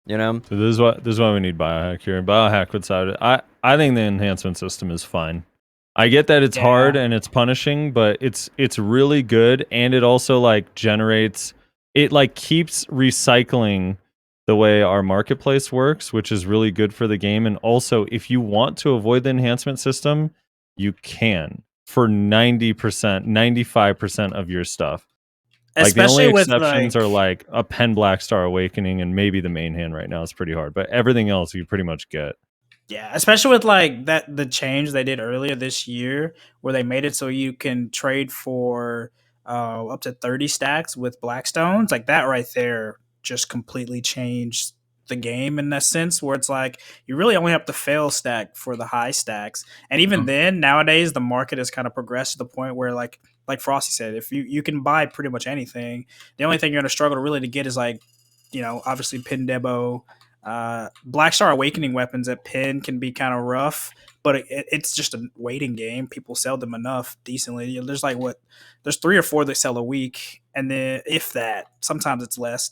You know. So this is why we need biohack here. Biohack would side. I think the enhancement system is fine. I get that it's hard and it's punishing, but it's really good, and it also like generates. It like keeps recycling the way our marketplace works, which is really good for the game. And also, if you want to avoid the enhancement system, you can for 90%, 95% of your stuff. Like Especially the only with exceptions are like a Pen Black Star Awakening and maybe the main hand right now is pretty hard, but everything else you pretty much get. Yeah, especially with like the change they did earlier this year, where they made it so you can trade for up to 30 stacks with Blackstones. Like that right there just completely changed the game in that sense, where it's like you really only have to fail stack for the high stacks. And even then, nowadays the market has kind of progressed to the point where like Frosty said, if you can buy pretty much anything, the only thing you're going to struggle really to get is like, obviously Pin Debo. Black Star Awakening weapons at Pin can be kind of rough, but it's just a waiting game. People sell them enough decently. There's there's 3 or 4 that sell a week, and then if that, sometimes it's less.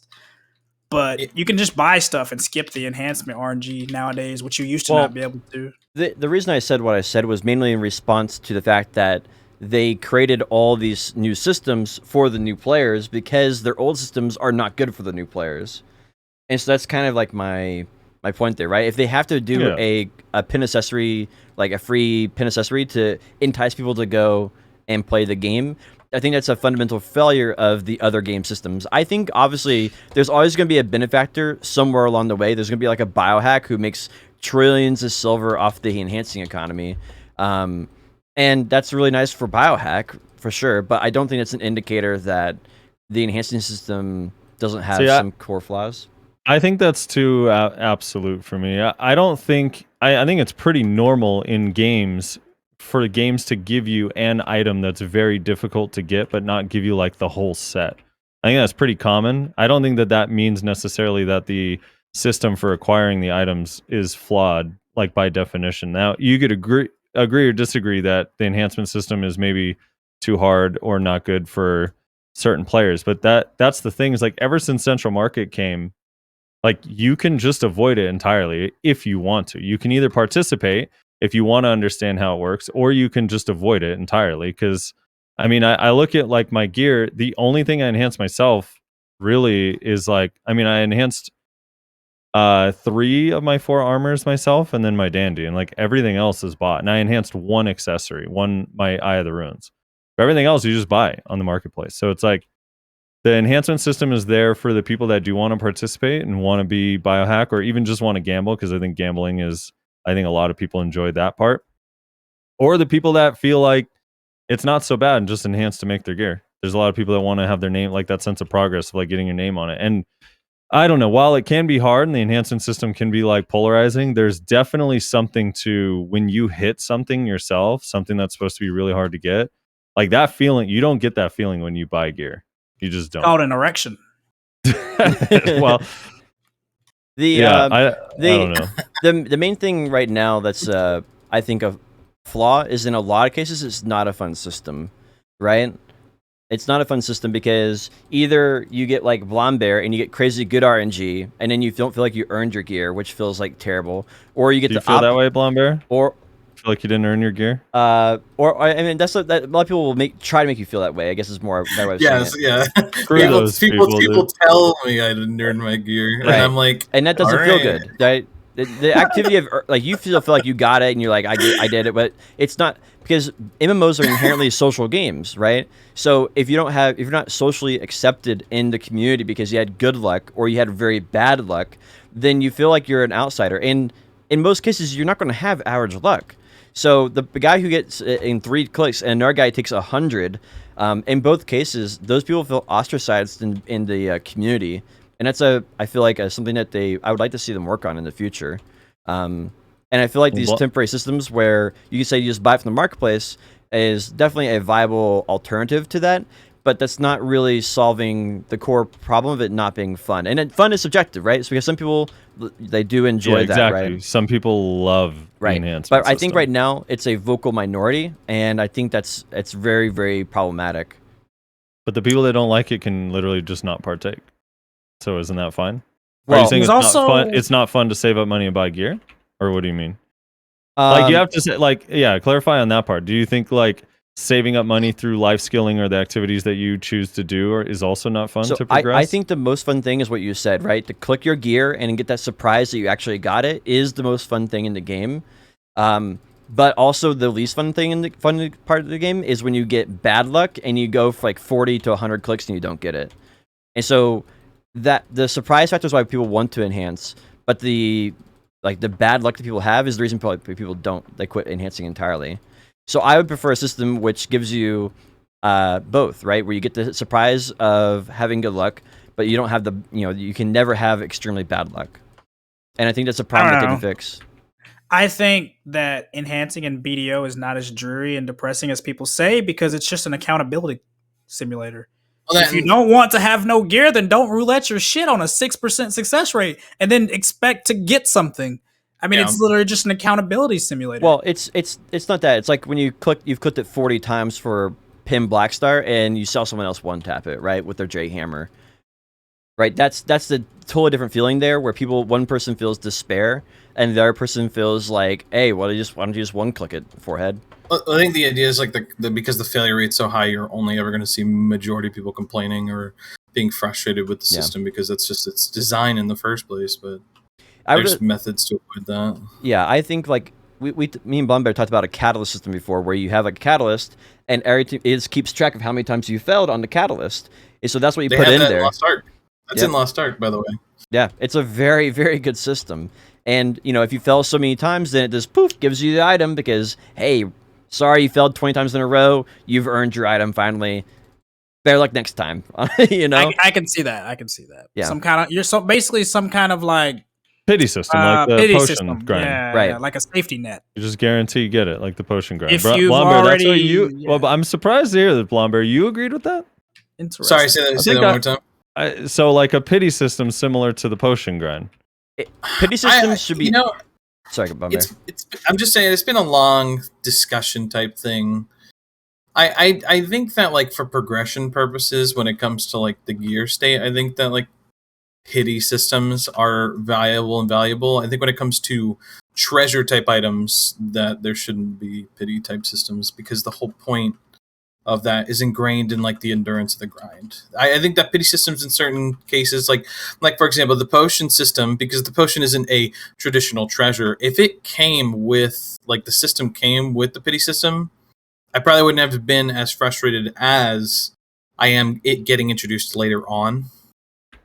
But you can just buy stuff and skip the enhancement RNG nowadays, which you used to not be able to do. The reason I said what I said was mainly in response to the fact that they created all these new systems for the new players because their old systems are not good for the new players. And so that's kind of like my point there, right? If they have to do a pin accessory, like a free pin accessory to entice people to go and play the game, I think that's a fundamental failure of the other game systems. I think, obviously, there's always going to be a benefactor somewhere along the way. There's going to be like a biohack who makes trillions of silver off the enhancing economy. And that's really nice for biohack, for sure. But I don't think it's an indicator that the enhancing system doesn't have some core flaws. I think that's too absolute for me. I don't think... I think it's pretty normal in games for the games to give you an item that's very difficult to get, but not give you like the whole set. I think that's pretty common. I don't think that means necessarily that the system for acquiring the items is flawed, like by definition. Now, you could agree or disagree that the enhancement system is maybe too hard or not good for certain players, but that's the thing is like ever since Central Market came, like you can just avoid it entirely if you want to. You can either participate if you want to understand how it works, or you can just avoid it entirely. Because, I mean, I look at like my gear. The only thing I enhance myself really is like, I mean, I enhanced 3 of my 4 armors myself, and then my dandy, and like everything else is bought. And I enhanced 1 accessory, my Eye of the Runes. But everything else you just buy on the marketplace. So it's like the enhancement system is there for the people that do want to participate and want to be biohack, or even just want to gamble, because I think gambling is. I think a lot of people enjoy that part. Or the people that feel like it's not so bad and just enhance to make their gear. There's a lot of people that want to have their name, like that sense of progress of like getting your name on it. And I don't know, while it can be hard and the enhancement system can be like polarizing, there's definitely something to when you hit something yourself, something that's supposed to be really hard to get. Like that feeling, you don't get that feeling when you buy gear. You just don't. Called an erection. Well... I don't know. The main thing right now that's I think a flaw is in a lot of cases it's not a fun system, right? It's not a fun system because either you get like Blombear and you get crazy good RNG and then you don't feel like you earned your gear, which feels like terrible, or you get Do you feel that way, Blombear? Or feel like you didn't earn your gear? Or I mean, that a lot of people will try to make you feel that way. I guess it's more that way. People tell me I didn't earn my gear, and I'm like, and that doesn't feel good, right? The activity of like you feel like you got it and you're like I did it, but it's not because MMOs are inherently social games, right? So if you're not socially accepted in the community because you had good luck or you had very bad luck, then you feel like you're an outsider. And in most cases, you're not going to have average luck. So the guy who gets in 3 clicks and another guy takes 100, in both cases, those people feel ostracized in the community. And that's I feel like something that I would like to see them work on in the future. And I feel like these temporary systems where you can say you just buy it from the marketplace is definitely a viable alternative to that. But that's not really solving the core problem of it not being fun. And fun is subjective, right? So because some people, they do enjoy that, right? Some people love the enhancement But I system. think right now it's a vocal minority, and I think it's very, very problematic. But the people that don't like it can literally just not partake. So isn't that fine? Well, Are you saying also- it's not fun to save up money and buy gear? Or what do you mean? Like you have to say, like, yeah, clarify on that part. Do you think like saving up money through life skilling or the activities that you choose to do is also not fun to progress? I think the most fun thing is what you said, right? To click your gear and get that surprise that you actually got it is the most fun thing in the game. But also the least fun thing in the fun part of the game is when you get bad luck and you go for like 40 to 100 clicks and you don't get it. And so that the surprise factor is why people want to enhance, but the bad luck that people have is the reason people don't. They quit enhancing entirely. So I would prefer a system which gives you both, right? Where you get the surprise of having good luck, but you don't have you can never have extremely bad luck. And I think that's a problem that they can fix. I think that enhancing in BDO is not as dreary and depressing as people say because it's just an accountability simulator. Well, if you don't want to have no gear, then don't roulette your shit on a 6% success rate and then expect to get something. I mean, it's literally just an accountability simulator. Well, it's not that. It's like when you've clicked it 40 times for Pin Blackstar and you saw someone else one tap it, right, with their J hammer. Right? That's the totally different feeling there where one person feels despair and the other person feels like, hey, why don't you just one click it forehead? I think the idea is like because the failure rate's so high, you're only ever going to see majority of people complaining or being frustrated with the system because it's design in the first place. But there's methods to avoid that. Yeah, I think like me and Blumbear talked about a catalyst system before where you have a catalyst and everything keeps track of how many times you failed on the catalyst. And so that's what you put in there. Lost Ark. That's in Lost Ark, by the way. Yeah, it's a very, very good system. And, if you fell so many times, then it just, poof, gives you the item because, hey, sorry you failed 20 times in a row. You've earned your item finally. Better luck next time. I can see that. Yeah. Basically some kind of like pity system, like the potion system. grind. Yeah, right. Yeah, like a safety net. You just guarantee you get it, like the potion grind. If you've already... that's what you... Well, but I'm surprised to hear that, Blomberg. You agreed with that? Interesting. Sorry, say that one more time. So like a pity system similar to the potion grind. Pity systems should be... Sorry, Blomberg. I'm just saying, it's been a long discussion type thing. I think that like for progression purposes, when it comes to like the gear state, I think that like pity systems are viable and valuable. I think when it comes to treasure type items, that there shouldn't be pity type systems because the whole point of that is ingrained in like the endurance of the grind. I think that pity systems in certain cases, like for example, the potion system, because the potion isn't a traditional treasure. If it came with like the system came with the pity system, I probably wouldn't have been as frustrated as I am it getting introduced later on.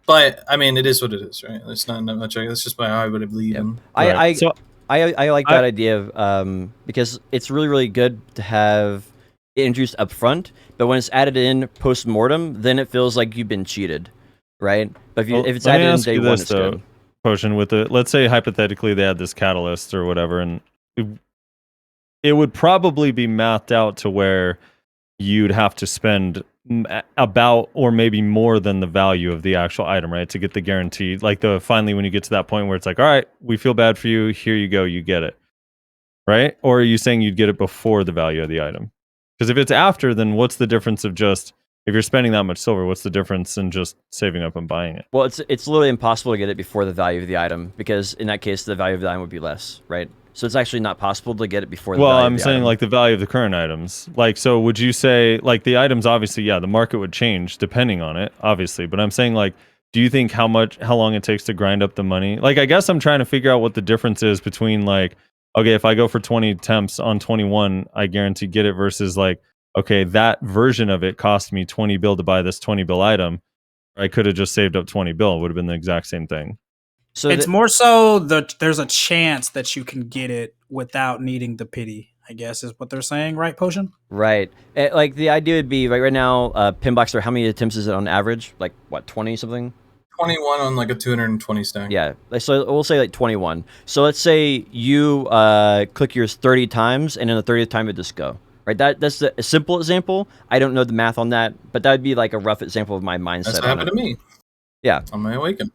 But I mean, it is what it is, right? It's not much. That's just how I would believe in. I like that idea of because it's really, really good to have it introduced up front, but when it's added in post mortem, then it feels like you've been cheated, right? But if it's added in day one, it's good. Potion with let's say hypothetically they had this catalyst or whatever, and it would probably be mathed out to where you'd have to spend about or maybe more than the value of the actual item, right, to get the guaranteed. Like finally when you get to that point where it's like, all right, we feel bad for you, here you go, you get it, right? Or are you saying you'd get it before the value of the item? Because if it's after, then what's the difference of just, if you're spending that much silver, what's the difference in just saving up and buying it? Well, it's literally impossible to get it before the value of the item, because in that case, the value of the item would be less, right? So it's actually not possible to get it before the value of the item. Well, I'm saying like the value of the current items. Like, so would you say, like the items, obviously, yeah, the market would change depending on it, obviously. But I'm saying like do you think how long it takes to grind up the money? Like, I guess I'm trying to figure out what the difference is between like, okay, if I go for 20 attempts on 21, I guarantee get it versus like, okay, that version of it cost me 20 bill to buy this 20 bill item. I could have just saved up 20 bill. It would have been the exact same thing. So It's more so that there's a chance that you can get it without needing the pity, I guess is what they're saying, right, Potion? right. Like the idea would be right now, Pinboxer, how many attempts is it on average? Like what, 20 something? 21 on like a 220 stack. Yeah. So we'll say like 21. So let's say you click yours 30 times, and then the 30th time it just go. Right. That's a simple example. I don't know the math on that, but that would be like a rough example of my mindset. That's what happened to me. Yeah. On my awaken.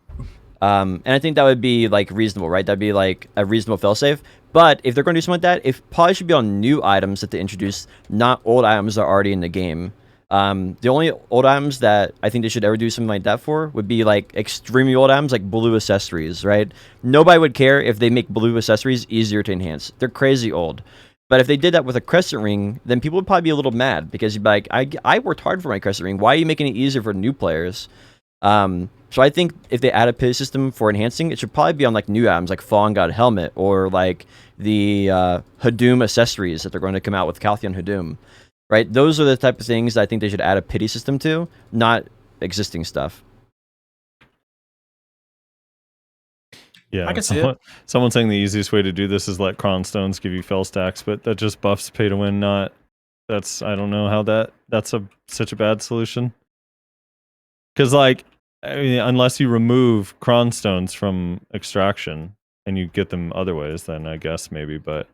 And I think that would be like reasonable, right? That'd be like a reasonable failsafe. But if they're going to do something like that, it probably should be on new items that they introduce, not old items that are already in the game. The only old items that I think they should ever do something like that for would be like extremely old items, like blue accessories, right? Nobody would care if they make blue accessories easier to enhance. They're crazy old. But if they did that with a crescent ring, then people would probably be a little mad because you'd be like, I worked hard for my crescent ring. Why are you making it easier for new players? So I think if they add a pity system for enhancing, it should probably be on like new items like Fallen God Helmet or like the Hadum accessories that they're going to come out with, Caltheon Hadum, right? Those are the type of things that I think they should add a pity system to, not existing stuff. Yeah, I can see it. Someone saying the easiest way to do this is let Cron Stones give you fail stacks, but that just buffs pay to win. I don't know how that's such a bad solution. Because like, I mean, unless you remove Cron Stones from extraction and you get them other ways, then I guess maybe. But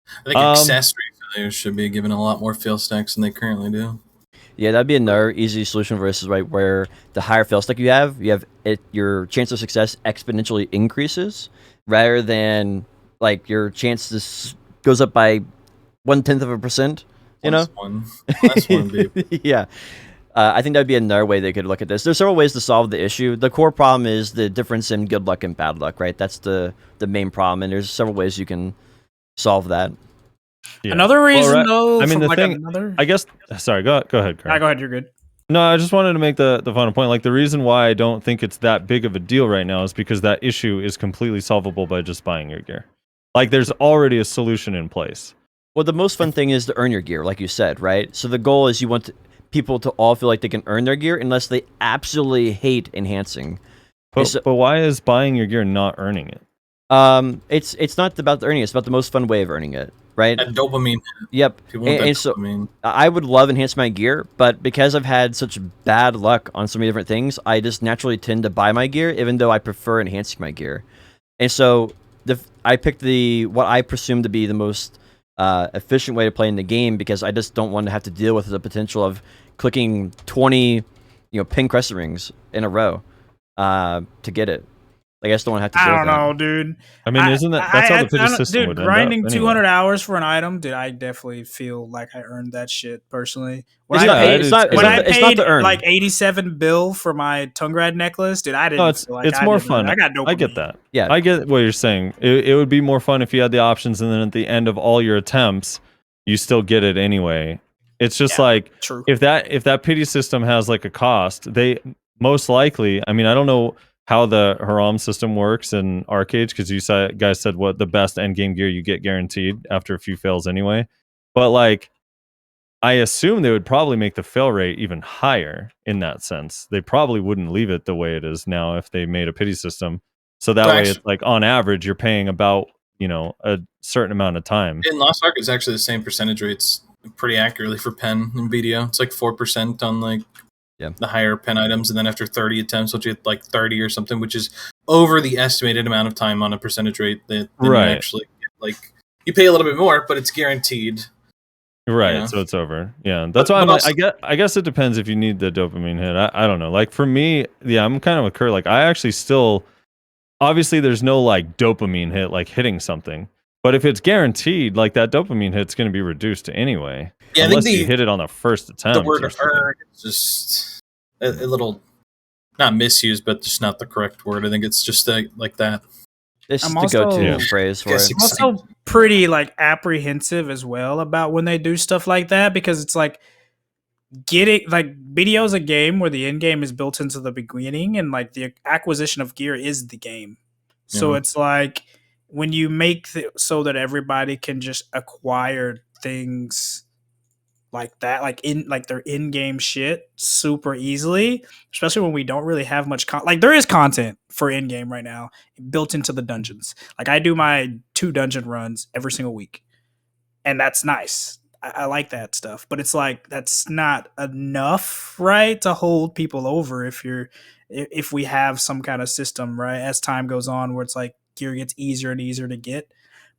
I think accessory failures should be given a lot more fail stacks than they currently do. Yeah, that'd be another easy solution versus right where the higher fail stack you have your chance of success exponentially increases rather than like your chances goes up by 0.1%. You know, Less one, baby. Yeah. I think that would be another way they could look at this. There's several ways to solve the issue. The core problem is the difference in good luck and bad luck, right? That's the main problem, and there's several ways you can solve that. yeah. Another reason, though, I mean, the like thing, another... I guess. Sorry, go ahead, Kurt. Go ahead, you're good. No, I just wanted to make the final point. Like, the reason why I don't think it's that big of a deal right now is because that issue is completely solvable by just buying your gear. Like, there's already a solution in place. Well, the most fun thing is to earn your gear, like you said, right? So the goal is you want people to all feel like they can earn their gear unless they absolutely hate enhancing. But why is buying your gear not earning it? It's not about the earning, it's about the most fun way of earning it, right? That dopamine. Yep. People want that And so dopamine. I would love enhance my gear, but because I've had such bad luck on so many different things, I just naturally tend to buy my gear, even though I prefer enhancing my gear. And so I picked what I presume to be the most efficient way to play in the game because I just don't want to have to deal with the potential of clicking 20, pin crescent rings in a row to get it. Like, I just don't want to have to deal I with don't that. know, dude. I mean, isn't that's how the pity system dude, would end grinding up 200 anyway. hours for an item, dude, I definitely feel like I earned that shit personally. It's not to earn. Like 87 bill for my Tungrad necklace, dude, I didn't. No, it's more fun. I got dopamine. I get that. Yeah. I get what you're saying. It would be more fun if you had the options, and then at the end of all your attempts, you still get it anyway. It's just like True. if that pity system has like a cost, they most likely. I mean, I don't know how the Haram system works in Arcade because guys said what the best end game gear you get guaranteed after a few fails anyway. But like, I assume they would probably make the fail rate even higher in that sense. They probably wouldn't leave it the way it is now if they made a pity system. So that way, it's like on average, you're paying about a certain amount of time. In Lost Ark, it's actually the same percentage rates pretty accurately for pen and BDO. It's like 4% on like the higher pen items, and then after 30 attempts, which is like 30 or something, which is over the estimated amount of time on a percentage rate that you actually get. Like, you pay a little bit more, but it's guaranteed. Right, so it's over. Yeah, that's why I guess it depends if you need the dopamine hit. I don't know. Like for me, I'm kind of with Kurt. Like I actually still, obviously, there's no like dopamine hit like hitting something, but if it's guaranteed, like that dopamine hit's going to be reduced anyway. Yeah, unless you hit it on the first attempt. The word earn is just a little not misused, but just not the correct word. I think it's just like that. This is the go-to phrase for it. I'm also pretty like apprehensive as well about when they do stuff like that because it's like getting like BDO is a game where the end game is built into the beginning, and like the acquisition of gear is the game. So Yeah. it's like when you make so that everybody can just acquire things like that, like in like their in-game shit super easily, especially when we don't really have much like there is content for in-game right now built into the dungeons. Like I do my 2 dungeon runs every single week, and that's nice. I like that stuff, but it's like that's not enough, right, to hold people over if we have some kind of system, right, as time goes on where it's like gear gets easier and easier to get.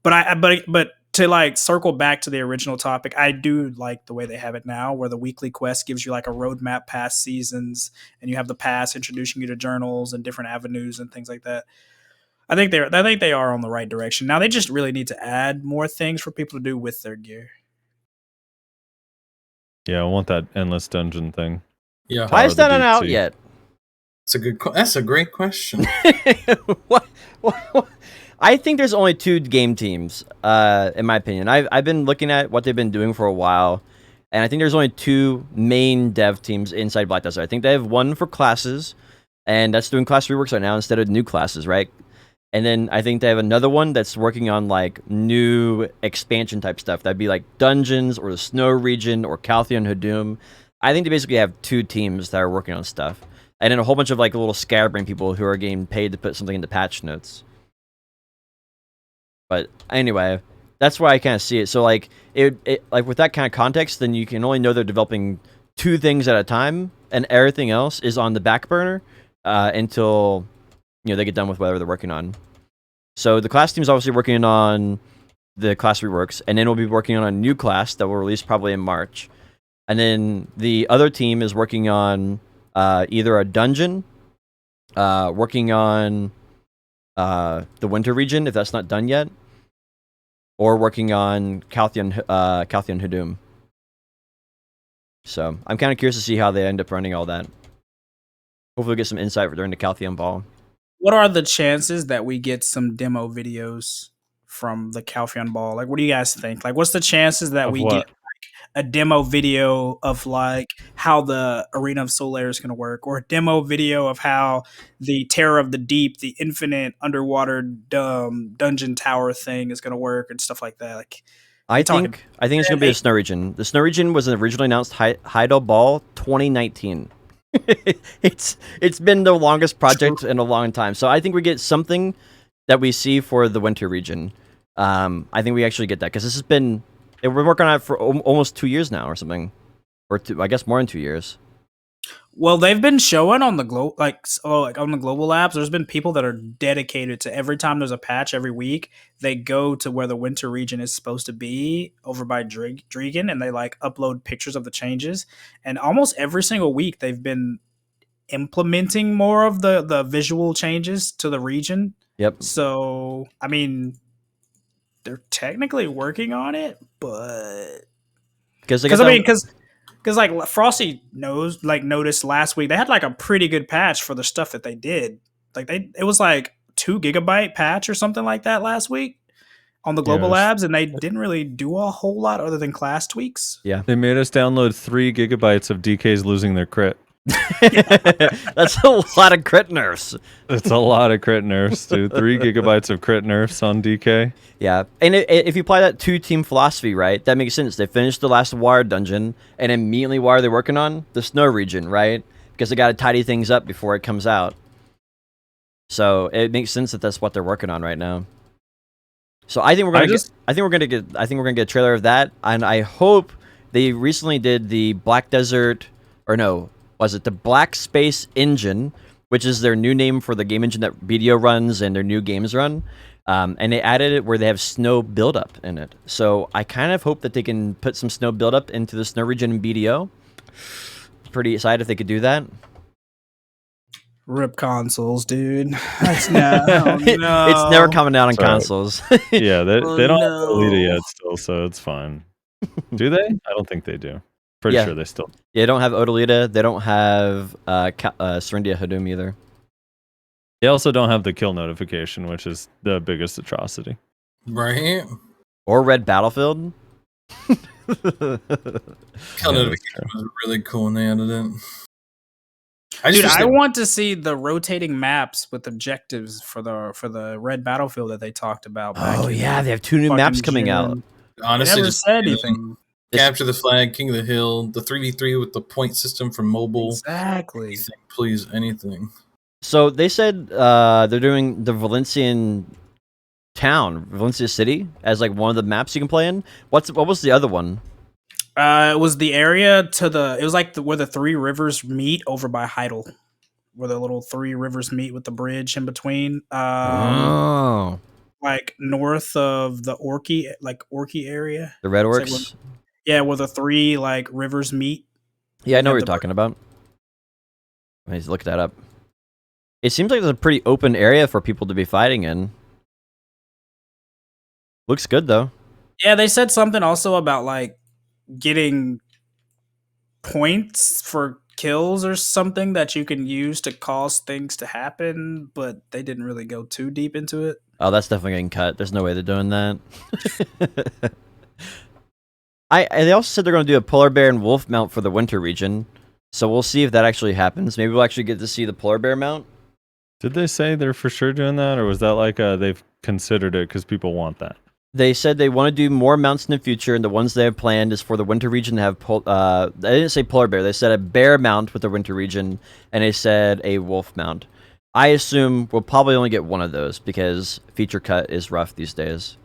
But to like circle back to the original topic, I do like the way they have it now, where the weekly quest gives you like a roadmap past seasons, and you have the pass introducing you to journals and different avenues and things like that. I think they are on the right direction. Now they just really need to add more things for people to do with their gear. Yeah, I want that endless dungeon thing. Yeah. Why is the that not deep out sea. yet? That's a great question. what? I think there's only 2 game teams, in my opinion. I've been looking at what they've been doing for a while, and I think there's only 2 main dev teams inside Black Desert. I think they have one for classes, and that's doing class reworks right now instead of new classes, right? And then I think they have another one that's working on like new expansion type stuff. That'd be like dungeons or the snow region or Caltheon Hadum. I think they basically have 2 teams that are working on stuff. And then a whole bunch of like little scatterbrain people who are getting paid to put something into patch notes. But anyway, that's why I kind of see it. So like it like with that kind of context, then you can only know they're developing 2 things at a time, and everything else is on the back burner until they get done with whatever they're working on. So the class team's obviously working on the class reworks, and then we'll be working on a new class that will release probably in March. And then the other team is working on either a dungeon, working on the winter region, if that's not done yet, or working on Caltheon Hadum. So I'm kind of curious to see how they end up running all that. Hopefully get some insight during the Caltheon Ball. What are the chances that we get some demo videos from the Calpheon Ball? Like, what do you guys think? Like, what's the chances that Of we what? get a demo video of like how the Arena of Solaire is going to work, or a demo video of how the Terror of the Deep, the infinite underwater dungeon tower thing is going to work and stuff like that? Like, I think it's gonna be the snow region. The snow region was originally announced Heidel Ball 2019. it's been the longest project in a long time. So I think we get something that we see for the winter region. I think we actually get that because this has been we're working on it for almost 2 years now or something, or I guess more than 2 years. Well, they've been showing on the on the global labs. There's been people that are dedicated to every time there's a patch every week, they go to where the winter region is supposed to be over by Dregan, and they like upload pictures of the changes. And almost every single week, they've been implementing more of the visual changes to the region. Yep. So, I mean, they're technically working on it, but because like Frosty noticed last week they had like a pretty good patch for the stuff that they did. Like it was like 2 gigabyte patch or something like that last week on the global labs, and they didn't really do a whole lot other than class tweaks. Yeah, they made us download 3 gigabytes of DKs losing their crit. That's a lot of crit nerfs. It's a lot of crit nerfs, dude. 3 gigabytes of crit nerfs on DK. Yeah, and if you apply that to team philosophy, right, that makes sense. They finished the last water dungeon, and immediately what are they working on? The snow region, right? Because they got to tidy things up before it comes out. So it makes sense that that's what they're working on right now. So I think we're gonna get a trailer of that, and I hope they recently did the Black Desert, or no, was it the Black Space Engine, which is their new name for the game engine that BDO runs and their new games run. And they added it where they have snow buildup in it. So I kind of hope that they can put some snow buildup into the snow region in BDO. Pretty excited if they could do that. Rip consoles, dude. That's no. It's never coming out on consoles. Yeah, they don't have Odalita yet still, so it's fine. Do they? I don't think they do. Pretty sure they still. Yeah, they don't have Odalita. They don't have Serendia Hadum either. They also don't have the kill notification, which is the biggest atrocity. Right? Or Red Battlefield. Kill notification was really cool when they added it. I want to see the rotating maps with objectives for the red battlefield that they talked about. Oh yeah, they have 2 new maps coming out. Honestly, never just said anything. Capture the Flag, King of the Hill, the 3v3 with the point system for mobile. Exactly. Anything, please, anything. So they said they're doing the Valencian town, Valencia City, as like one of the maps you can play in. What was the other one? It was the area it was like where the 3 rivers meet over by Heidel, where the little 3 rivers meet with the bridge in between. Oh, like north of the Orky area. the Red It's like Works. where the 3 like rivers meet. Yeah, I know what at you're the talking about. Let me just look that up. It seems like there's a pretty open area for people to be fighting in. Looks good though. Yeah, they said something also about like getting points for kills or something that you can use to cause things to happen, but they didn't really go too deep into it. Oh, that's definitely getting cut. There's no way they're doing that. They also said they're going to do a polar bear and wolf mount for the winter region. So we'll see if that actually happens. Maybe we'll actually get to see the polar bear mount. Did they say they're for sure doing that, or was that like they've considered it because people want that? They said they want to do more mounts in the future, and the ones they have planned is for the winter region to have. They didn't say polar bear. They said a bear mount with the winter region, and they said a wolf mount. I assume we'll probably only get one of those because feature cut is rough these days.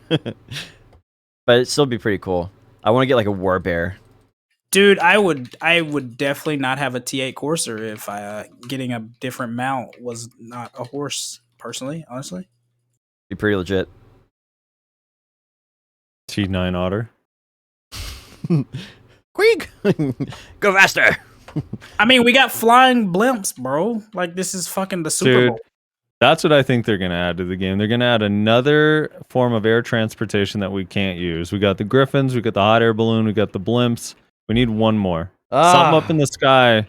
But it'd still be pretty cool. I want to get like a war bear. Dude, I would definitely not have a T8 Courser if getting a different mount was not a horse. Personally, honestly, Be pretty legit. T9 Otter. Quick, go faster. I mean, we got flying blimps, bro. Like this is fucking the Super Bowl. That's what I think they're going to add to the game. They're going to add another form of air transportation that we can't use. We got the Griffins, we got the hot air balloon, we got the blimps. We need one more. Something up in the sky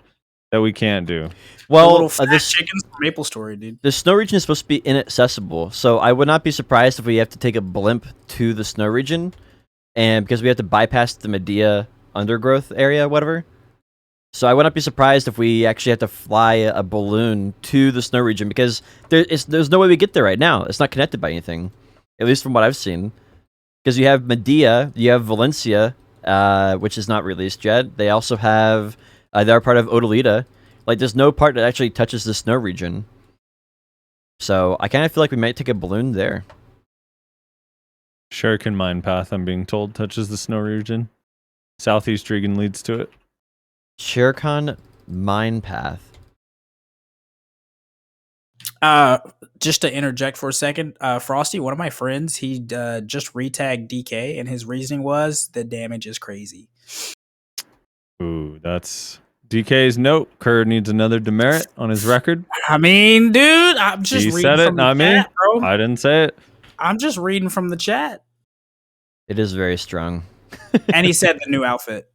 that we can't do. Well, little fat chickens from Maple Story, dude. The snow region is supposed to be inaccessible, so I would not be surprised if we have to take a blimp to the snow region, and because we have to bypass the Medea undergrowth area, whatever. So I would not be surprised if we actually have to fly a balloon to the snow region, because there's no way we get there right now. It's not connected by anything, at least from what I've seen. Because you have Medea, you have Valencia, which is not released yet. They also have they're part of Odalita. Like, there's no part that actually touches the snow region. So I kind of feel like we might take a balloon there. Shuriken Mine Path, I'm being told, touches the snow region. Southeast region leads to it. Shuriken Mine Path. Just to interject for a second, Frosty, one of my friends, he just retagged DK, and his reasoning was the damage is crazy. Ooh, that's DK's note. Kerr needs another demerit on his record. I mean, dude, I'm just He reading said it, from the not me. chat, bro. I didn't say it. I'm just reading from the chat. It is very strong. And he said the new outfit.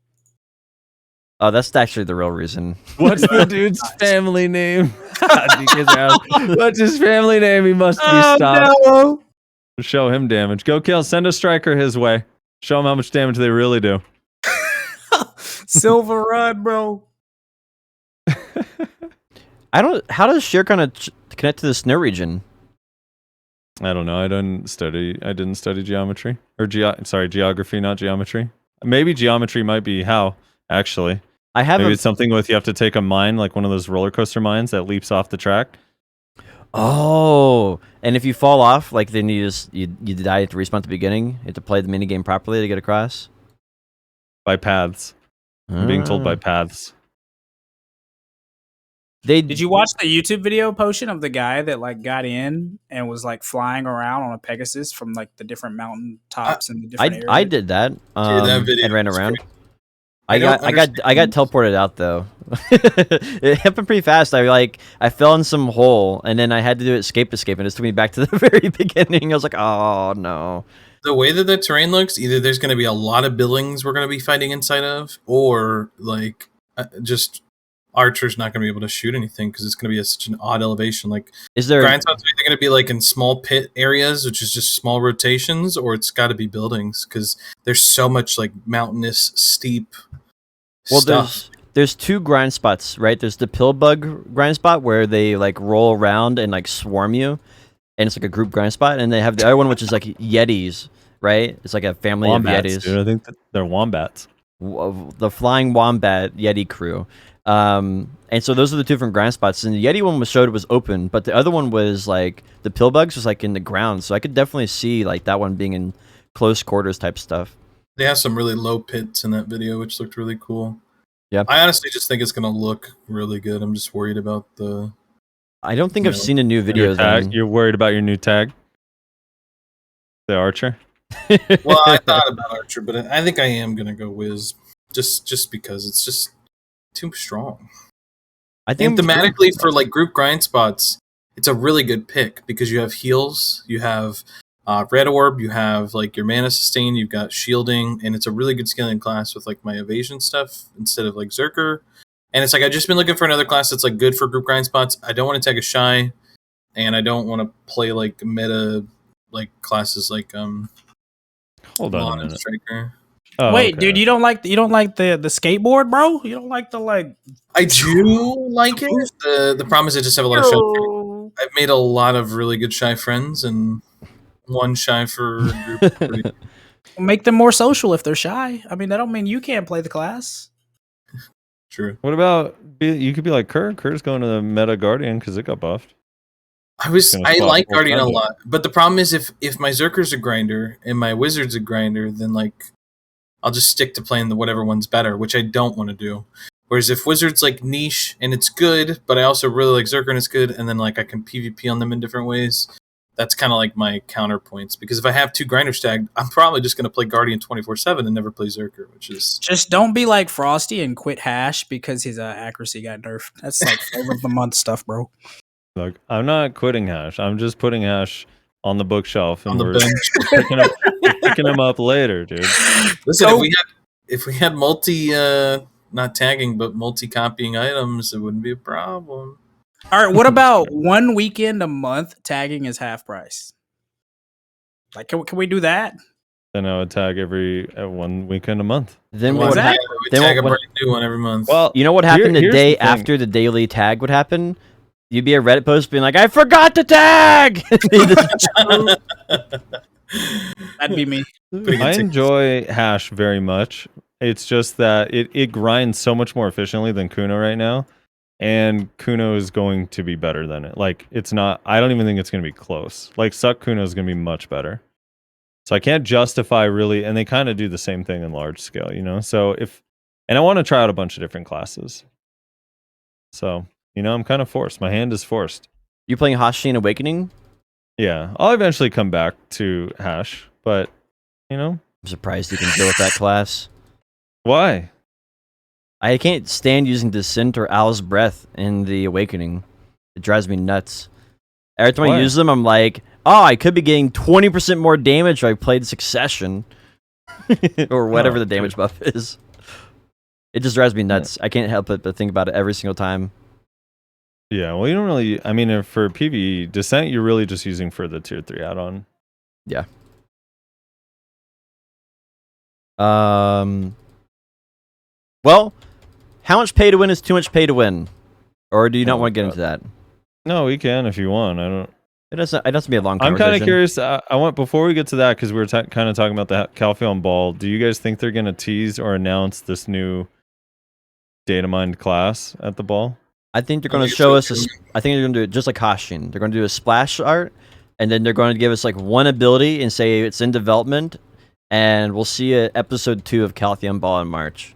Oh, that's actually the real reason. What's the dude's family name? DK's out. What's his family name? He must be stopped. No. Show him damage. Go kill. Send a striker his way. Show him how much damage they really do. Silver Rod, bro. How does Shuriken connect to the snow region? I don't know. I didn't study geometry or geography, not geometry. Maybe geometry might be how actually. Maybe it's something with you have to take a mine, like one of those roller coaster mines that leaps off the track. Oh, and if you fall off, like then you die, you have to respawn at the beginning. You have to play the minigame properly to get across. By paths. I'm being told by paths. Did you watch the YouTube video Potion of the guy that like got in and was like flying around on a Pegasus from like the different mountain tops and the different areas? I did that. That video and ran around. great. I got teleported out though. It happened pretty fast. I fell in some hole and then I had to do escape, and it just took me back to the very beginning. I was like, oh no. The way that the terrain looks, either there's going to be a lot of buildings we're going to be fighting inside of, or like just archer's not going to be able to shoot anything because it's going to be at such an odd elevation. Like, Is there grind spots are either going to be like in small pit areas, which is just small rotations, or it's got to be buildings because there's so much like mountainous, steep stuff. There's two grind spots, right? There's the pill bug grind spot where they like roll around and like swarm you, and it's like a group grind spot. And they have the other one which is like Yetis, right? It's like a family Wombats, of Yetis. dude. I think they're wombats. The flying wombat Yeti crew. And so those are the two different grind spots. And the Yeti one was open, but the other one was like the pill bugs was like in the ground. So I could definitely see like that one being in close quarters type stuff. They have some really low pits in that video, which looked really cool. Yeah, I honestly just think it's going to look really good. I'm just worried about the. I don't think I've seen a new video. Your tag, you're worried about your new tag, the Archer. Well, I thought about Archer, but I think I am going to go Wiz, just because it's just too strong. I think thematically for like group grind spots, it's a really good pick because you have heals, you have red orb, you have like your mana sustain, you've got shielding, and it's a really good scaling class with like my evasion stuff instead of like Zerker. And it's like I've just been looking for another class that's like good for group grind spots. I don't want to tag a Shy, and I don't want to play like meta like classes like Hold on a minute. Striker. Oh, Wait, okay. dude, you don't like the skateboard, bro? You don't like the like? I do like it. The problem is I just have a lot of Shy. I've made a lot of really good Shy friends, and one Shy for a group. Make them more social if they're shy. I mean, that don't mean you can't play the class. True. What about you could be like Kerr? Kerr's going to the meta Guardian because it got buffed. I like Guardian a lot, but the problem is if my Zerker's a grinder and my Wizard's a grinder, then like I'll just stick to playing the whatever one's better, which I don't want to do. Whereas if Wizard's like niche and it's good, but I also really like Zerker and it's good, and then like I can PvP on them in different ways, that's kind of like my counterpoints. Because if I have two grinders tagged, I'm probably just going to play Guardian 24/7 and never play Zerker, which is just don't be like Frosty and quit Hash because his accuracy got nerfed. That's like flavor of the month stuff, bro. Look, I'm not quitting Hash. I'm just putting Hash on the bookshelf and on the we're bench. picking him up later, dude. Listen, if we had multi not tagging but multi copying items, it wouldn't be a problem. All right, what about one weekend a month tagging is half price? Like, can we do that? Then I would tag every 1 weekend a month. Then Well, what would we happen? tag a brand new one every month. Well, You know what happened the here's day the thing. after the daily tag would happen? You'd be a Reddit post being like, I forgot to tag! That'd be me. I enjoy Hash very much. It's just that it grinds so much more efficiently than Kuno right now. And Kuno is going to be better than it. Like, it's not, I don't even think it's going to be close. Like, Suck Kuno is going to be much better. So I can't justify really, and they kind of do the same thing in large scale, you know? So and I want to try out a bunch of different classes. So, you know, I'm kind of forced. My hand is forced. You playing Hashin Awakening? Yeah, I'll eventually come back to Hash, but, you know. I'm surprised you can deal with that class. Why? I can't stand using Descent or Owl's Breath in the Awakening. It drives me nuts. Every time I use them, I'm like, oh, I could be getting 20% more damage if I played Succession. Or whatever the damage buff is. It just drives me nuts. I can't help it but think about it every single time. Yeah, well, you don't really, I mean, for PvE, Descent, you're really just using for the tier 3 add-on. Yeah. Well, how much pay to win is too much pay to win? Or do you not want to get into that? No, we can if you want. I don't. It doesn't be a long I'm conversation. kind of curious. I want, before we get to that, because we were kind of talking about the Calpheon Ball, do you guys think they're going to tease or announce this new data mined class at the ball? I think they're going to show us, I think they're going to do it just like Hashin. They're going to do a splash art, and then they're going to give us like one ability and say it's in development, and we'll see episode 2 of Calpheon Ball in March.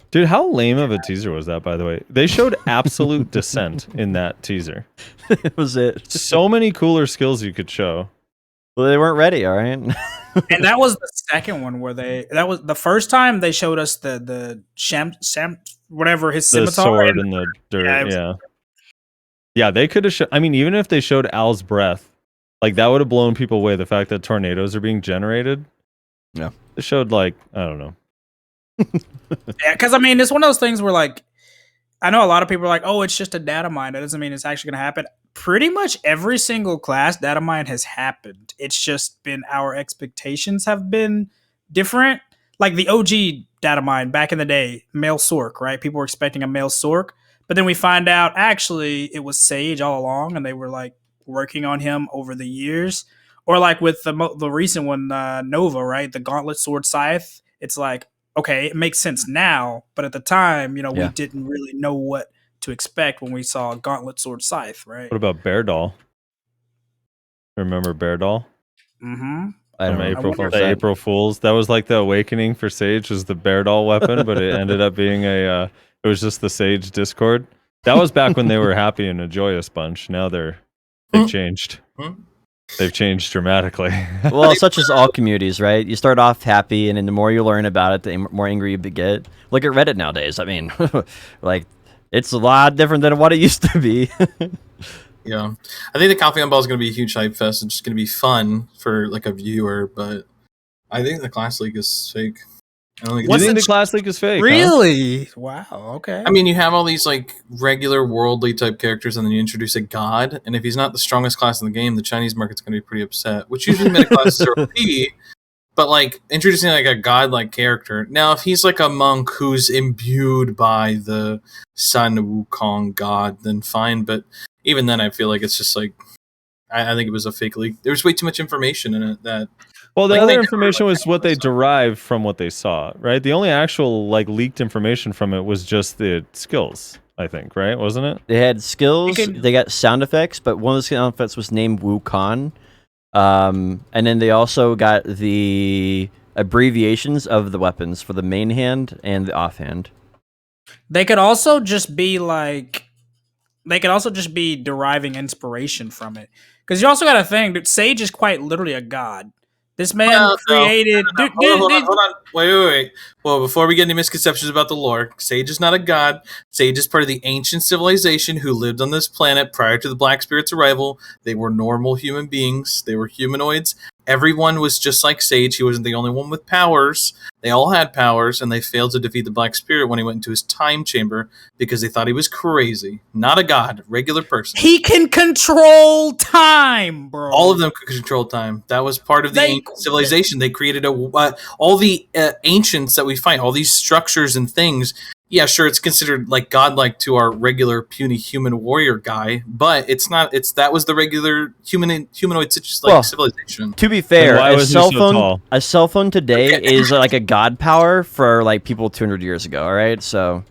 Dude, how lame of a teaser was that, by the way? They showed absolute descent in that teaser. That was it. So many cooler skills you could show. Well, they weren't ready, all right? And that was the second one where that was the first time they showed us the whatever his The scimitar sword in the dirt, yeah. They could have I mean, even if they showed Al's breath, like that would have blown people away. The fact that tornadoes are being generated. Yeah. It showed like, I don't know. Yeah, because I mean, it's one of those things where like I know a lot of people are like, oh, it's just a data mine. That doesn't mean it's actually going to happen. Pretty much every single class data mine has happened. It's just been our expectations have been different. Like the OG data mine back in the day, male Sork, right? People were expecting a male Sork. But then we find out actually it was Sage all along, and they were like working on him over the years. Or like with the recent one, Nova, right? The Gauntlet Sword Scythe. It's like, okay, it makes sense now, but at the time, we Yeah. didn't really know what to expect when we saw Gauntlet Sword Scythe, right? What about Bear Doll? Remember Bear Doll? Mm-hmm. I don't From know. April, wonder if the that- April Fools. That was like the awakening for Sage, was the Bear Doll weapon, but it ended up being it was just the Sage Discord. That was back when they were happy and a joyous bunch. Now they've changed. They've changed dramatically. Well, such as all communities, right? You start off happy, and then the more you learn about it, the more angry you get. Look at Reddit nowadays. I mean, like, it's a lot different than what it used to be. Yeah, I think the Coffee on Ball is going to be a huge hype fest. It's just going to be fun for like a viewer, but I think the Class League is fake. I don't think You it's think the Class League is fake? Huh? Really? Wow. Okay. I mean, you have all these like regular worldly type characters, and then you introduce a god, and if he's not the strongest class in the game, the Chinese market's going to be pretty upset. Which usually meta classes are OP, but like introducing like a god-like character. Now, if he's like a monk who's imbued by the Sun Wukong god, then fine. But even then, I feel like it's just like I think it was a fake leak. There was way too much information in it that. Well, the Like, other they information never, was what they derived from what they saw, right? The only actual like leaked information from it was just the skills, I think, right? Wasn't it? They had skills, You can- they got sound effects, but one of the sound effects was named Wukong. And then they also got the abbreviations of the weapons for the main hand and the offhand. They could also just be like, they could also just be deriving inspiration from it. Because you also got to think, dude, Sage is quite literally a god. This man Well, no, created. no. Hold on. Wait. Well, before we get any misconceptions about the lore, Sage is not a god. Sage is part of the ancient civilization who lived on this planet prior to the Black Spirit's arrival. They were normal human beings. They were humanoids. Everyone was just like Sage. He wasn't the only one with powers. They all had powers, and they failed to defeat the Black Spirit when he went into his time chamber because they thought he was crazy. Not a god, regular person. He can control time, bro. All of them could control time. That was part of the ancient civilization. They created all the ancients that we find, all these structures and things. Yeah, sure, it's considered like godlike to our regular puny human warrior guy, but it's not. That was the regular humanoid civilization. To be fair, why was he so tall? a cell phone today is like a god power for like people 200 years ago. All right, so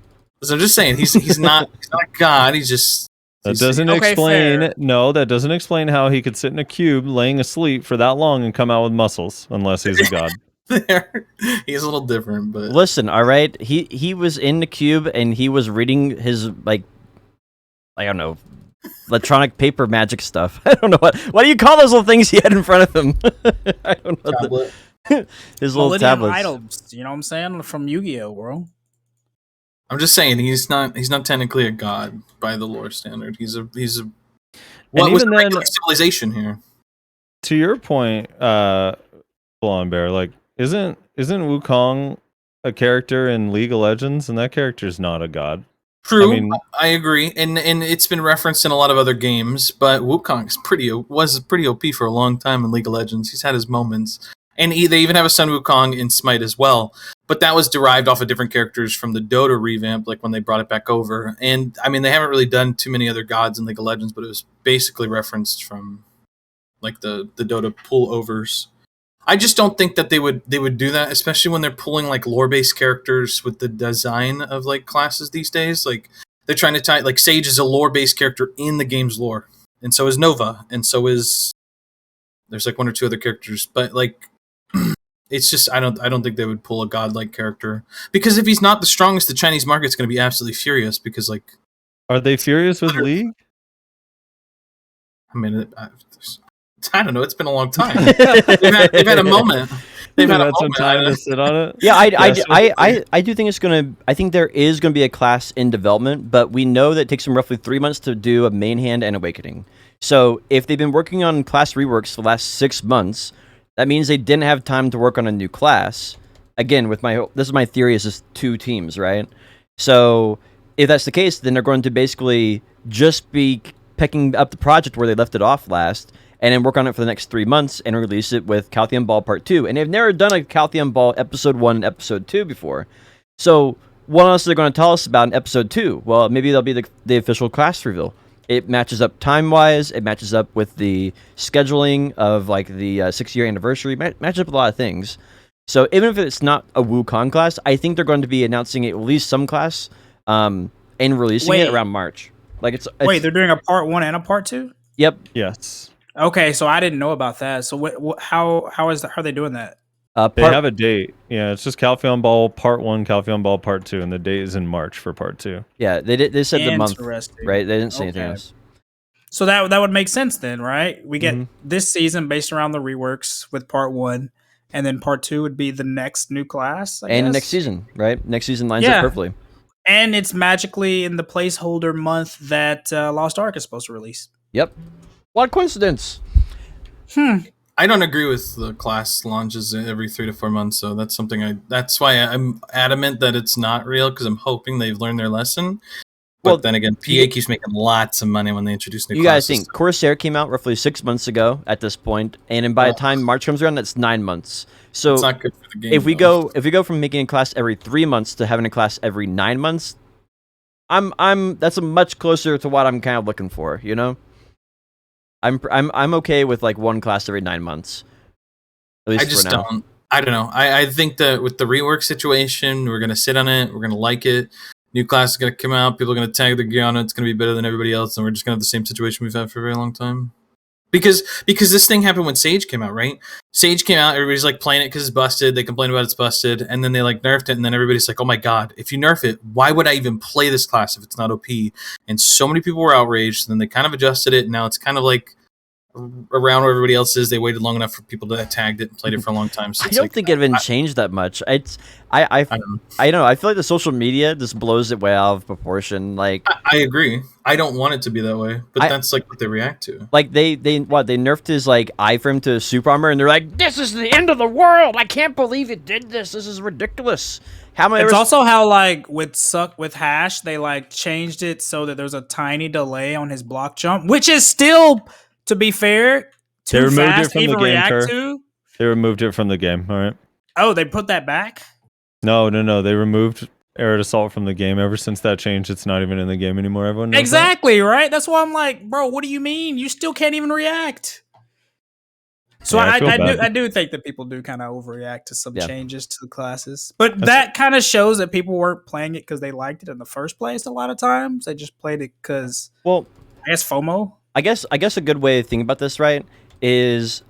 I'm just saying he's not a god. He's just. That doesn't Okay, explain. fair. No, that doesn't explain how he could sit in a cube laying asleep for that long and come out with muscles, unless he's a god. There, he's a little different, but listen, all right. He was in the cube and he was reading his like I don't know, electronic paper magic stuff. I don't know what do you call those little things he had in front of him? I don't know. tablet. His little Millennium tablets. Idols, you know what I'm saying? From Yu-Gi-Oh, bro. I'm just saying he's not technically a god by the lore standard. He's a what even was the then- regular civilization here? To your point, Blonde Bear, like isn't Wukong a character in League of Legends, and that character's not a god? True, I mean- I agree, and it's been referenced in a lot of other games. But Wukong was pretty OP for a long time in League of Legends. He's had his moments, and they even have a Sun Wukong in Smite as well. But that was derived off of different characters from the Dota revamp, like when they brought it back over. And I mean, they haven't really done too many other gods in League of Legends, but it was basically referenced from like the Dota pullovers. I just don't think that they would do that, especially when they're pulling like lore-based characters with the design of like classes these days. Like they're trying to tie like Sage is a lore-based character in the game's lore, and so is Nova, and so is there's like one or two other characters, but like it's just I don't think they would pull a godlike character, because if he's not the strongest, the Chinese market's going to be absolutely furious because like Are they furious with League? I mean I don't know. It's been a long time. they've had a moment. They've had a some moment. time to sit on it. Yeah, Yes, I do think it's gonna. I think there is gonna be a class in development, but we know that it takes them roughly 3 months to do a main hand and awakening. So if they've been working on class reworks for the last 6 months, that means they didn't have time to work on a new class. Again, this is my theory: is just 2 teams, right? So if that's the case, then they're going to basically just be picking up the project where they left it off last, and then work on it for the next 3 months and release it with Caltheon Ball Part 2. And they've never done a Caltheon Ball Episode 1 and Episode 2 before. So what else are they going to tell us about in Episode 2? Well, maybe that'll be the official class reveal. It matches up time-wise. It matches up with the scheduling of like the 6-year anniversary. Matches up with a lot of things. So even if it's not a Wukong class, I think they're going to be announcing at least some class and releasing it around March. Like it's wait, they're doing a part 1 and a part 2? Yep. Yes. Okay, so I didn't know about that. So how are they doing that? They have a date. Yeah, it's just Calpheon Ball Part 1, Calpheon Ball Part 2, and the date is in March for Part 2. Yeah, they said the month, right? They didn't say anything else. So that would make sense then, right? We get this season based around the reworks with Part 1, and then Part 2 would be the next new class, I guess? Next season, right? Next season lines up perfectly. And it's magically in the placeholder month that Lost Ark is supposed to release. Yep. What coincidence? I don't agree with the class launches every 3 to 4 months, so that's something that's why I'm adamant that it's not real, because I'm hoping they've learned their lesson. But then again, PA keeps making lots of money when they introduce new classes. You guys think Corsair came out roughly 6 months ago at this point, and then by the time March comes around, that's 9 months. So it's not good for the game. If we go from making a class every 3 months to having a class every 9 months, that's much closer to what I'm kind of looking for. You know, I'm okay with like one class every 9 months. At least I just for now. don't. I don't know. I think that with the rework situation, we're gonna sit on it. We're gonna like it. New class is going to come out. People are going to tag their gear on it. It's going to be better than everybody else. And we're just going to have the same situation we've had for a very long time. Because this thing happened when Sage came out, right? Sage came out. Everybody's like playing it because it's busted. They complain about it's busted. And then they like nerfed it. And then everybody's like, oh my God, if you nerf it, why would I even play this class if it's not OP? And so many people were outraged. And then they kind of adjusted it. And now it's kind of like around where everybody else is. They waited long enough for people to have tagged it and played it for a long time. So I don't think it even changed that much. I don't know. I feel like the social media just blows it way out of proportion. Like I agree. I don't want it to be that way, but that's like what they react to. Like they nerfed his like iframe to super armor, and they're like, "This is the end of the world! I can't believe it did this. This is ridiculous." It's also how like with Hash, they like changed it so that there's a tiny delay on his block jump, which is still, to be fair, too fast to even react to. They removed it from the game. All right. Oh, they put that back? No. They removed Arid Assault from the game. Ever since that change, it's not even in the game anymore. Everyone knows exactly, right? That's why I'm like, bro, what do you mean? You still can't even react. So yeah, I do think that people do kind of overreact to some changes to the classes. But that kind of shows that people weren't playing it because they liked it in the first place a lot of times. They just played it because, I guess, FOMO. I guess a good way to think about this, right, is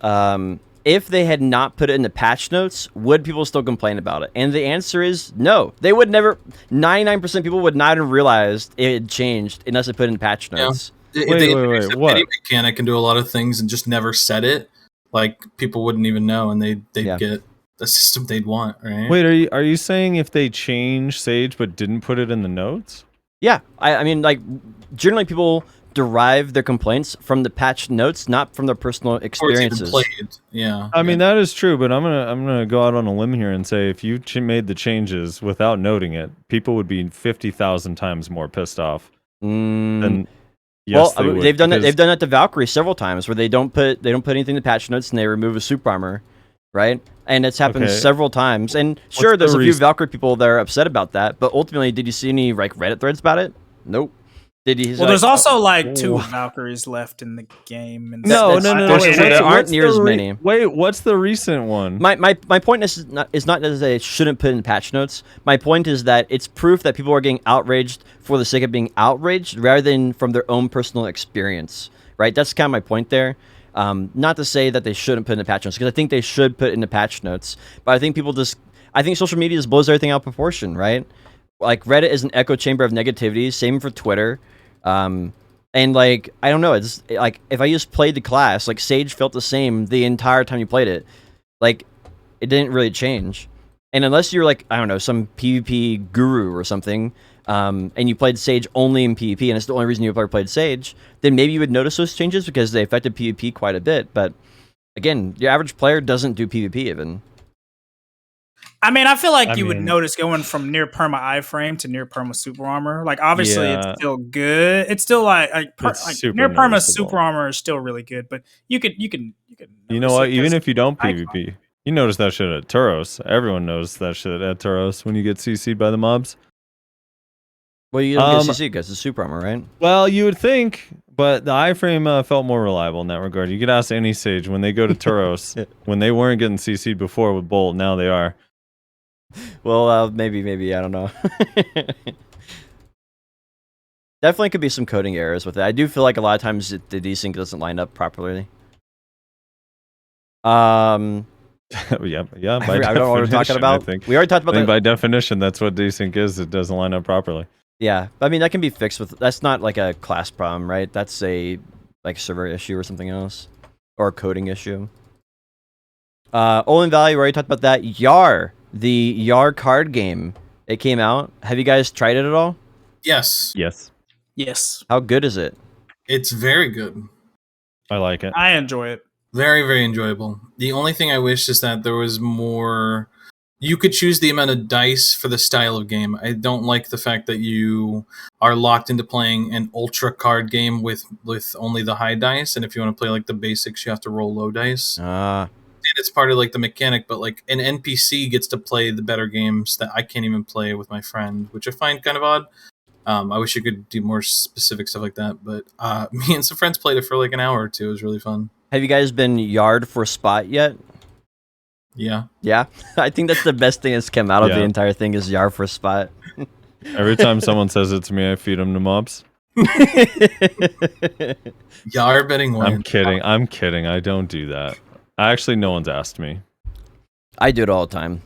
if they had not put it in the patch notes, would people still complain about it? And the answer is no. They would never. 99% of people would not have realized it had changed unless they put it in patch notes. Yeah. If they introduced a pity mechanic and do a lot of things and just never said it, like people wouldn't even know, and they'd get the system they'd want, right? Wait, are you saying if they changed Sage but didn't put it in the notes? Yeah, I mean, like generally people derive their complaints from the patch notes, not from their personal experiences. Yeah, I mean that is true, but I'm gonna go out on a limb here and say if you made the changes without noting it, people would be 50,000 times more pissed off. Than yes, they've done that. They've done that to Valkyrie several times, where they don't put anything in the patch notes and they remove a super armor, right? And it's happened several times. And sure, there's a few Valkyrie people that are upset about that, but ultimately, did you see any like Reddit threads about it? Nope. There's also like 2 Valkyries left in the game. And no. There aren't near as many. Wait, what's the recent one? My point is not that they shouldn't put in patch notes. My point is that it's proof that people are getting outraged for the sake of being outraged rather than from their own personal experience, right? That's kind of my point there. Not to say that they shouldn't put in the patch notes, because I think they should put in the patch notes. But I think I think social media just blows everything out of proportion, right? Like Reddit is an echo chamber of negativity. Same for Twitter. And like, I don't know, it's like if I just played the class, like Sage felt the same the entire time you played it. Like it didn't really change. And unless you're like, I don't know, some PvP guru or something, and you played Sage only in PvP and it's the only reason you ever played Sage, then maybe you would notice those changes because they affected PvP quite a bit. But again, your average player doesn't do PvP even. I mean, I feel like you would notice going from near perma iframe to near perma super armor. Like, obviously, it's still good. It's still like near perma super armor is still really good. But you can. You know what? Even if you don't PvP, you notice that shit at Turos. Everyone knows that shit at Turos when you get CC'd by the mobs. Well, you don't get CC because it's super armor, right? Well, you would think, but the iframe felt more reliable in that regard. You could ask any Sage when they go to Turos, when they weren't getting CC'd before with Bolt, now they are. Well, maybe, I don't know. Definitely could be some coding errors with it. I do feel like a lot of times the desync doesn't line up properly. Yeah. I don't know what we're talking about. We already talked about that. By definition, that's what desync is. It doesn't line up properly. Yeah, I mean that can be fixed with. That's not like a class problem, right? That's a server issue or something else, or a coding issue. Olin Valley, we already talked about that. Yar, the Yar card game, it came out. Have you guys tried it at all? Yes. Yes. How good is it? It's very good. I like it. I enjoy it. Very, very enjoyable. The only thing I wish is that there was more. You could choose the amount of dice for the style of game. I don't like the fact that you are locked into playing an ultra card game with only the high dice, and if you want to play like the basics, you have to roll low dice. And it's part of like the mechanic, but like an NPC gets to play the better games that I can't even play with my friend, which I find kind of odd. I wish you could do more specific stuff like that, but me and some friends played it for like an hour or two. It was really fun. Have you guys been yard for spot yet? Yeah. I think that's the best thing that's come out of the entire thing is yard for spot. Every time someone says it to me, I feed them to mobs. Yar betting one. I'm kidding. I don't do that. Actually, no one's asked me. I do it all the time.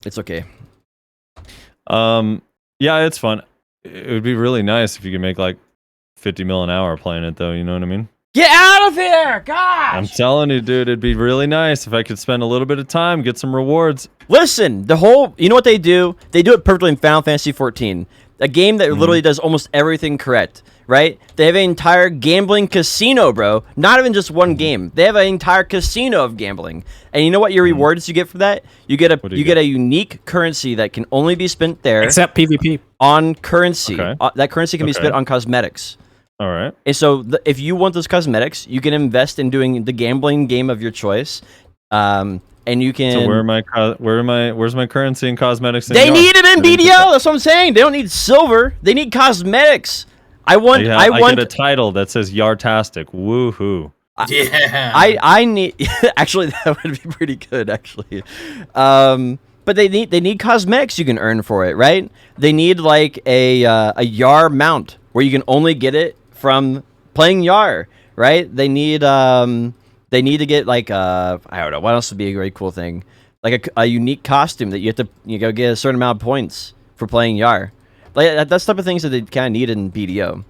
It's okay. Yeah, it's fun. It would be really nice if you could make like 50 mil an hour playing it, though. You know what I mean? Get out of here! Gosh! I'm telling you, dude, it'd be really nice if I could spend a little bit of time, get some rewards. Listen, you know what they do? They do it perfectly in Final Fantasy XIV. A game that literally does almost everything correct, right? They have an entire gambling casino, bro. Not even just one game. They have an entire casino of gambling. And you know what your rewards you get for that? You get a unique currency that can only be spent there. Except PvP. On currency. Okay. That currency can be spent on cosmetics. All right. And so if you want those cosmetics, you can invest in doing the gambling game of your choice. And you can. So where's my currency and cosmetics? They need it in BDO. That's what I'm saying. They don't need silver. They need cosmetics. I want get a title that says Yartastic. Woohoo. I need actually that would be pretty good actually. But they need cosmetics you can earn for it, right? They need like a Yar mount where you can only get it from playing Yar, right? They need to get like I don't know what else would be a very cool thing, like a unique costume that you have to go get a certain amount of points for playing Yar. Like that's the type of things that they kind of need in BDO.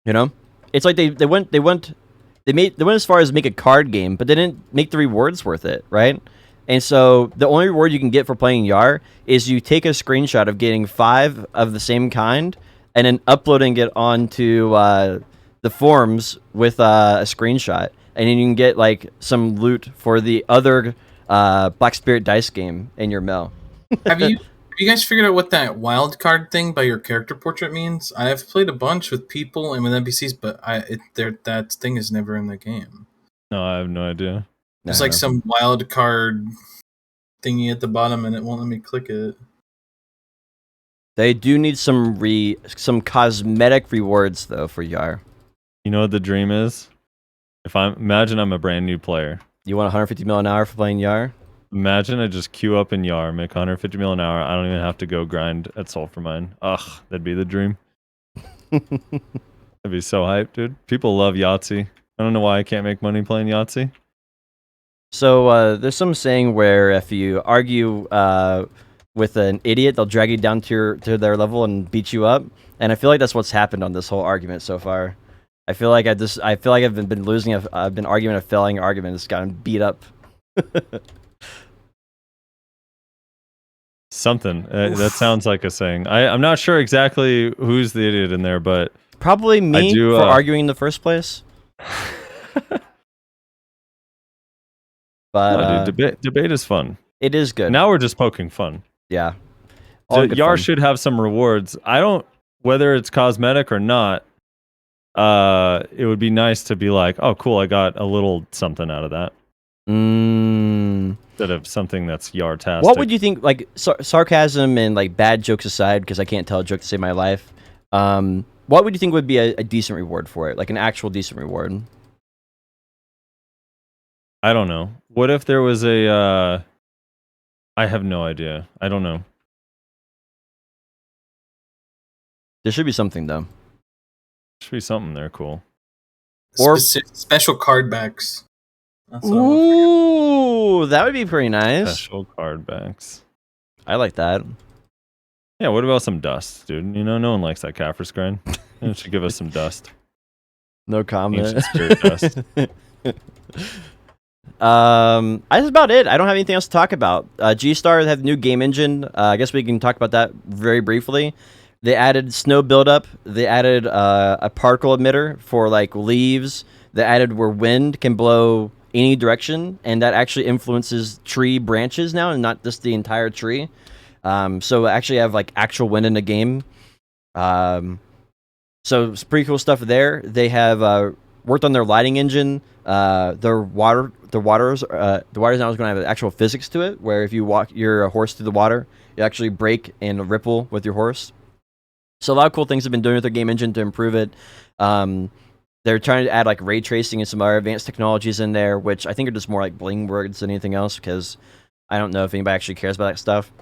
You know, it's like they went as far as make a card game, but they didn't make the rewards worth it, right? And so the only reward you can get for playing Yar is you take a screenshot of getting 5 of the same kind and then uploading it onto the forums with a screenshot. And then you can get like some loot for the other Black Spirit dice game in your mail. Have you guys figured out what that wild card thing by your character portrait means? I have played a bunch with people and with NPCs, but that thing is never in the game. No, I have no idea. There's like some wild card thingy at the bottom, and it won't let me click it. They do need some cosmetic rewards though for Yar. You know what the dream is? Imagine I'm a brand new player. You want 150 mil an hour for playing Yar? Imagine I just queue up in Yar, make 150 mil an hour. I don't even have to go grind at Sulfur Mine. Ugh, that'd be the dream. That'd be so hype, dude. People love Yahtzee. I don't know why I can't make money playing Yahtzee. So there's some saying where if you argue with an idiot, they'll drag you down to their level and beat you up. And I feel like that's what's happened on this whole argument so far. I feel like I've been losing. I've been arguing a failing argument. It's gotten beat up. Something that sounds like a saying. I'm not sure exactly who's the idiot in there, but probably me for arguing in the first place. But no, dude, debate is fun. It is good. Now we're just poking fun. Yeah. All good Yar fun. should have some rewards. I don't, whether it's cosmetic or not, it would be nice to be like, oh, cool, I got a little something out of that. Instead of something that's Yar-tastic. What would you think, like, sarcasm and, like, bad jokes aside, because I can't tell a joke to save my life, what would you think would be a decent reward for it? Like, an actual decent reward? I don't know. What if there was a, I have no idea. I don't know. There should be something, though. Should be something there cool. Or- special card backs. That's what I'm Ooh, that would be pretty nice. Special card backs. I like that. Yeah, what about some dust, dude? You know, no one likes that Kaffir's grind. It should give us some dust. No comment. Ancient spirit dust. That's about it. I don't have anything else to talk about. G-Star have new game engine. I guess we can talk about that very briefly. They added snow buildup. They added a particle emitter for like leaves. They added where wind can blow any direction, and that actually influences tree branches now, and not just the entire tree. So actually have like actual wind in the game. So it's pretty cool stuff there. They have worked on their lighting engine. The waters now is going to have actual physics to it, where if you walk your horse through the water, you actually break and ripple with your horse. So a lot of cool things have been doing with their game engine to improve it. They're trying to add like ray tracing and some other advanced technologies in there, which I think are just more like bling words than anything else, because I don't know if anybody actually cares about that stuff.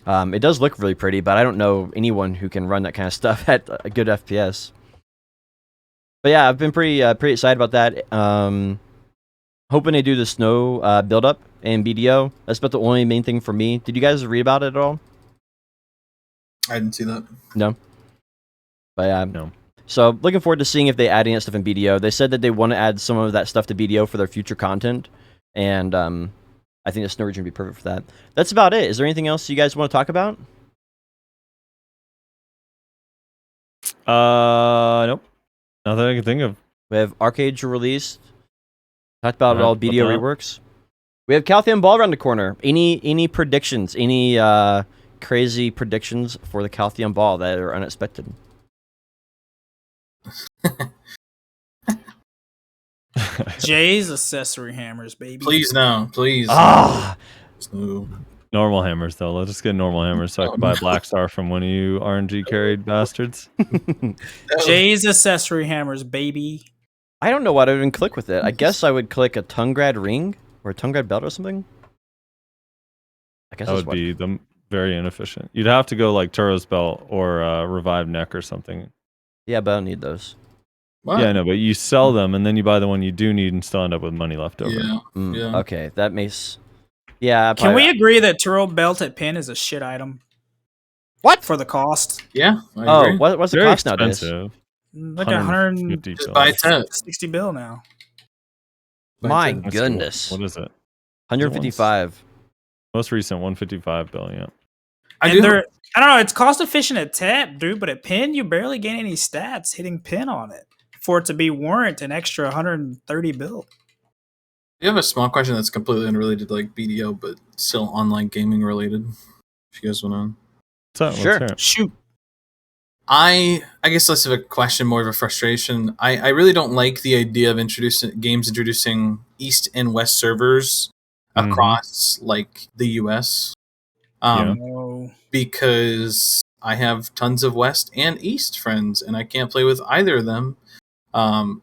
It does look really pretty, but I don't know anyone who can run that kind of stuff at a good FPS. But yeah, I've been pretty excited about that. Hoping they do the snow buildup and BDO. That's about the only main thing for me. Did you guys read about it at all? I didn't see that. No. But yeah. No. So looking forward to seeing if they add any of that stuff in BDO. They said that they want to add some of that stuff to BDO for their future content, and I think the snow region would be perfect for that. That's about it. Is there anything else you guys want to talk about? Nope. Not that I can think of. We have Arcade released. Talked about it all. What's BDO that? reworks. We have Caltheon Ball around the corner. Any predictions? Any crazy predictions for the Caltheon Ball that are unexpected? Jay's accessory hammers, baby. Please no, please. Ah, No. Normal hammers, though. Let's just get normal hammers so I can buy no. Black Star from one of you RNG carried bastards. Jay's accessory hammers, baby. I don't know what I would even click with it. I guess I would click a Tungrad ring or a Tungrad belt or something. I guess That that's would be very inefficient. You'd have to go like Turo's belt or Revived Neck or something. Yeah, but I don't need those. What? Yeah, I know, but you sell them and then you buy the one you do need and still end up with money left over. Yeah. Yeah. Okay, that makes. Yeah. Can we agree that Turo belt at pin is a shit item? What? For the cost? Yeah. I Oh, agree. what's the Very cost nowadays? expensive. Like 150 Just bills. buy 10. 160 bill now. My Buy 10. Let's see, goodness. What is it? 155. Most recent 155 bill, yeah. I And do. they're, I don't know, it's cost efficient at tap, dude, but at pin, you barely gain any stats hitting pin on it for it to be warrant an extra 130 bill. You have a small question that's completely unrelated to like BDO, but still online gaming related. If you guys want What's up? Sure. Let's hear it. Shoot. I guess less of a question, more of a frustration. I really don't like the idea of introducing East and West servers Mhm. across like the US. Yeah. No. Because I have tons of West and East friends and I can't play with either of them.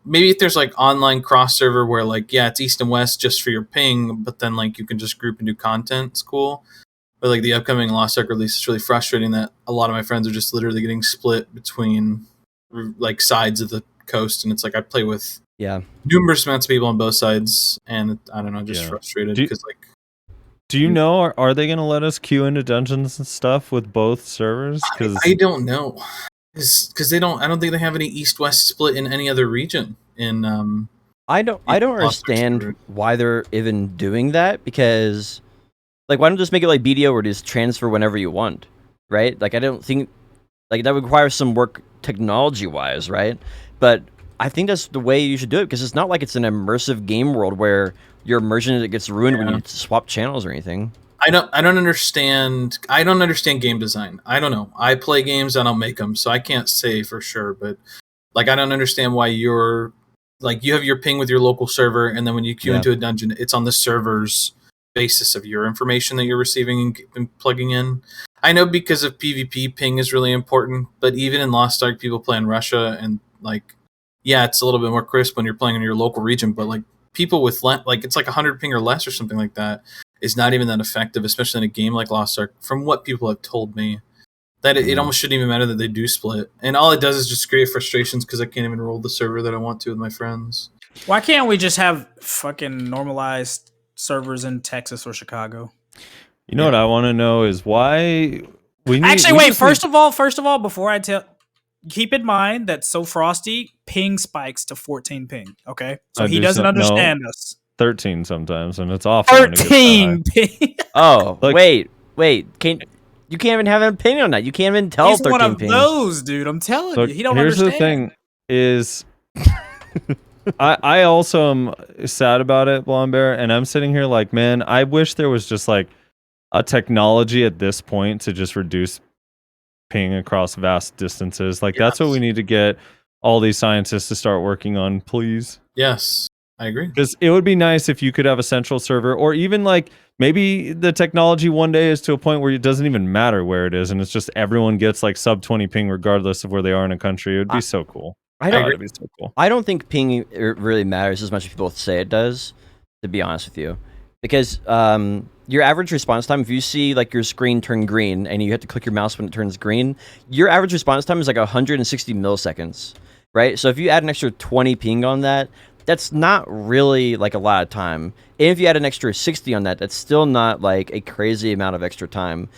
Maybe if there's like online cross server where like, yeah, it's East and West just for your ping, but then like you can just group and do content. It's cool. But like the upcoming Lost Ark release, it's really frustrating that a lot of my friends are just literally getting split between like sides of the coast. And it's like I play with Yeah. numerous amounts of people on both sides, and I don't know, just Yeah. frustrated Do you- because like Do you know, are they going to let us queue into dungeons and stuff with both servers? Because I don't know, because they don't. I don't think they have any East-West split in any other region. In I don't Lost Ark understand server. why they're even doing that, because like why don't just make it like BDO where just transfer whenever you want, right? Like I don't think like that would require some work technology wise, right? But I think that's the way you should do it, because it's not like it's an immersive game world where your immersion gets ruined when you swap channels or anything. I don't understand game design. I don't know. I play games, I don't make them, so I can't say for sure, but like I don't understand why you're like you have your ping with your local server, and then when you queue into a dungeon, it's on the server's basis of your information that you're receiving and plugging in. I know because of PvP, ping is really important, but even in Lost Ark, people play in Russia, and like, yeah, it's a little bit more crisp when you're playing in your local region, but like people with like it's like 100 ping or less or something like that is not even that effective, especially in a game like Lost Ark, from what people have told me. That it almost shouldn't even matter that they do split. And all it does is just create frustrations because I can't even roll the server that I want to with my friends. Why can't we just have fucking normalized servers in Texas or Chicago? You know what I want to know is why we need... Actually, wait, first of all, before I tell... Keep in mind that SoFrosty ping spikes to 14 ping, okay? So he doesn't understand us. 13 sometimes, and it's awful. 13 ping! Oh, like, wait. You can't even have an opinion on that. You can't even tell He's 13 one of ping. those, dude. I'm telling you. He don't understand. Here's the thing is... I also am sad about it, Blonde Bear, and I'm sitting here like, man, I wish there was just like a technology at this point to just reduce ping across vast distances. Like that's what we need to get all these scientists to start working on, please. Yes, I agree. Because it would be nice if you could have a central server, or even like maybe the technology one day is to a point where it doesn't even matter where it is, and it's just everyone gets like sub 20 ping regardless of where they are in a country. It would be so cool. I don't think ping really matters as much as people say it does, to be honest with you. Because your average response time, if you see like your screen turn green and you have to click your mouse when it turns green, your average response time is like 160 milliseconds, right? So if you add an extra 20 ping on that, that's not really like a lot of time. And if you add an extra 60 on that, that's still not like a crazy amount of extra time.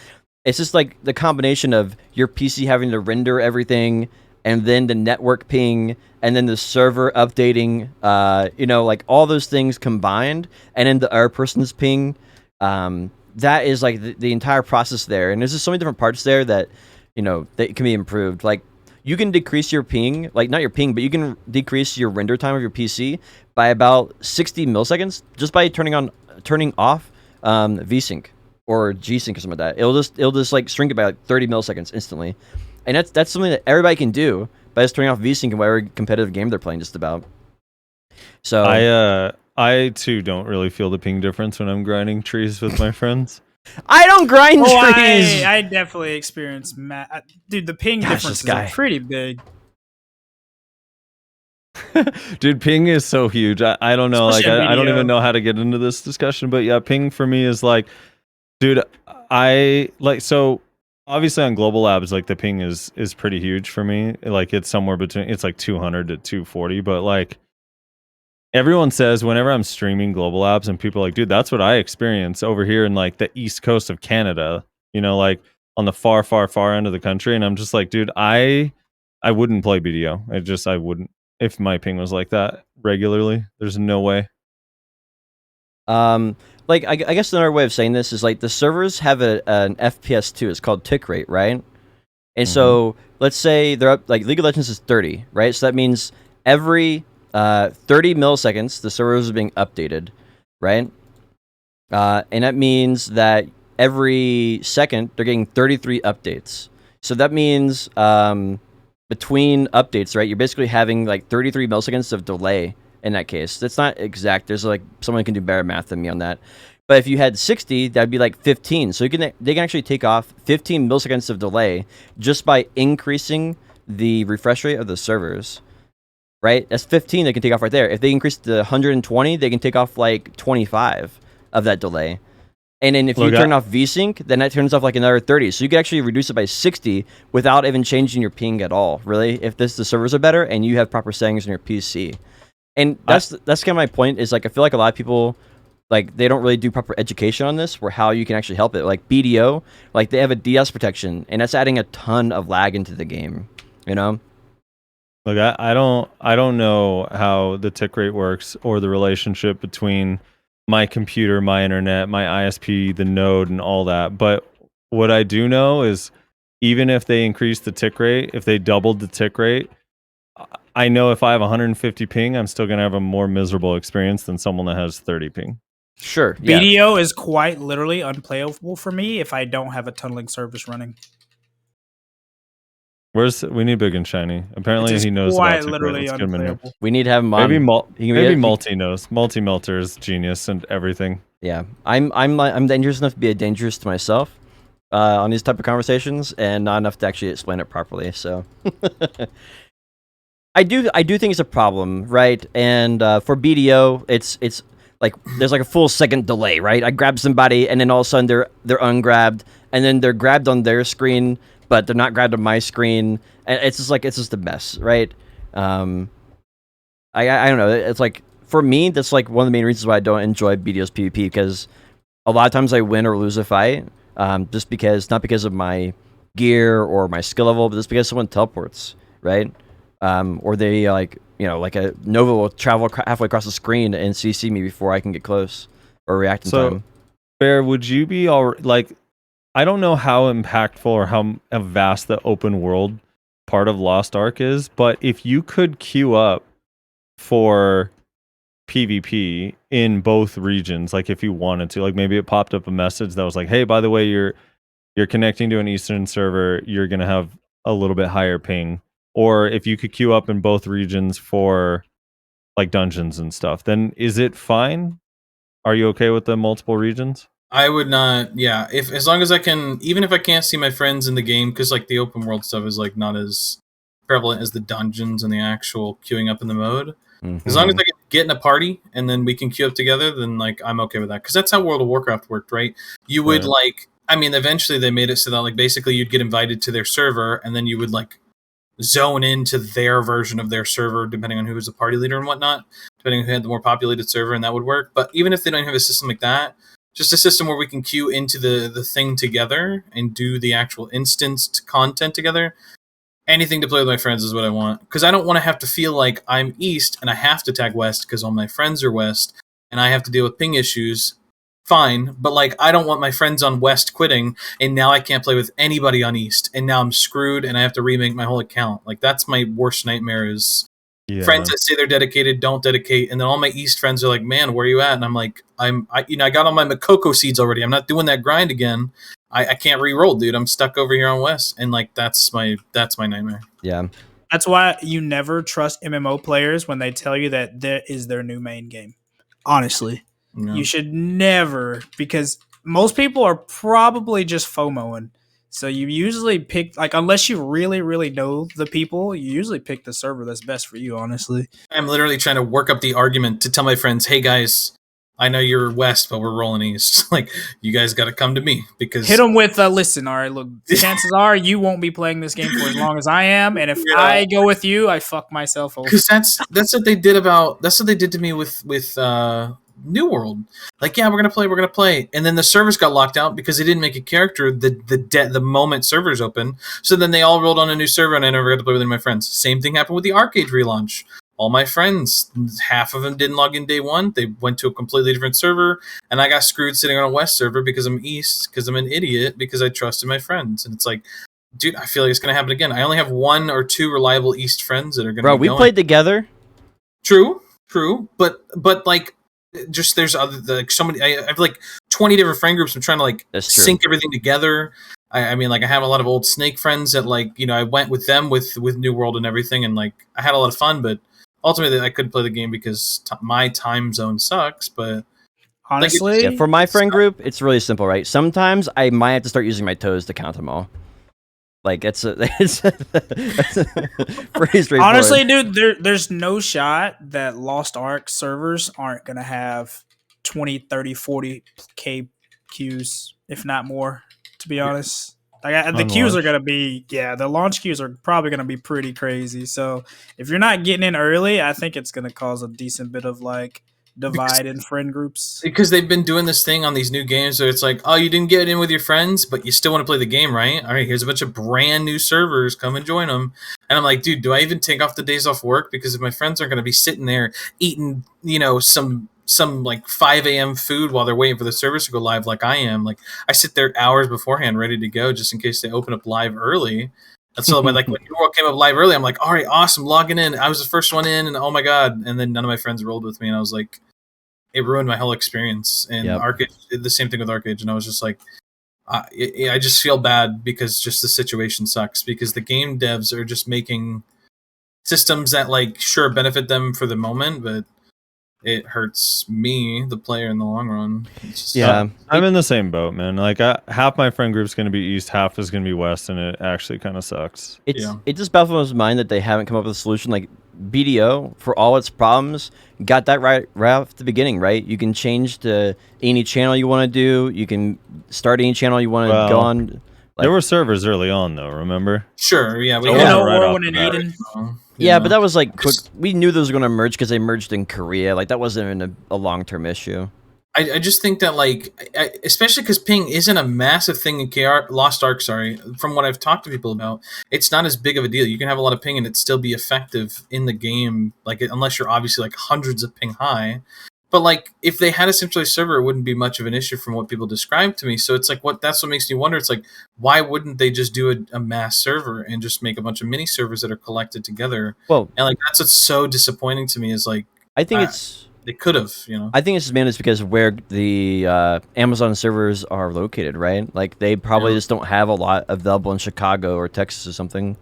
It's just like the combination of your PC having to render everything, and then the network ping, and then the server updating, like all those things combined, and then the other person's ping, that is like the entire process there. And there's just so many different parts there that, that can be improved. Like you can decrease your ping, like not your ping, but you can decrease your render time of your PC by about 60 milliseconds just by turning off VSync or G-Sync or something like that. It'll just like shrink it by like 30 milliseconds instantly. And that's something that everybody can do by just turning off VSync in whatever competitive game they're playing just about. So I too don't really feel the ping difference when I'm grinding trees with my friends. I don't grind trees. I definitely experience dude, the ping difference is pretty big. Dude, ping is so huge. I don't know. Especially like I don't even know how to get into this discussion, but yeah, ping for me is like, dude, obviously on Global Labs, like the ping is pretty huge for me. Like it's somewhere between, it's like 200 to 240, but like everyone says whenever I'm streaming Global Labs and people are like, dude, that's what I experience over here in like the east coast of Canada, like on the far, far, far end of the country. And I'm just like, dude, I wouldn't play BDO. I wouldn't if my ping was like that regularly. There's no way. Like I guess another way of saying this is like the servers have an FPS too. It's called tick rate, right? And so let's say they're up, like League of Legends is 30, right? So that means every 30 milliseconds the servers are being updated, right? And that means that every second they're getting 33 updates. So that means between updates, right? You're basically having like 33 milliseconds of delay. In that case, that's not exact. There's like someone can do better math than me on that. But if you had 60, that'd be like 15. So they can actually take off 15 milliseconds of delay just by increasing the refresh rate of the servers. Right? That's 15 they can take off right there. If they increase to 120, they can take off like 25 of that delay. And then if you turn off VSync, then that turns off like another 30. So you can actually reduce it by 60 without even changing your ping at all. Really, if the servers are better and you have proper settings on your PC. And that's kind of my point, is like I feel like a lot of people, like they don't really do proper education on this, where how you can actually help it. Like BDO, like they have a DS protection, and that's adding a ton of lag into the game. Look, I don't know how the tick rate works or the relationship between my computer, my internet, my ISP, the node, and all that. But what I do know is even if they increase the tick rate, if they doubled the tick rate, I know if I have 150 ping, I'm still going to have a more miserable experience than someone that has 30 ping. Sure. Yeah. BDO is quite literally unplayable for me if I don't have a tunneling service running. We need Big and Shiny. Apparently It is he knows quite about Tick. literally Let's get him in here. unplayable. We need to have him on. Maybe Multi knows. Multi Melter is genius and everything. Yeah, I'm dangerous enough to be dangerous to myself on these type of conversations, and not enough to actually explain it properly. So, I do think it's a problem, right? And for BDO, it's like there's like a full second delay, right? I grab somebody, and then all of a sudden they're ungrabbed, and then they're grabbed on their screen, but they're not grabbed on my screen, and it's just a mess, right? I don't know. It's like, for me, that's like one of the main reasons why I don't enjoy BDO's PvP, because a lot of times I win or lose a fight, just because, not because of my gear or my skill level, but just because someone teleports, right? Or they like a Nova will travel halfway across the screen and CC me before I can get close or react in time. Bear, would you be I don't know how impactful or how vast the open world part of Lost Ark is, but if you could queue up for PvP in both regions, like if you wanted to, like maybe it popped up a message that was like, hey, by the way, you're connecting to an Eastern server, you're gonna have a little bit higher ping. Or if you could queue up in both regions for like dungeons and stuff, then is it fine? Are you okay with the multiple regions? I would not. Yeah, if as long as I can, even if I can't see my friends in the game, because like the open world stuff is like not as prevalent as the dungeons and the actual queuing up in the mode. Mm-hmm. As long as I can get in a party and then we can queue up together, then like I'm okay with that, because that's how World of Warcraft worked, right? You would eventually they made it so that like basically you'd get invited to their server and then you would like zone into their version of their server depending on who was the party leader and whatnot, depending on who had the more populated server, and that would work. But even if they don't have a system like that, just a system where we can queue into the thing together and do the actual instanced content together. Anything to play with my friends is what I want, because I don't want to have to feel like I'm East and I have to tag West because all my friends are West and I have to deal with ping issues. Fine, but like I don't want my friends on West quitting and now I can't play with anybody on East and now I'm screwed and I have to remake my whole account. Like that's my worst nightmare is friends that say they're dedicated don't dedicate, and then all my East friends are like, "Man, where are you at?" And I'm like, I got all my Makoko seeds already. I'm not doing that grind again. I can't re-roll, dude. I'm stuck over here on West, and like that's my nightmare. Yeah, that's why you never trust MMO players when they tell you that that is their new main game. Honestly, you should never, because most people are probably just FOMOing. So you usually pick, like, unless you really, really know the people, you usually pick the server that's best for you, honestly. I'm literally trying to work up the argument to tell my friends, hey, guys, I know you're West, but we're rolling East. Like, you guys got to come to me, because... Hit them with, listen, all right, look, chances are you won't be playing this game for as long as I am, and if I go with you, I fuck myself over. Because that's what they did to me with New World. Like, yeah, we're gonna play, and then the servers got locked out because they didn't make a character the moment servers open. So then they all rolled on a new server, and I never got to play with any of my friends. Same thing happened with the Arcade relaunch. All my friends, half of them didn't log in day one. They went to a completely different server, and I got screwed sitting on a West server because I'm East, because I'm an idiot, because I trusted my friends. And it's like, dude, I feel like it's gonna happen again. I only have 1 or 2 reliable East friends that are gonna. Bro, we played together. True, but like. Just there's other like so many. I have like 20 different friend groups. I'm trying to like sync everything together. I mean, like I have a lot of old Snake friends that like I went with them with New World and everything, and like I had a lot of fun. But ultimately, I couldn't play the game because my time zone sucks. But honestly, for my friend group, it's really simple, right? Sometimes I might have to start using my toes to count them all. Like it's pretty straightforward. Honestly, dude, there's no shot that Lost Ark servers aren't going to have 20, 30, 40k queues, if not more, to be honest. Like the queues are going to be, the launch queues are probably going to be pretty crazy. So if you're not getting in early, I think it's going to cause a decent bit of like divide in friend groups, because they've been doing this thing on these new games where it's like, oh, you didn't get in with your friends, but you still want to play the game, right? All right, here's a bunch of brand new servers, come and join them. And I'm like, dude, do I even take off the days off work? Because if my friends aren't going to be sitting there eating some like 5 a.m. food while they're waiting for the servers to go live like I am, like I sit there hours beforehand ready to go just in case they open up live early. So when New World came up live early, I'm like, all right, awesome, logging in. I was the first one in, and oh my god! And then none of my friends rolled with me, and I was like, it ruined my whole experience. And Arcade did the same thing with Arcade, and I was just like, I just feel bad because just the situation sucks because the game devs are just making systems that sure benefit them for the moment, but it hurts me, the player, in the long run. Just, I'm in the same boat, man. Like half my friend group's going to be East, half is going to be West, and it actually kind of sucks. It just baffles my mind that they haven't come up with a solution. Like BDO, for all its problems, got that right off the beginning, right? You can change to any channel you want to do. You can start any channel you want to go on. There were servers early on, though. Remember? Sure. Yeah. We Warwick and Eden. Yeah, but that was quick. We knew those were going to merge because they merged in Korea. That wasn't even a long-term issue. I just think that especially because ping isn't a massive thing in Lost Ark. Sorry, from what I've talked to people about, it's not as big of a deal. You can have a lot of ping and it still be effective in the game. Unless you're obviously hundreds of ping high. But if they had a centralized server, it wouldn't be much of an issue from what people described to me. So it's that's what makes me wonder. It's why wouldn't they just do a mass server and just make a bunch of mini servers that are collected together? Well, and that's what's so disappointing to me is I think they could have, I think it's mainly because where the Amazon servers are located, right? They probably just don't have a lot available in Chicago or Texas or something.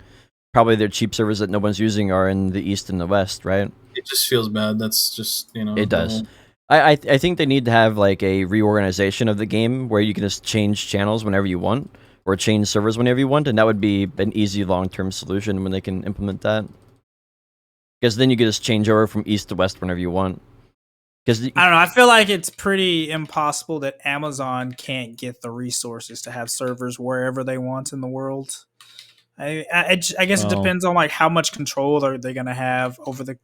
Probably their cheap servers that no one's using are in the East and the West, right? It just feels bad. That's just, It does. I think they need to have a reorganization of the game where you can just change channels whenever you want or change servers whenever you want, and that would be an easy long-term solution when they can implement that. Because then you can just change over from East to West whenever you want. I don't know. I feel like it's pretty impossible that Amazon can't get the resources to have servers wherever they want in the world. I guess it depends on how much control are they going to have over their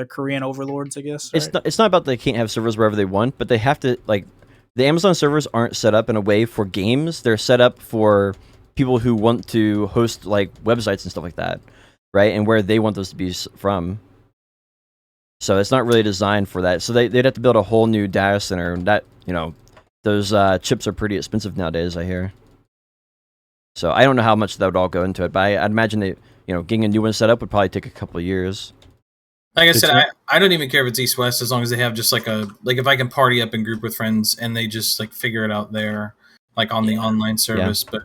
Korean overlords. I guess right? It's not about they can't have servers wherever they want, but they have to the Amazon servers aren't set up in a way for games. They're set up for people who want to host websites and stuff like that, right? And where they want those to be from. So it's not really designed for that. So they'd have to build a whole new data center. And that, those chips are pretty expensive nowadays, I hear. So I don't know how much that would all go into it, but I'd imagine that, getting a new one set up would probably take a couple of years. Like I said, I don't even care if it's East-West as long as they have just if I can party up in group with friends and they just figure it out there, on the online service. Yeah.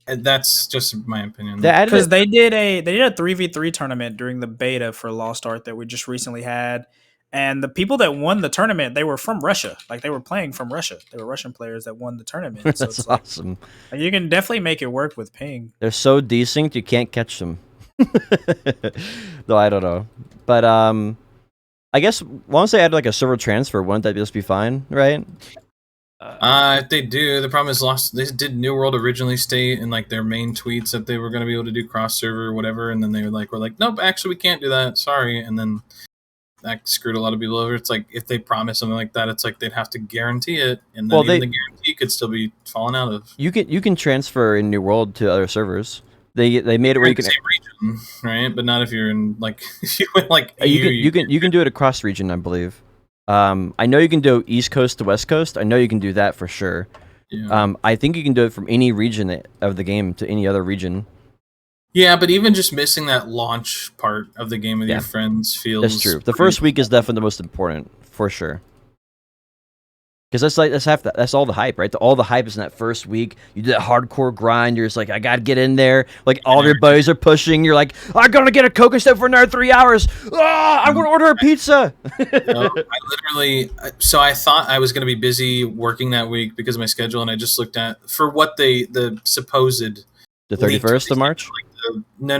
But that's just my opinion. Because they did a 3v3 tournament during the beta for Lost Ark that we just recently had, and the people that won the tournament, they were from Russia. They were playing from Russia. They were Russian players that won the tournament. So that's awesome. You can definitely make it work with ping. They're so desync you can't catch them. Though I don't know, but I guess once they add a server transfer, wouldn't that just be fine, right? If they do, the problem is they did New World originally state in their main tweets that they were going to be able to do cross server or whatever, and then they were like, nope, actually we can't do that. Sorry, and then that screwed a lot of people over. It's if they promise something like that, it's they'd have to guarantee it, and then the guarantee could still be fallen out of. You can transfer in New World to other servers. They made it where you can region, right? But not if you're in if you went you can do it across region, I believe. I know you can do East Coast to West Coast. I know you can do that for sure. Yeah. I think you can do it from any region of the game to any other region. Yeah, but even just missing that launch part of the game with your friends feels. That's true. The first week is definitely the most important, for sure. Because that's all the hype, right? All the hype is in that first week. You do that hardcore grind. You're just I gotta get in there. All your buddies are pushing. You're I'm gonna get a Coca step for another 3 hours. I'm gonna order a pizza. I thought I was gonna be busy working that week because of my schedule, and I just looked at for what the supposed the 31st of March. No.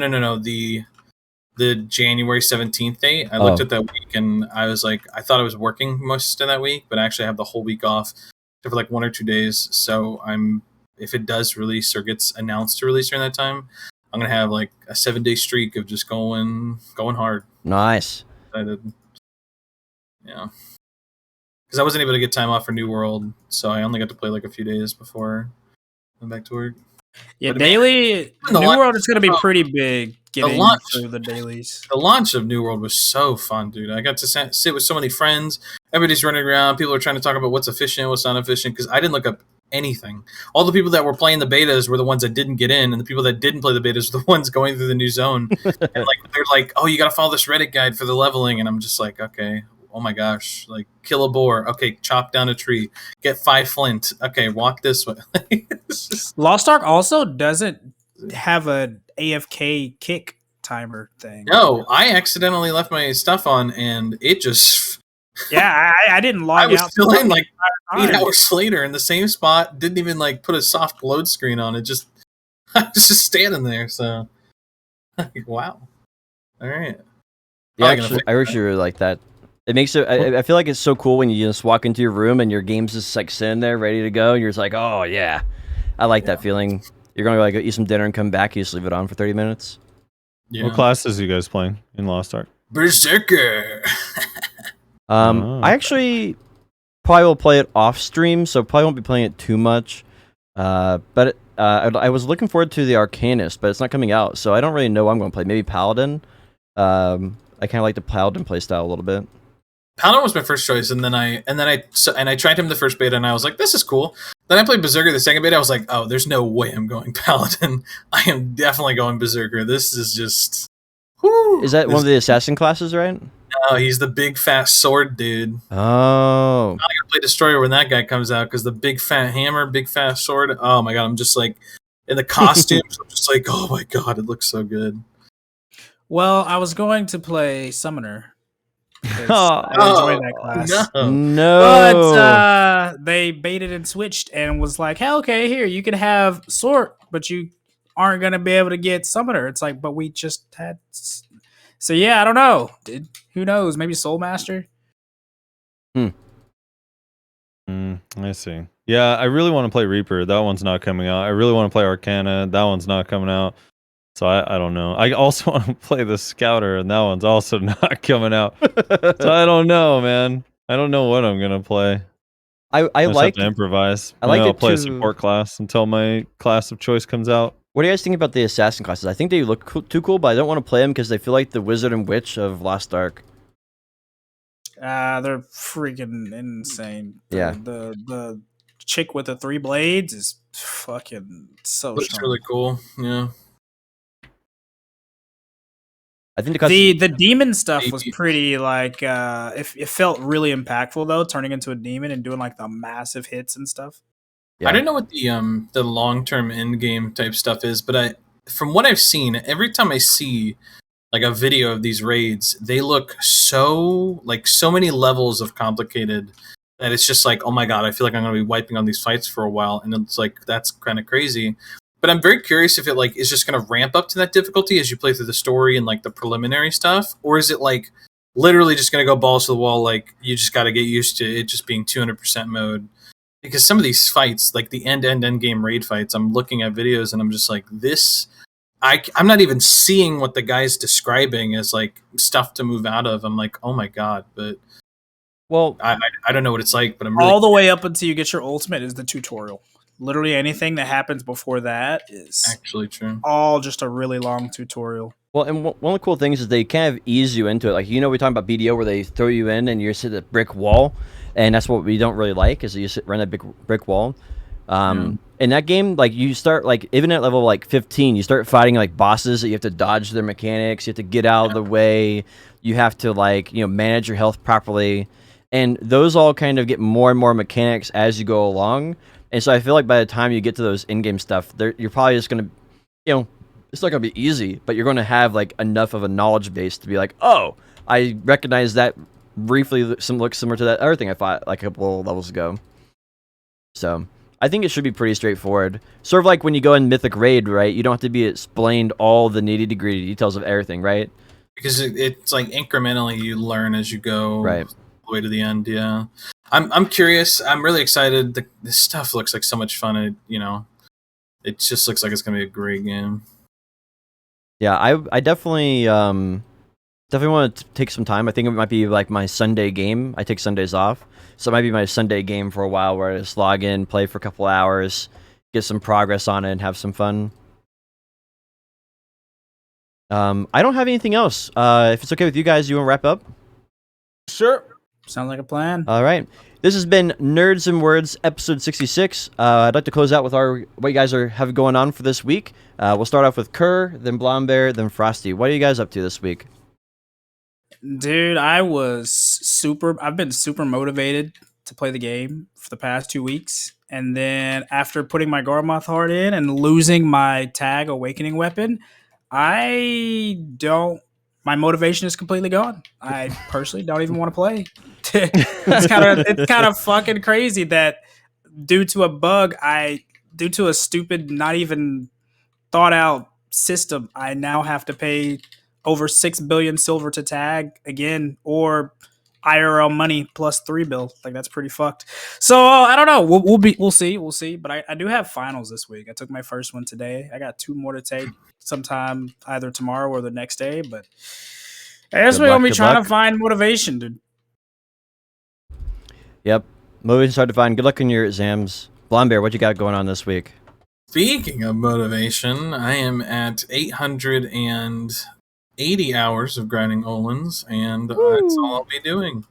The January 17th date. I looked at that week and I was I thought I was working most of that week, but I actually have the whole week off for 1 or 2 days. So if it does release or gets announced to release during that time, I'm going to have a 7-day streak of just going hard. Nice. Yeah. Because I wasn't able to get time off for New World. So I only got to play a few days before I went back to work. Yeah, daily New World is going to be pretty big. Through the dailies. The launch of New World was so fun, dude. I got to sit with so many friends. Everybody's running around. People are trying to talk about what's efficient, what's not efficient. Because I didn't look up anything. All the people that were playing the betas were the ones that didn't get in, and the people that didn't play the betas were the ones going through the new zone. And like they're like, "Oh, you got to follow this Reddit guide for the leveling," and I'm just like, "Okay." Oh my gosh! Like kill a boar. Okay, chop down a tree. Get 5 flint. Okay, walk this way. It's just- Lost Ark also doesn't have a AFK kick timer thing. no, I accidentally left my stuff on, and it just. Yeah, I didn't I log was out. still in like 8 time. hours later in the same spot. Didn't even like put a soft load screen on it. Just I was just standing there. So, like, wow. All right. Yeah, Probably gonna actually, fix I wish you were like that. It makes it. I feel like it's so cool when you just walk into your room and your game's just like sitting there ready to go, and you're just like, oh yeah, I like that feeling. You're gonna like eat some dinner and come back. You just leave it on for 30 minutes. Yeah. What classes are you guys playing in Lost Ark? Berserker. I actually probably will play it off stream, so probably won't be playing it too much. But I was looking forward to the Arcanist, but it's not coming out, so I don't really know what I'm going to play. Maybe Paladin. I kind of like the Paladin playstyle a little bit. Paladin was my first choice, and then I tried him the first beta, and I was like, "This is cool." Then I played Berserker the second beta. I was like, "Oh, there's no way I'm going Paladin. I am definitely going Berserker. This is just." Whew, Is that one of the assassin classes, right? No, he's the big fat sword dude. Oh, I'm gonna play Destroyer when that guy comes out because the big fat hammer, big fat sword. Oh my god, I'm just like in the costumes. I'm just like, oh my god, it looks so good. Well, I was going to play Summoner. 'Cause Oh, I enjoy that class. No. no. But they baited and switched and was like, hey, okay, here, you can have Sword, but you aren't going to be able to get Summoner. It's like, but we just had... So yeah, I don't know. Who knows? Maybe Soul Master? I see. Yeah, I really want to play Reaper. That one's not coming out. I really want to play Arcana. That one's not coming out. So I don't know. I also want to play the Scouter, and that one's also not coming out. So I don't know, man. I don't know what I'm gonna play. I just like have to improvise. I like Maybe I'll it play a to- support class until my class of choice comes out. What do you guys think about the assassin classes? I think they look too cool, but I don't want to play them because they feel like the wizard and witch of Lost Ark. They're freaking insane. Yeah. The chick with the 3 blades is fucking so Looks strong. really cool. Yeah. I think the classes, The demon stuff was Maybe. pretty like it felt really impactful though, turning into a demon and doing like the massive hits and stuff. yeah. I don't know what the long term end game type stuff is, but from what I've seen, every time I see like a video of these raids, they look so many levels of complicated that it's just like, oh my god, I feel like I'm gonna be wiping on these fights for a while, and it's like that's kind of crazy. But I'm very curious if it like is just gonna ramp up to that difficulty as you play through the story and like the preliminary stuff, or is it like literally just gonna go balls to the wall? Like you just got to get used to it just being 200% mode. Because some of these fights, like the end game raid fights, I'm looking at videos and I'm just like, this. I'm not even seeing what the guy's describing as like stuff to move out of. I'm like, oh my god, but Well, I don't know what it's like, but I'm really All the way up until you get your ultimate is the tutorial. Literally anything that happens before that is actually true. all just a really long tutorial. well, and one of the cool things is they kind of ease you into it. Like, we're talking about BDO where they throw you in and you're sitting at a brick wall, and that's what we don't really like is you run that big brick wall. In that game, like you start like even at level like 15, you start fighting like bosses that you have to dodge their mechanics. You have to get out of the way. You have to like manage your health properly, and those all kind of get more and more mechanics as you go along. And so I feel like by the time you get to those in-game stuff, you're probably just gonna, it's not gonna be easy, but you're gonna have like enough of a knowledge base to be like, oh, I recognize that briefly. Looks similar to that other thing I fought like a couple of levels ago. So I think it should be pretty straightforward. Sort of like when you go in Mythic Raid, right? You don't have to be explained all the nitty-gritty details of everything, right? Because it's like incrementally you learn as you go Right. all the way to the end. Yeah, I'm curious. I'm really excited. This stuff looks like so much fun. It just looks like it's gonna be a great game. Yeah, I definitely want to take some time. I think it might be like my Sunday game. I take Sundays off, so it might be my Sunday game for a while where I just log in, play for a couple hours, get some progress on it, and have some fun. I don't have anything else. If it's okay with you guys, you want to wrap up? Sure. Sounds like a plan. All right. This has been Nerds and Words, episode 66. I'd like to close out with what you guys have going on for this week. We'll start off with Kerr, then Blombear, then Frosty. What are you guys up to this week? Dude, I've been super motivated to play the game for the past 2 weeks. And then after putting my Garmoth Heart in and losing my tag Awakening Weapon, my motivation is completely gone. I personally don't even want to play. It's kind of fucking crazy that due to a stupid, not even thought out system, I now have to pay over 6 billion silver to tag again, or IRL money plus 3 bill. Like, that's pretty fucked. So I don't know. We'll see. But I do have finals this week. I took my first one today. I got 2 more to take sometime either tomorrow or the next day. But I guess we're gonna be trying to find motivation, dude. Yep. Motivation's hard to find. Good luck in your exams. Blombear, what you got going on this week? Speaking of motivation, I am at 880 hours of grinding Olins, and that's all I'll be doing.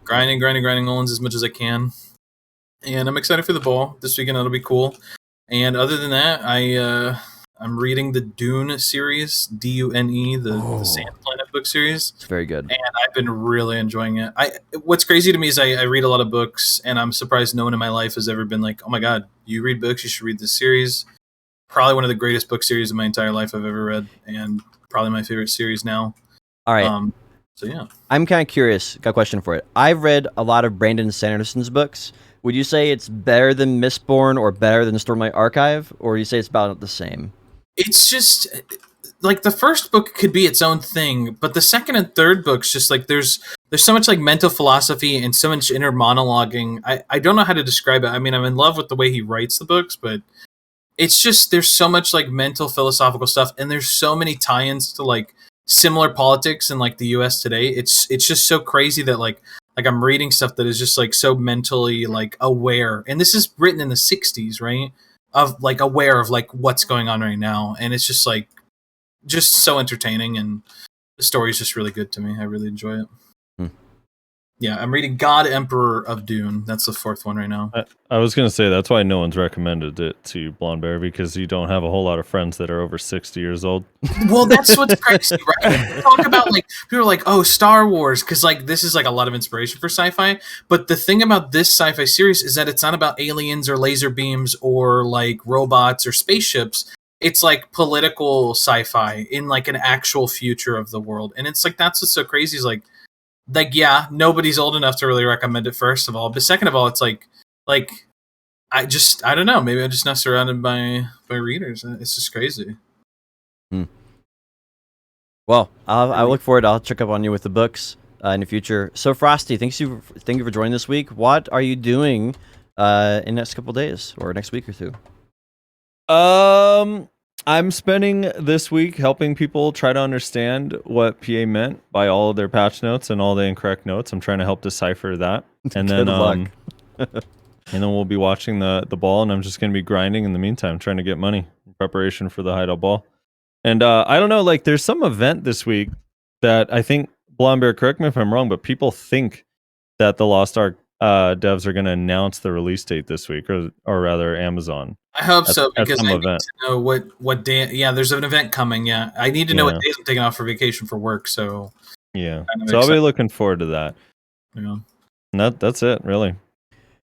Grinding Olins as much as I can. And I'm excited for the ball this weekend. That'll be cool. And other than that, I'm reading the Dune series, Dune, the Sand Planet book series. It's very good. And I've been really enjoying it. What's crazy to me is I read a lot of books, and I'm surprised no one in my life has ever been like, oh my God, you read books, you should read this series. Probably one of the greatest book series in my entire life I've ever read, and probably my favorite series now. All right. So yeah. I'm kind of curious. Got a question for it. I've read a lot of Brandon Sanderson's books. Would you say it's better than Mistborn or better than Stormlight Archive, or would you say it's about the same? It's just like the first book could be its own thing, but the second and third books just like there's so much like mental philosophy and so much inner monologuing. I don't know how to describe it. I mean, I'm in love with the way he writes the books, but it's just there's so much like mental philosophical stuff, and there's so many tie-ins to like similar politics in like the US today. It's just so crazy that like I'm reading stuff that is just like so mentally like aware. And this is written in the 60s, right? Of like aware of like what's going on right now, and it's just like just so entertaining, and the story is just really good to me. I really enjoy it. Yeah, I'm reading God Emperor of Dune. That's the 4th one right now. I was gonna say that's why no one's recommended it to you, Blondebear, because you don't have a whole lot of friends that are over 60 years old. Well, that's what's crazy, right? Talk about like people are like, oh, Star Wars, because like this is like a lot of inspiration for sci-fi. But the thing about this sci-fi series is that it's not about aliens or laser beams or like robots or spaceships. It's like political sci-fi in like an actual future of the world, and it's like that's what's so crazy. Is like yeah, nobody's old enough to really recommend it. First of all, but second of all, it's like I don't know. Maybe I'm just not surrounded by readers. It's just crazy. Well, I look forward. I'll check up on you with the books in the future. So Frosty, thank you for joining this week. What are you doing in the next couple of days or next week or two? I'm spending this week helping people try to understand what PA meant by all of their patch notes and all the incorrect notes. I'm trying to help decipher that. And then luck. and then we'll be watching the ball, and I'm just going to be grinding in the meantime, trying to get money in preparation for the hideout ball. And I don't know, like there's some event this week that I think, Blondebear, correct me if I'm wrong, but people think that the Lost Ark devs are going to announce the release date this week, or rather Amazon. I hope so, because I need event. to know what day. Yeah, there's an event coming. Yeah, I need to know what days I'm taking off for vacation for work. So yeah, so I'll be looking forward to that. Yeah, and that's it, really.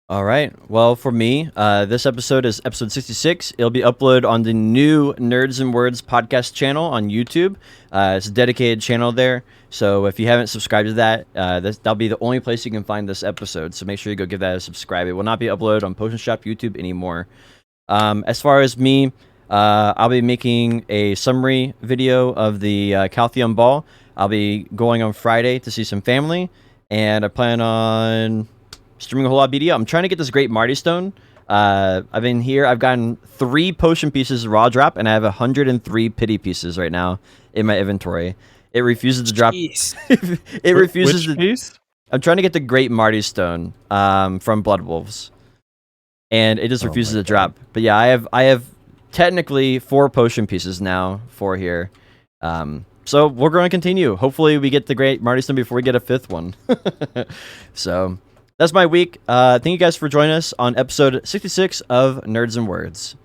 All right. Well, for me, this episode is episode 66. It'll be uploaded on the new Nerds and Words podcast channel on YouTube. It's a dedicated channel there. So if you haven't subscribed to that, that'll be the only place you can find this episode. So make sure you go give that a subscribe. It will not be uploaded on Potion Shop YouTube anymore. As far as me, I'll be making a summary video of the Caltheon Ball. I'll be going on Friday to see some family, and I plan on streaming a whole lot of BDO. I'm trying to get this great Marty Stone. I've been here. I've gotten 3 potion pieces raw drop, and I have 103 pity pieces right now in my inventory. It refuses to drop. It refuses Which to. piece? I'm trying to get the great Marty Stone from Blood Wolves, and it just refuses to drop. But yeah, I have technically 4 potion pieces now for here. So So we're going to continue. Hopefully we get the great Marty Stone before we get a fifth one. So that's my week. Thank you guys for joining us on episode 66 of Nerds and Words.